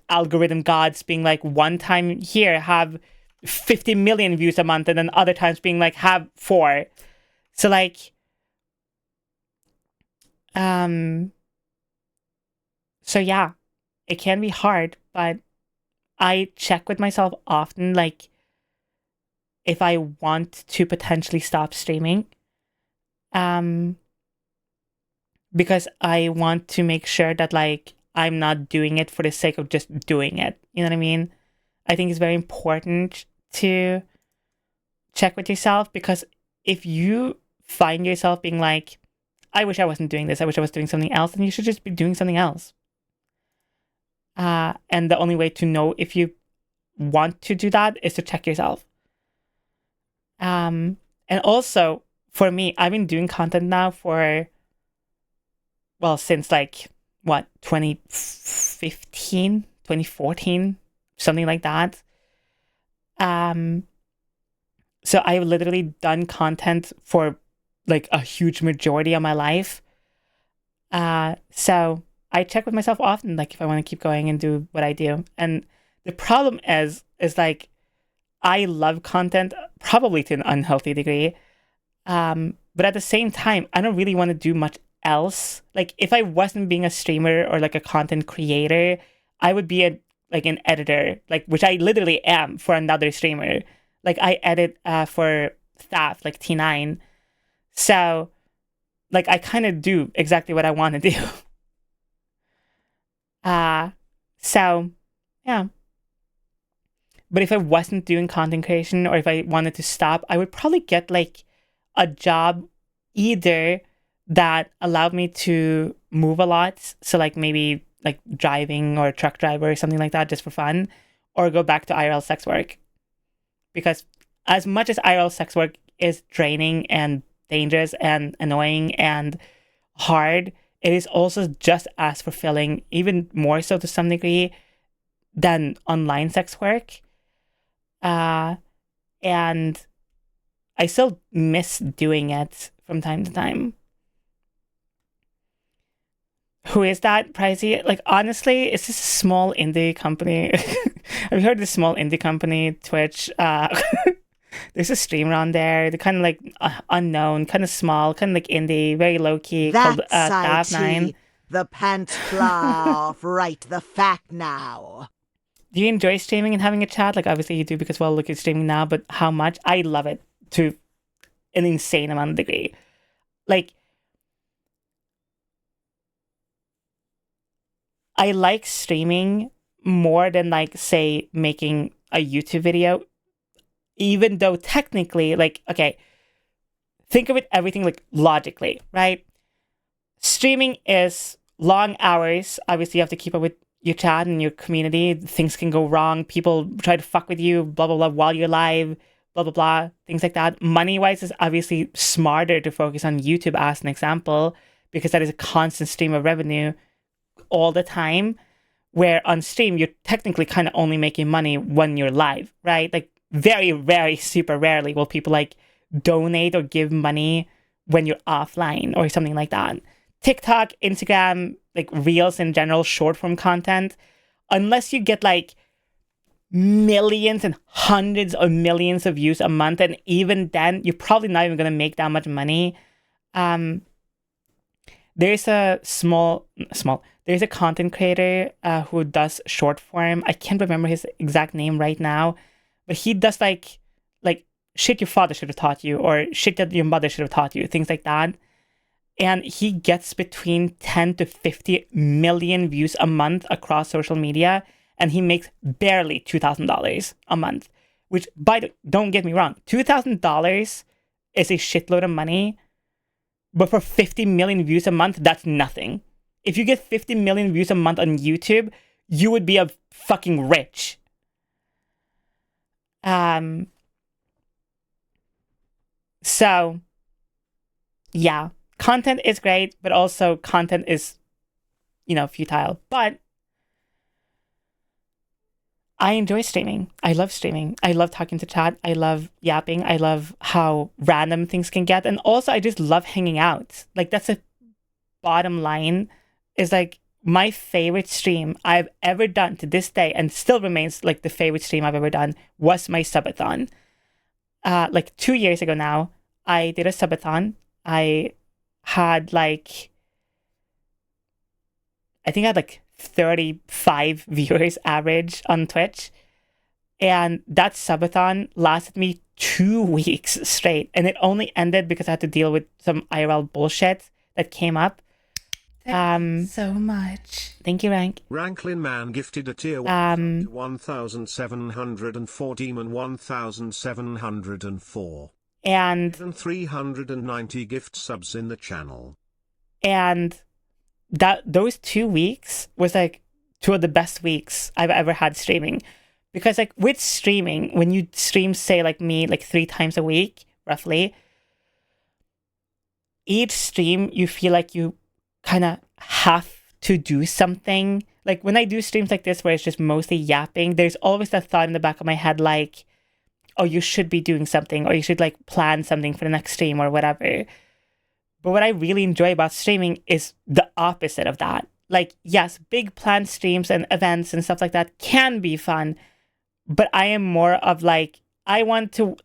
algorithm gods being like, one time here, have 50 million views a month, and then other times being like, have 4. So like, so yeah, it can be hard, but I check with myself often, like, if I want to potentially stop streaming, because I want to make sure that, like, I'm not doing it for the sake of just doing it. You know what I mean? I think it's very important to check with yourself, because if you find yourself being like, I wish I wasn't doing this, I wish I was doing something else, then you should just be doing something else. And the only way to know if you want to do that is to check yourself. And also, for me, I've been doing content now for, well, since like, what, 2015, 2014, something like that. So I've literally done content for like a huge majority of my life. So I check with myself often, like if I want to keep going and do what I do. And the problem is like, I love content, probably to an unhealthy degree. But at the same time, I don't really want to do much else. Like, if I wasn't being a streamer or like a content creator, I would be an editor, like, which I literally am for another streamer. Like, I edit for staff, like T9. So, like, I kind of do exactly what I want to do. So, yeah. But if I wasn't doing content creation, or if I wanted to stop, I would probably get like a job either that allowed me to move a lot. So like maybe like driving or truck driver or something like that, just for fun, or go back to IRL sex work. Because as much as IRL sex work is draining and dangerous and annoying and hard, it is also just as fulfilling, even more so to some degree, than online sex work. And I still miss doing it from time to time. Who is that, Pricey? Like, honestly, it's just a small indie company. Have you heard of this small indie company, Twitch? There's a streamer on there. They're kind of like unknown, kind of small, kind of like indie, very low key, called Staff9. The pants fly off, right the fact now. Do you enjoy streaming and having a chat? Like, obviously you do, because, well, look, you're streaming now, but how much? I love it to an insane amount of degree. Like, I like streaming more than, like, say, making a YouTube video, even though technically, like, okay, think of it, everything, like, logically, right? Streaming is long hours. Obviously, you have to keep up with your chat and your community. Things can go wrong. People try to fuck with you, blah, blah, blah, while you're live, blah, blah, blah, things like that. Money-wise, is obviously smarter to focus on YouTube as an example, because that is a constant stream of revenue all the time, where on stream, you're technically kind of only making money when you're live, right? Like, very, very super rarely will people, like, donate or give money when you're offline or something like that. TikTok, Instagram, like Reels in general, short form content, unless you get like millions and hundreds of millions of views a month, and even then, you're probably not even going to make that much money. There's a there's a content creator who does short form. I can't remember his exact name right now, but he does like shit your father should have taught you, or shit that your mother should have taught you, things like that. And he gets between 10 to 50 million views a month across social media. and he makes barely $2,000 a month. Which, don't get me wrong, $2,000 is a shitload of money, but for 50 million views a month, that's nothing. If you get 50 million views a month on YouTube, you would be a fucking rich. So, yeah, content is great, but also content is, futile. But I enjoy streaming. I love streaming. I love talking to chat. I love yapping. I love how random things can get. And also, I just love hanging out. Like, that's a bottom line, is like my favorite stream I've ever done to this day, and still remains like the favorite stream I've ever done, was my subathon. Like 2 years ago now, I did a subathon. I had I think I had 35 viewers average on Twitch. And that subathon lasted me 2 weeks straight. And it only ended because I had to deal with some IRL bullshit that came up. So much. Thank you, Rank. Ranklin Man gifted a tier 1 to 1,704 Demon 1,704. And 390 gift subs in the channel. And those 2 weeks was two of the best weeks I've ever had streaming. Because with streaming, when you stream, say me, 3 times a week, roughly, each stream you feel like you kind of have to do something. Like when I do streams like this where it's just mostly yapping, there's always that thought in the back of my head oh, you should be doing something, or you should plan something for the next stream or whatever. But what I really enjoy about streaming is the opposite of that. Yes, big planned streams and events and stuff like that can be fun, but I am more of I want to,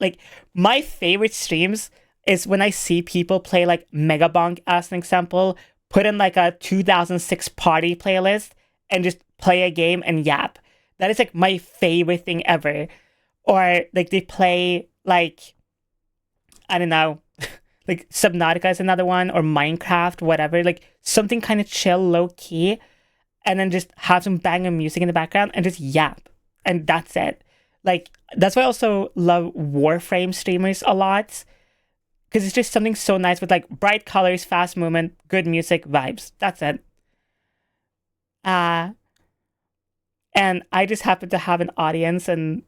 my favorite streams is when I see people play Megabonk, as an example, put in a 2006 party playlist and just play a game and yap. That is my favorite thing ever. Or they play I don't know, Subnautica is another one, or Minecraft, whatever, something kind of chill, low key, and then just have some banger music in the background and just yap, and that's it. That's why I also love Warframe streamers a lot, because it's just something so nice with bright colors, fast movement, good music, vibes. That's it. And I just happen to have an audience and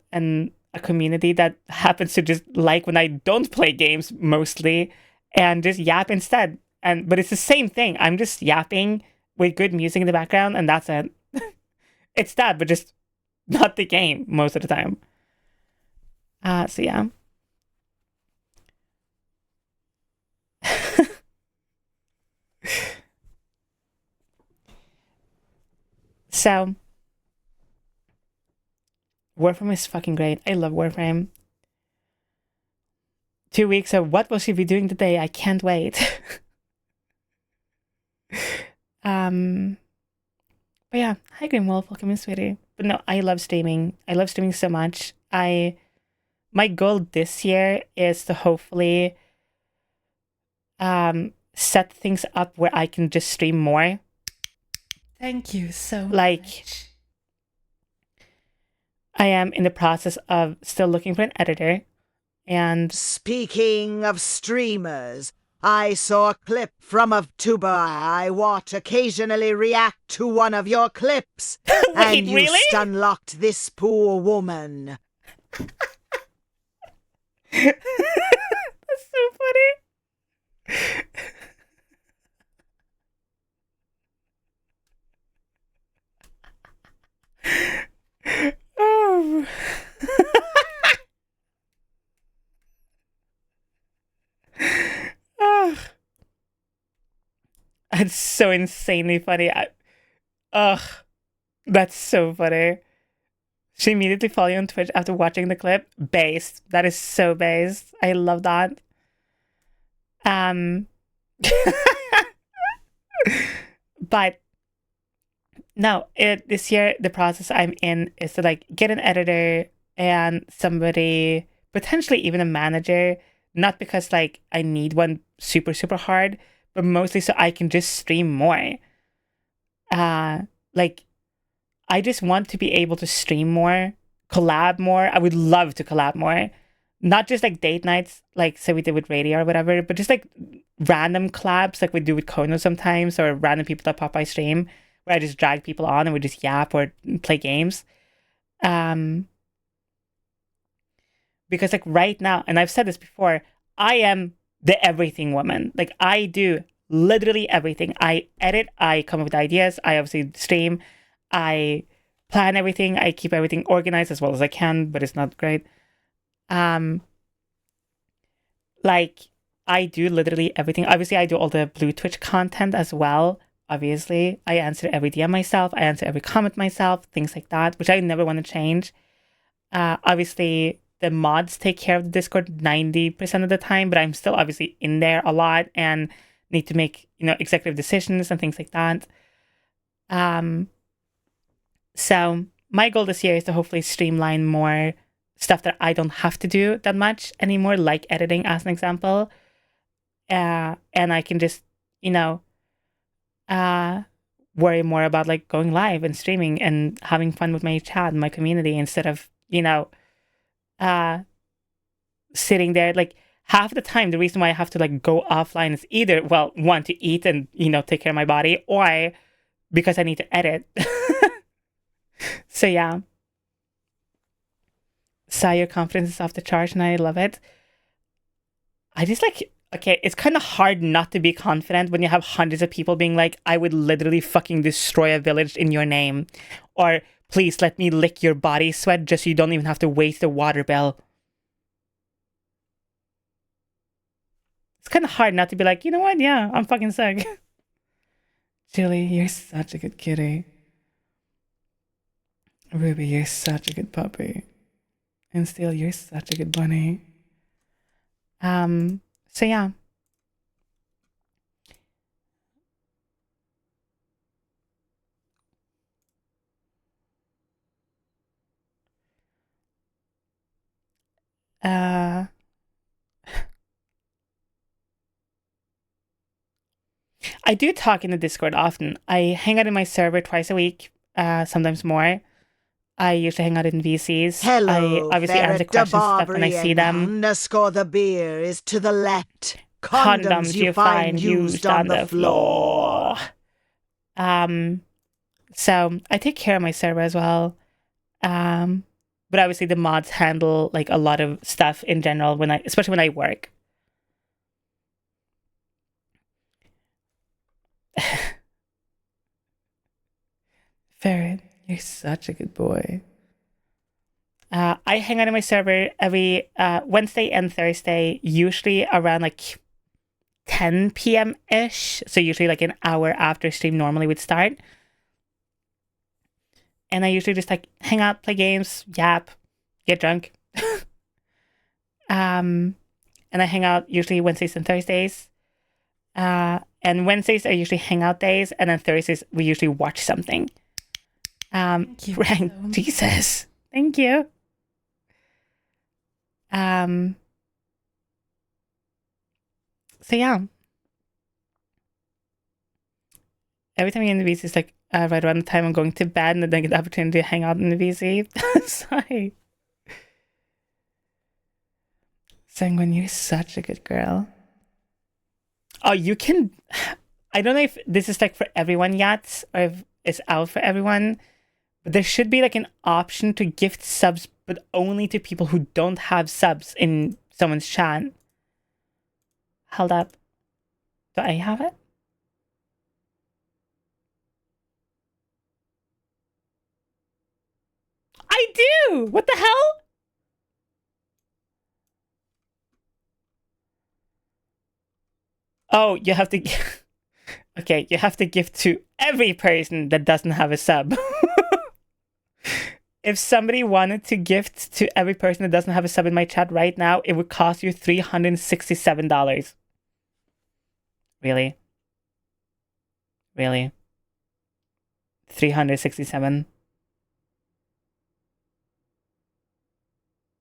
a community that happens to just when I don't play games mostly, and just yap instead. But it's the same thing. I'm just yapping with good music in the background, and that's it. It's that, but just not the game most of the time. So yeah. So Warframe is fucking great. I love Warframe. 2 weeks of what will she be doing today? I can't wait. But yeah, hi Grimwolf, welcome in, sweetie. But no, I love streaming. I love streaming so much. My goal this year is to hopefully set things up where I can just stream more. Thank you so much. I am in the process of still looking for an editor. And speaking of streamers, I saw a clip from a vtuber I watch occasionally react to one of your clips. Wait, and you really? stunlocked this poor woman. That's so funny. Oh. Oh. That's so insanely funny. That's so funny. She immediately followed you on Twitch after watching the clip. Based. That is so based. I love that. But no, this year the process I'm in is to get an editor and somebody, potentially even a manager, not because I need one super, super hard, but mostly so I can just stream more. I just want to be able to stream more, collab more. I would love to collab more. Not just like date nights, like say we did with Radio or whatever, but just like random collabs like we do with Kono sometimes, or random people that pop by stream where I just drag people on and we just yap or play games. Because like right now, and I've said this before, I am the everything woman. Like I do literally everything. I edit, I come up with ideas, I obviously stream, I plan everything, I keep everything organized as well as I can, but it's not great. Like I do literally everything. Obviously I do all the Blue Twitch content as well. Obviously I answer every DM myself, I answer every comment myself, things like that, which I never want to change. Obviously the mods take care of the Discord 90% of the time, but I'm still obviously in there a lot and need to make, executive decisions and things like that. So my goal this year is to hopefully streamline more stuff that I don't have to do that much anymore, like editing as an example. And I can just, worry more about like going live and streaming and having fun with my chat and my community instead of, sitting there. Like half the time, the reason why I have to like go offline is either, well, one, to eat and, take care of my body, or because I need to edit. So yeah. So your confidence is off the charts and I love it. I just like, okay, it's kind of hard not to be confident when you have hundreds of people being like, I would literally fucking destroy a village in your name. Or please let me lick your body sweat just so you don't even have to waste the water bill. It's kind of hard not to be like, you know what? Yeah, I'm fucking sick. Julie, you're such a good kitty. Ruby, you're such a good puppy. And Steel, you're such a good bunny. So yeah. I do talk in the Discord often. I hang out in my server twice a week, sometimes more. I usually hang out in VCs. Hello, I obviously answer questions and stuff when I see them. Underscore the beer is to the left. Condoms you find used on the floor. So I take care of my server as well. But obviously the mods handle like a lot of stuff in general especially when I work. Ferret, you're such a good boy. I hang out in my server every Wednesday and Thursday, usually around like 10 p.m.-ish. So usually like an hour after stream normally would start. And I usually just like hang out, play games, yap, get drunk. And I hang out usually Wednesdays and Thursdays. And Wednesdays are usually hangout days, and then Thursdays we usually watch something. Right, Jesus, thank you. So yeah. Every time you're in the VC, it's like right around the time I'm going to bed, and then I get the opportunity to hang out in the VC. Sorry. Sanguine, you're such a good girl. Oh, you can... I don't know if this is like for everyone yet, or if it's out for everyone, but there should be like an option to gift subs, but only to people who don't have subs in someone's chat. Hold up. Do I have it? I do! What the hell? Oh, you have to... Okay, you have to gift to every person that doesn't have a sub. If somebody wanted to gift to every person that doesn't have a sub in my chat right now, it would cost you $367. Really? Really? 367?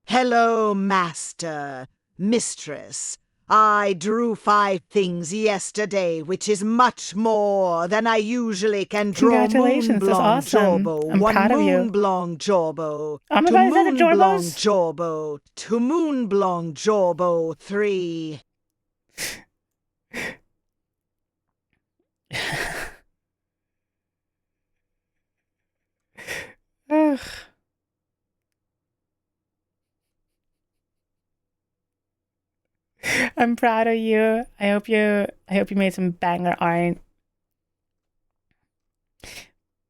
Hello, master, mistress. I drew 5 things yesterday, which is much more than I usually can draw. Congratulations, that's Moonblong awesome. Jorbo, I'm 1 proud of you. Moonblong Jorbo, Oh my to God, is that the Moonblong Jorbos? Jorbo, to Moonblong Jorbo 3. Ugh. I'm proud of you. I hope you made some banger art.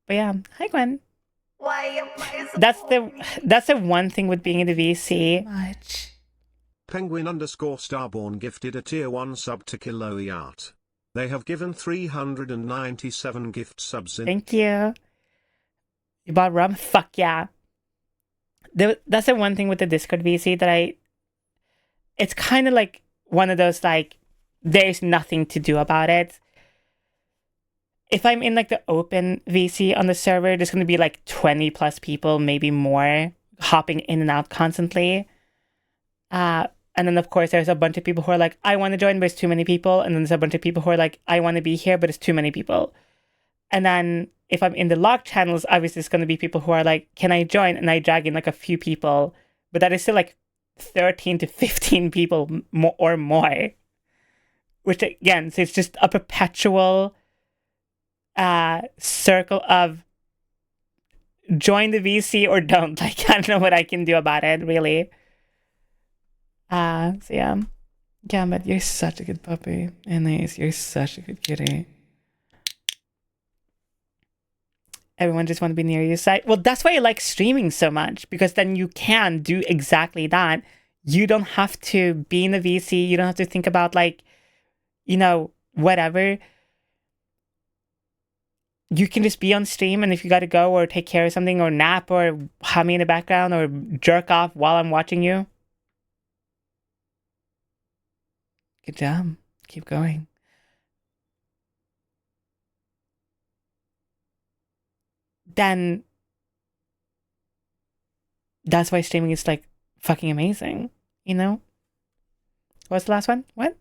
But yeah, hi Gwen. Why am I so That's the one thing with being in the VC. Much. Penguin_Starborn gifted a tier 1 sub to Kilo Art. They have given 397 gift subs in. Thank you. You bought rum? Fuck yeah. That's the one thing with the Discord VC that it's kind of like one of those, like, there's nothing to do about it. If I'm in like the open VC on the server, there's going to be like 20 plus people, maybe more, hopping in and out constantly. And then of course there's a bunch of people who are like, I want to join, but it's too many people. And then there's a bunch of people who are like, I want to be here, but it's too many people. And then if I'm in the log channels, obviously it's going to be people who are like, can I join? And I drag in like a few people, but that is still like 13 to 15 people or more. Which again, so it's just a perpetual circle of join the VC or don't. Like, I don't know what I can do about it, really. So yeah. Yeah, but you're such a good puppy. Anyways, you're such a good kitty. Everyone just want to be near your side. Well, that's why I like streaming so much, because then you can do exactly that. You don't have to be in the VC. You don't have to think about, like, you know, whatever. You can just be on stream, and if you got to go or take care of something or nap or have me in the background or jerk off while I'm watching you. Good job. Keep going. Then that's why streaming is like fucking amazing, you know? What's the last one? What?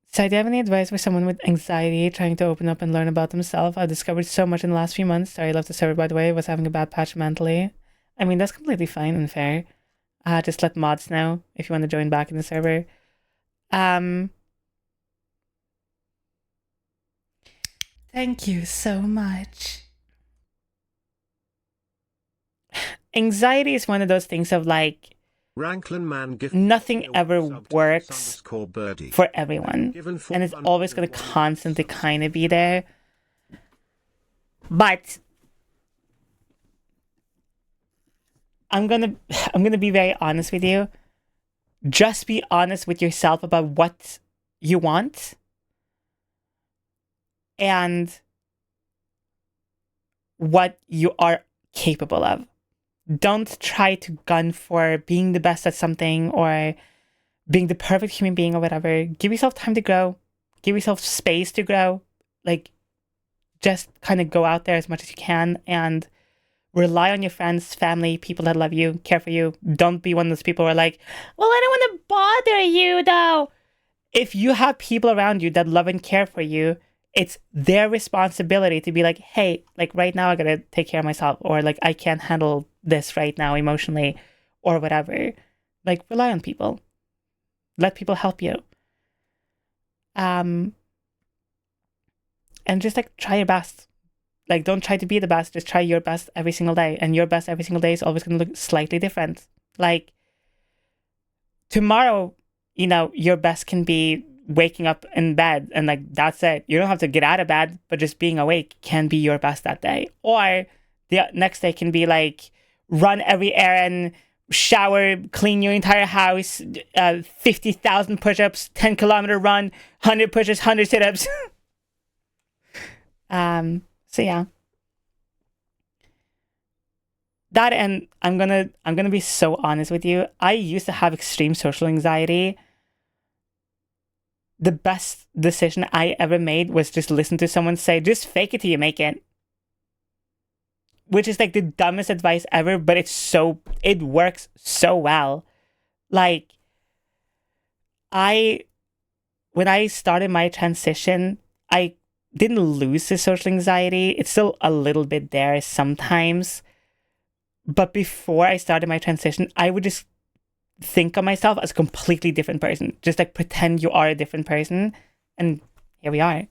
So do you have any advice for someone with anxiety trying to open up and learn about themselves? I've discovered so much in the last few months. Sorry, I left the server, by the way. I was having a bad patch mentally. I mean, that's completely fine and fair. Just let mods know if you want to join back in the server. Thank you so much. Anxiety is one of those things of like, Ranklin Man gifted nothing ever sub to works Birdie. for everyone. Given And it's always going to constantly kind of be there. But I'm gonna be very honest with you. Just be honest with yourself about what you want and what you are capable of. Don't try to gun for being the best at something or being the perfect human being or whatever. Give yourself time to grow. Give yourself space to grow. Like, just kind of go out there as much as you can and rely on your friends, family, people that love you, care for you. Don't be one of those people who are like, well, I don't want to bother you though. If you have people around you that love and care for you, it's their responsibility to be like, hey, like right now I gotta take care of myself, or like I can't handle this right now emotionally, or whatever. Like, rely on people. Let people help you. And just like try your best. Like, don't try to be the best, just try your best every single day. And your best every single day is always gonna look slightly different. Like, tomorrow, you know, your best can be waking up in bed and like that's it. You don't have to get out of bed, but just being awake can be your best that day. Or the next day can be like run every errand, shower, clean your entire house, 50,000 push-ups, 10-kilometer run, 100 push-ups, 100 sit-ups. So yeah. That, and I'm gonna be so honest with you. I used to have extreme social anxiety. The best decision I ever made was just listen to someone say, just fake it till you make it. Which is like the dumbest advice ever, but it works so well. Like, when I started my transition, I didn't lose the social anxiety. It's still a little bit there sometimes. But before I started my transition, I would just think of myself as a completely different person. Just like pretend you are a different person. And here we are.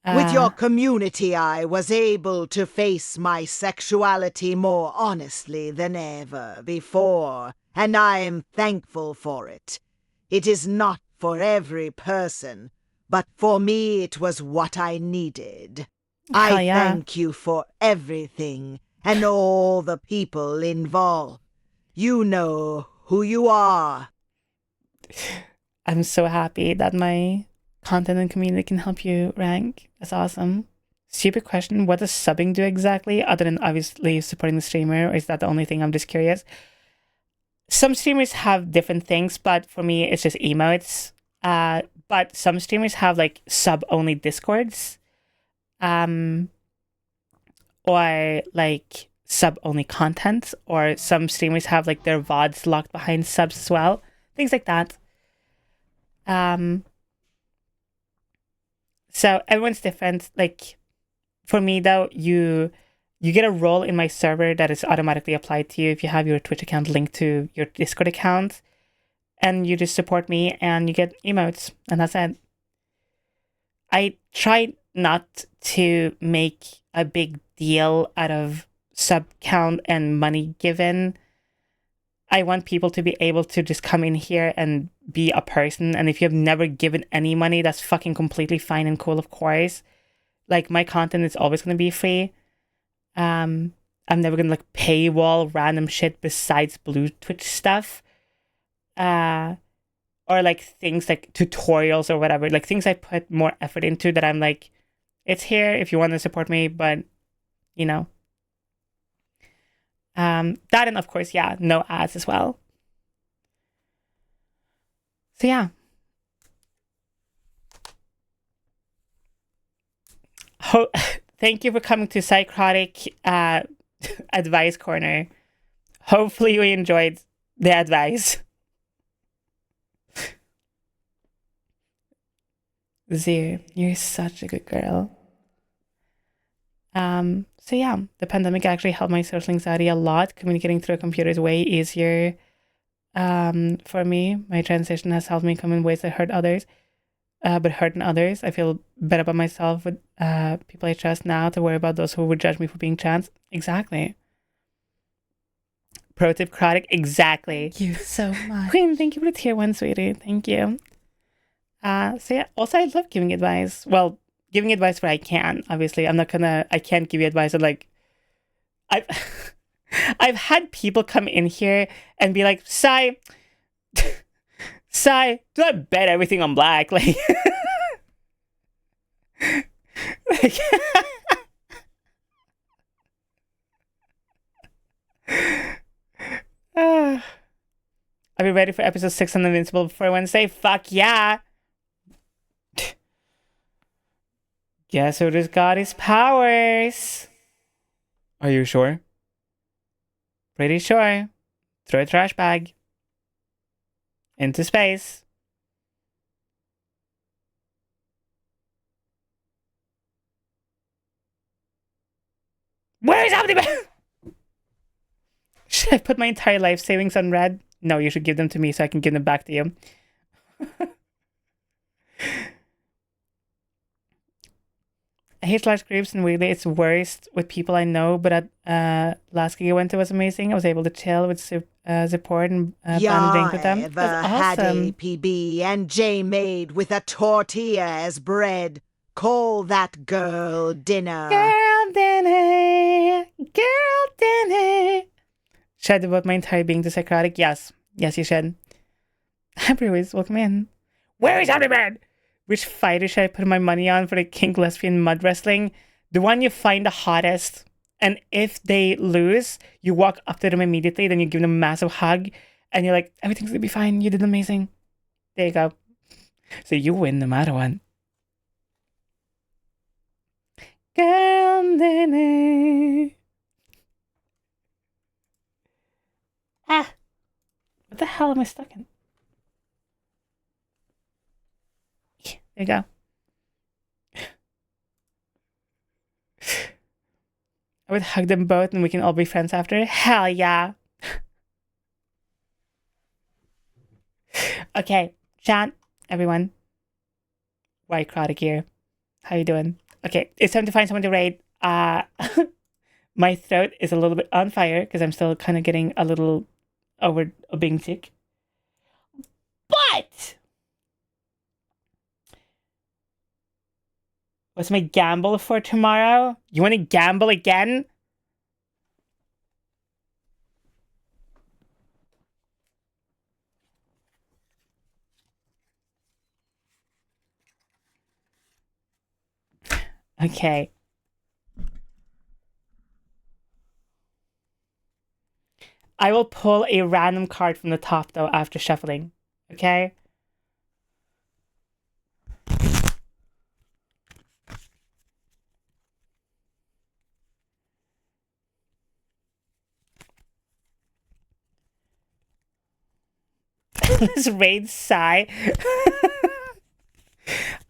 With your community, I was able to face my sexuality more honestly than ever before, and I am thankful for it. It is not for every person, but for me it was what I needed. Hell I yeah. thank you for everything and all the people involved. You know who you are. I'm so happy that my content and community can help you rank. That's awesome. Stupid question. What does subbing do exactly, other than obviously supporting the streamer? Or is that the only thing? I'm just curious. Some streamers have different things, but for me, it's just emotes. But some streamers have like sub-only discords. Or like sub-only content. Or some streamers have like their VODs locked behind subs as well. Things like that. So everyone's different. Like for me though, you get a role in my server that is automatically applied to you if you have your Twitch account linked to your Discord account, and you just support me and you get emotes, and that's it. I try not to make a big deal out of sub count and money given. I want people to be able to just come in here and be a person. And if you have never given any money, that's fucking completely fine and cool, of course. Like, my content is always going to be free. I'm never going to, like, paywall random shit besides blue Twitch stuff. Or, like, things like tutorials or whatever. Like, things I put more effort into that I'm like, it's here if you want to support me, but, you know. That and of course, yeah, no ads as well. So yeah. Thank you for coming to Szycrotic Advice Corner. Hopefully you enjoyed the advice. Zir, you're such a good girl. So yeah, the pandemic actually helped my social anxiety a lot. Communicating through a computer is way easier for me. My transition has helped me come in ways that hurt others, but hurting others. I feel better about myself with people I trust now to worry about those who would judge me for being trans. Exactly. Pro tip, Szycrotic. Exactly. Thank you so much. Queen, thank you for the tier 1, sweetie. Thank you. So yeah, also I love giving advice. Well, giving advice where I can. Obviously, I can't give you advice on like, I've had people come in here and be like, Sai, do not bet everything on black. Like, like are we ready for episode 6 on Invincible before Wednesday? Fuck yeah. Guess who just got his powers? Are you sure? Pretty sure. Throw a trash bag. Into space. Where's Optimus? Should I put my entire life savings on red? No, you should give them to me so I can give them back to you. I hate large groups, and weirdly, it's worst with people I know. But at last gig I went to was amazing. I was able to chill with support and band and drink with them. Ever That's had awesome. APB and J made with a tortilla as bread? Call that girl dinner. Girl dinner, girl dinner. Should I devote my entire being to Szycrotic? Yes, you should. Everyways, welcome in. Where is Omni-Man? Which fighter should I put my money on for the kink lesbian mud wrestling? The one you find the hottest. And if they lose, you walk up to them immediately, then you give them a massive hug, and you're like, everything's gonna be fine, you did amazing. There you go. So you win no matter what. Girl dinner. Ah! What the hell am I stuck in? There you go. I would hug them both and we can all be friends after. Hell yeah. Okay, chat, everyone. Szycrotic here. How you doing? Okay, it's time to find someone to raid. My throat is a little bit on fire because I'm still kind of getting a little over being sick. But what's my gamble for tomorrow? You want to gamble again? Okay. I will pull a random card from the top though after shuffling. Okay? This raid sigh.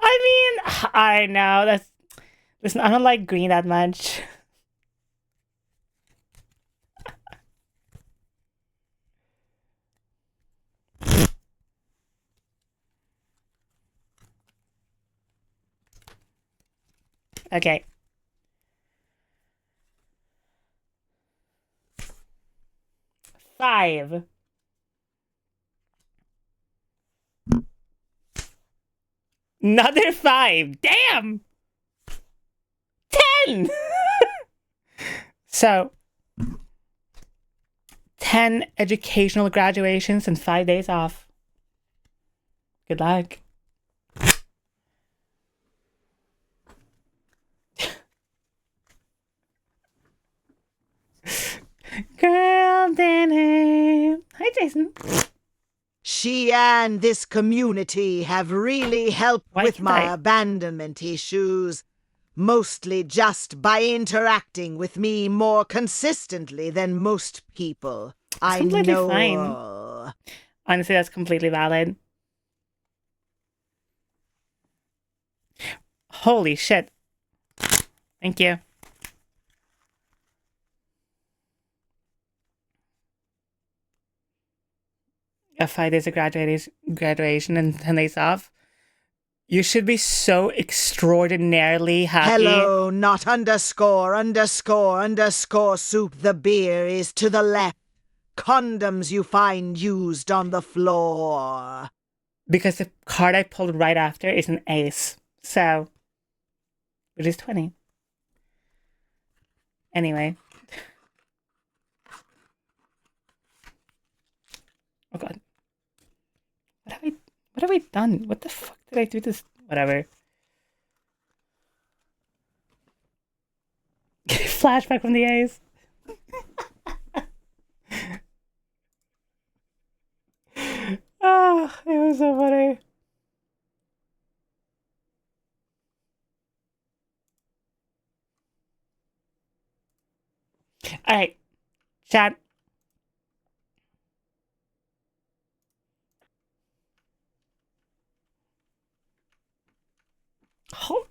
I mean, I know that's. Listen, I don't like green that much. Okay. Five. Another 5. Damn! 10! So, 10 educational graduations and 5 days off. Good luck. Girl, Danny. Hi, Jason. She and this community have really helped Why with can't my I- abandonment issues, mostly just by interacting with me more consistently than most people. I completely know. fine. Honestly, that's completely valid. Holy shit. Thank you. A 5 days of graduation and 10 days off. You should be so extraordinarily happy. Hello, not underscore soup. The beer is to the left. Condoms you find used on the floor. Because the card I pulled right after is an ace. So, which is 20. Anyway. Oh god. What have I done? What the fuck did I do this? Whatever. Flashback from the ace. Oh, it was so funny. Alright. Chat. Oh.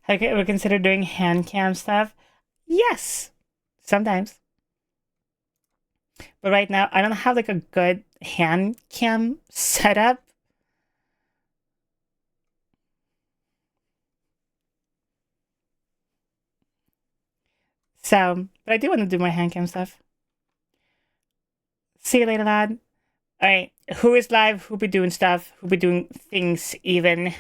Have you ever considered doing hand cam stuff? Yes. Sometimes. But right now, I don't have like a good hand cam setup. So, but I do want to do my hand cam stuff. See you later, lad. Alright, who is live? Who be doing stuff? Who be doing things even?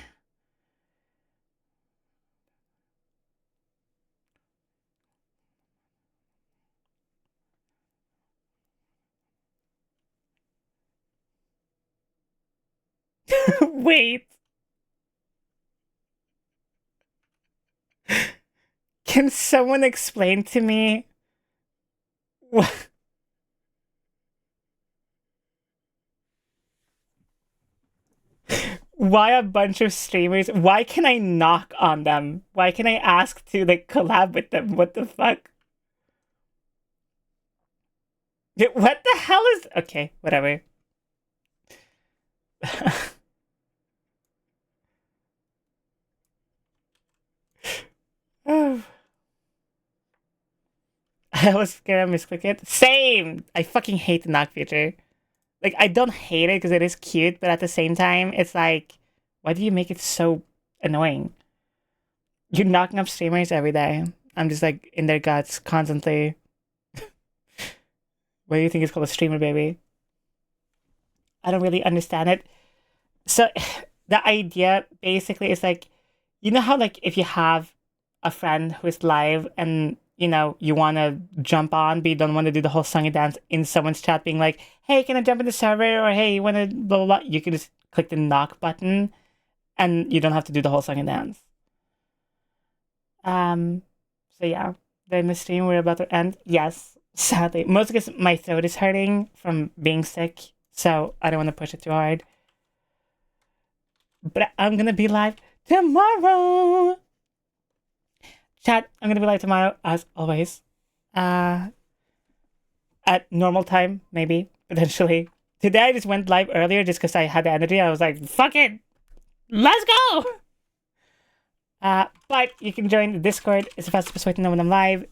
Wait. Can someone explain to me what? Why a bunch of streamers? Why can I knock on them? Why can I ask to like collab with them? What the fuck? What the hell is... Okay, whatever. Oh. I was gonna misclick it. Same! I fucking hate the knock feature. Like, I don't hate it because it is cute, but at the same time, it's like, why do you make it so annoying? You're knocking up streamers every day. I'm just like in their guts constantly. What do you think is called a streamer, baby? I don't really understand it. So the idea basically is like, you know how like if you have a friend who is live and you know you want to jump on but you don't want to do the whole song and dance in someone's chat being like, hey, can I jump in the server? Or hey, you want to blah, blah, blah. You can just click the knock button and you don't have to do the whole song and dance. So yeah, then the stream we're about to end. Yes, sadly. Mostly because my throat is hurting from being sick, so I don't want to push it too hard. But I'm gonna be live tomorrow. Chat, I'm gonna be live tomorrow, as always. At normal time, maybe, potentially. Today I just went live earlier just because I had the energy. I was like, fuck it! Let's go! But you can join the Discord. It's the fastest way to know when I'm live,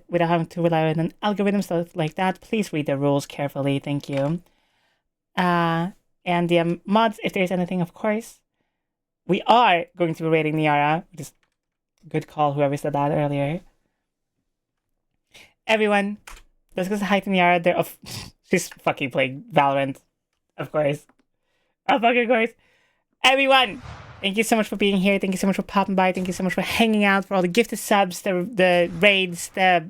without having to rely on an algorithm, stuff like that. Please read the rules carefully, thank you. And the mods, if there's anything, of course. We are going to be raiding Niara, which is good call, whoever said that earlier. Everyone, let's go say hi to Niara. They're she's fucking playing Valorant, of course. Of fucking course. Everyone, thank you so much for being here. Thank you so much for popping by. Thank you so much for hanging out, for all the gifted subs, the raids, the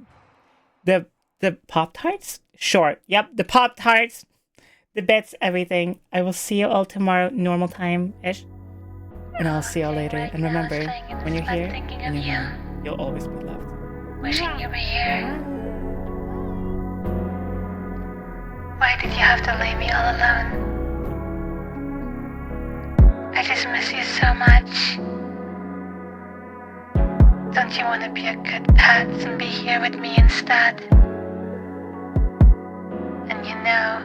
Pop-Tarts? Sure. Yep, the Pop-Tarts, the bits, everything. I will see you all tomorrow, normal time-ish. And I'll see you all later. And remember, when you're here, and you're home, you'll always be loved. Wishing you were here. Why did you have to leave me all alone? I just miss you so much. Don't you want to be a good pet and be here with me instead? And you know,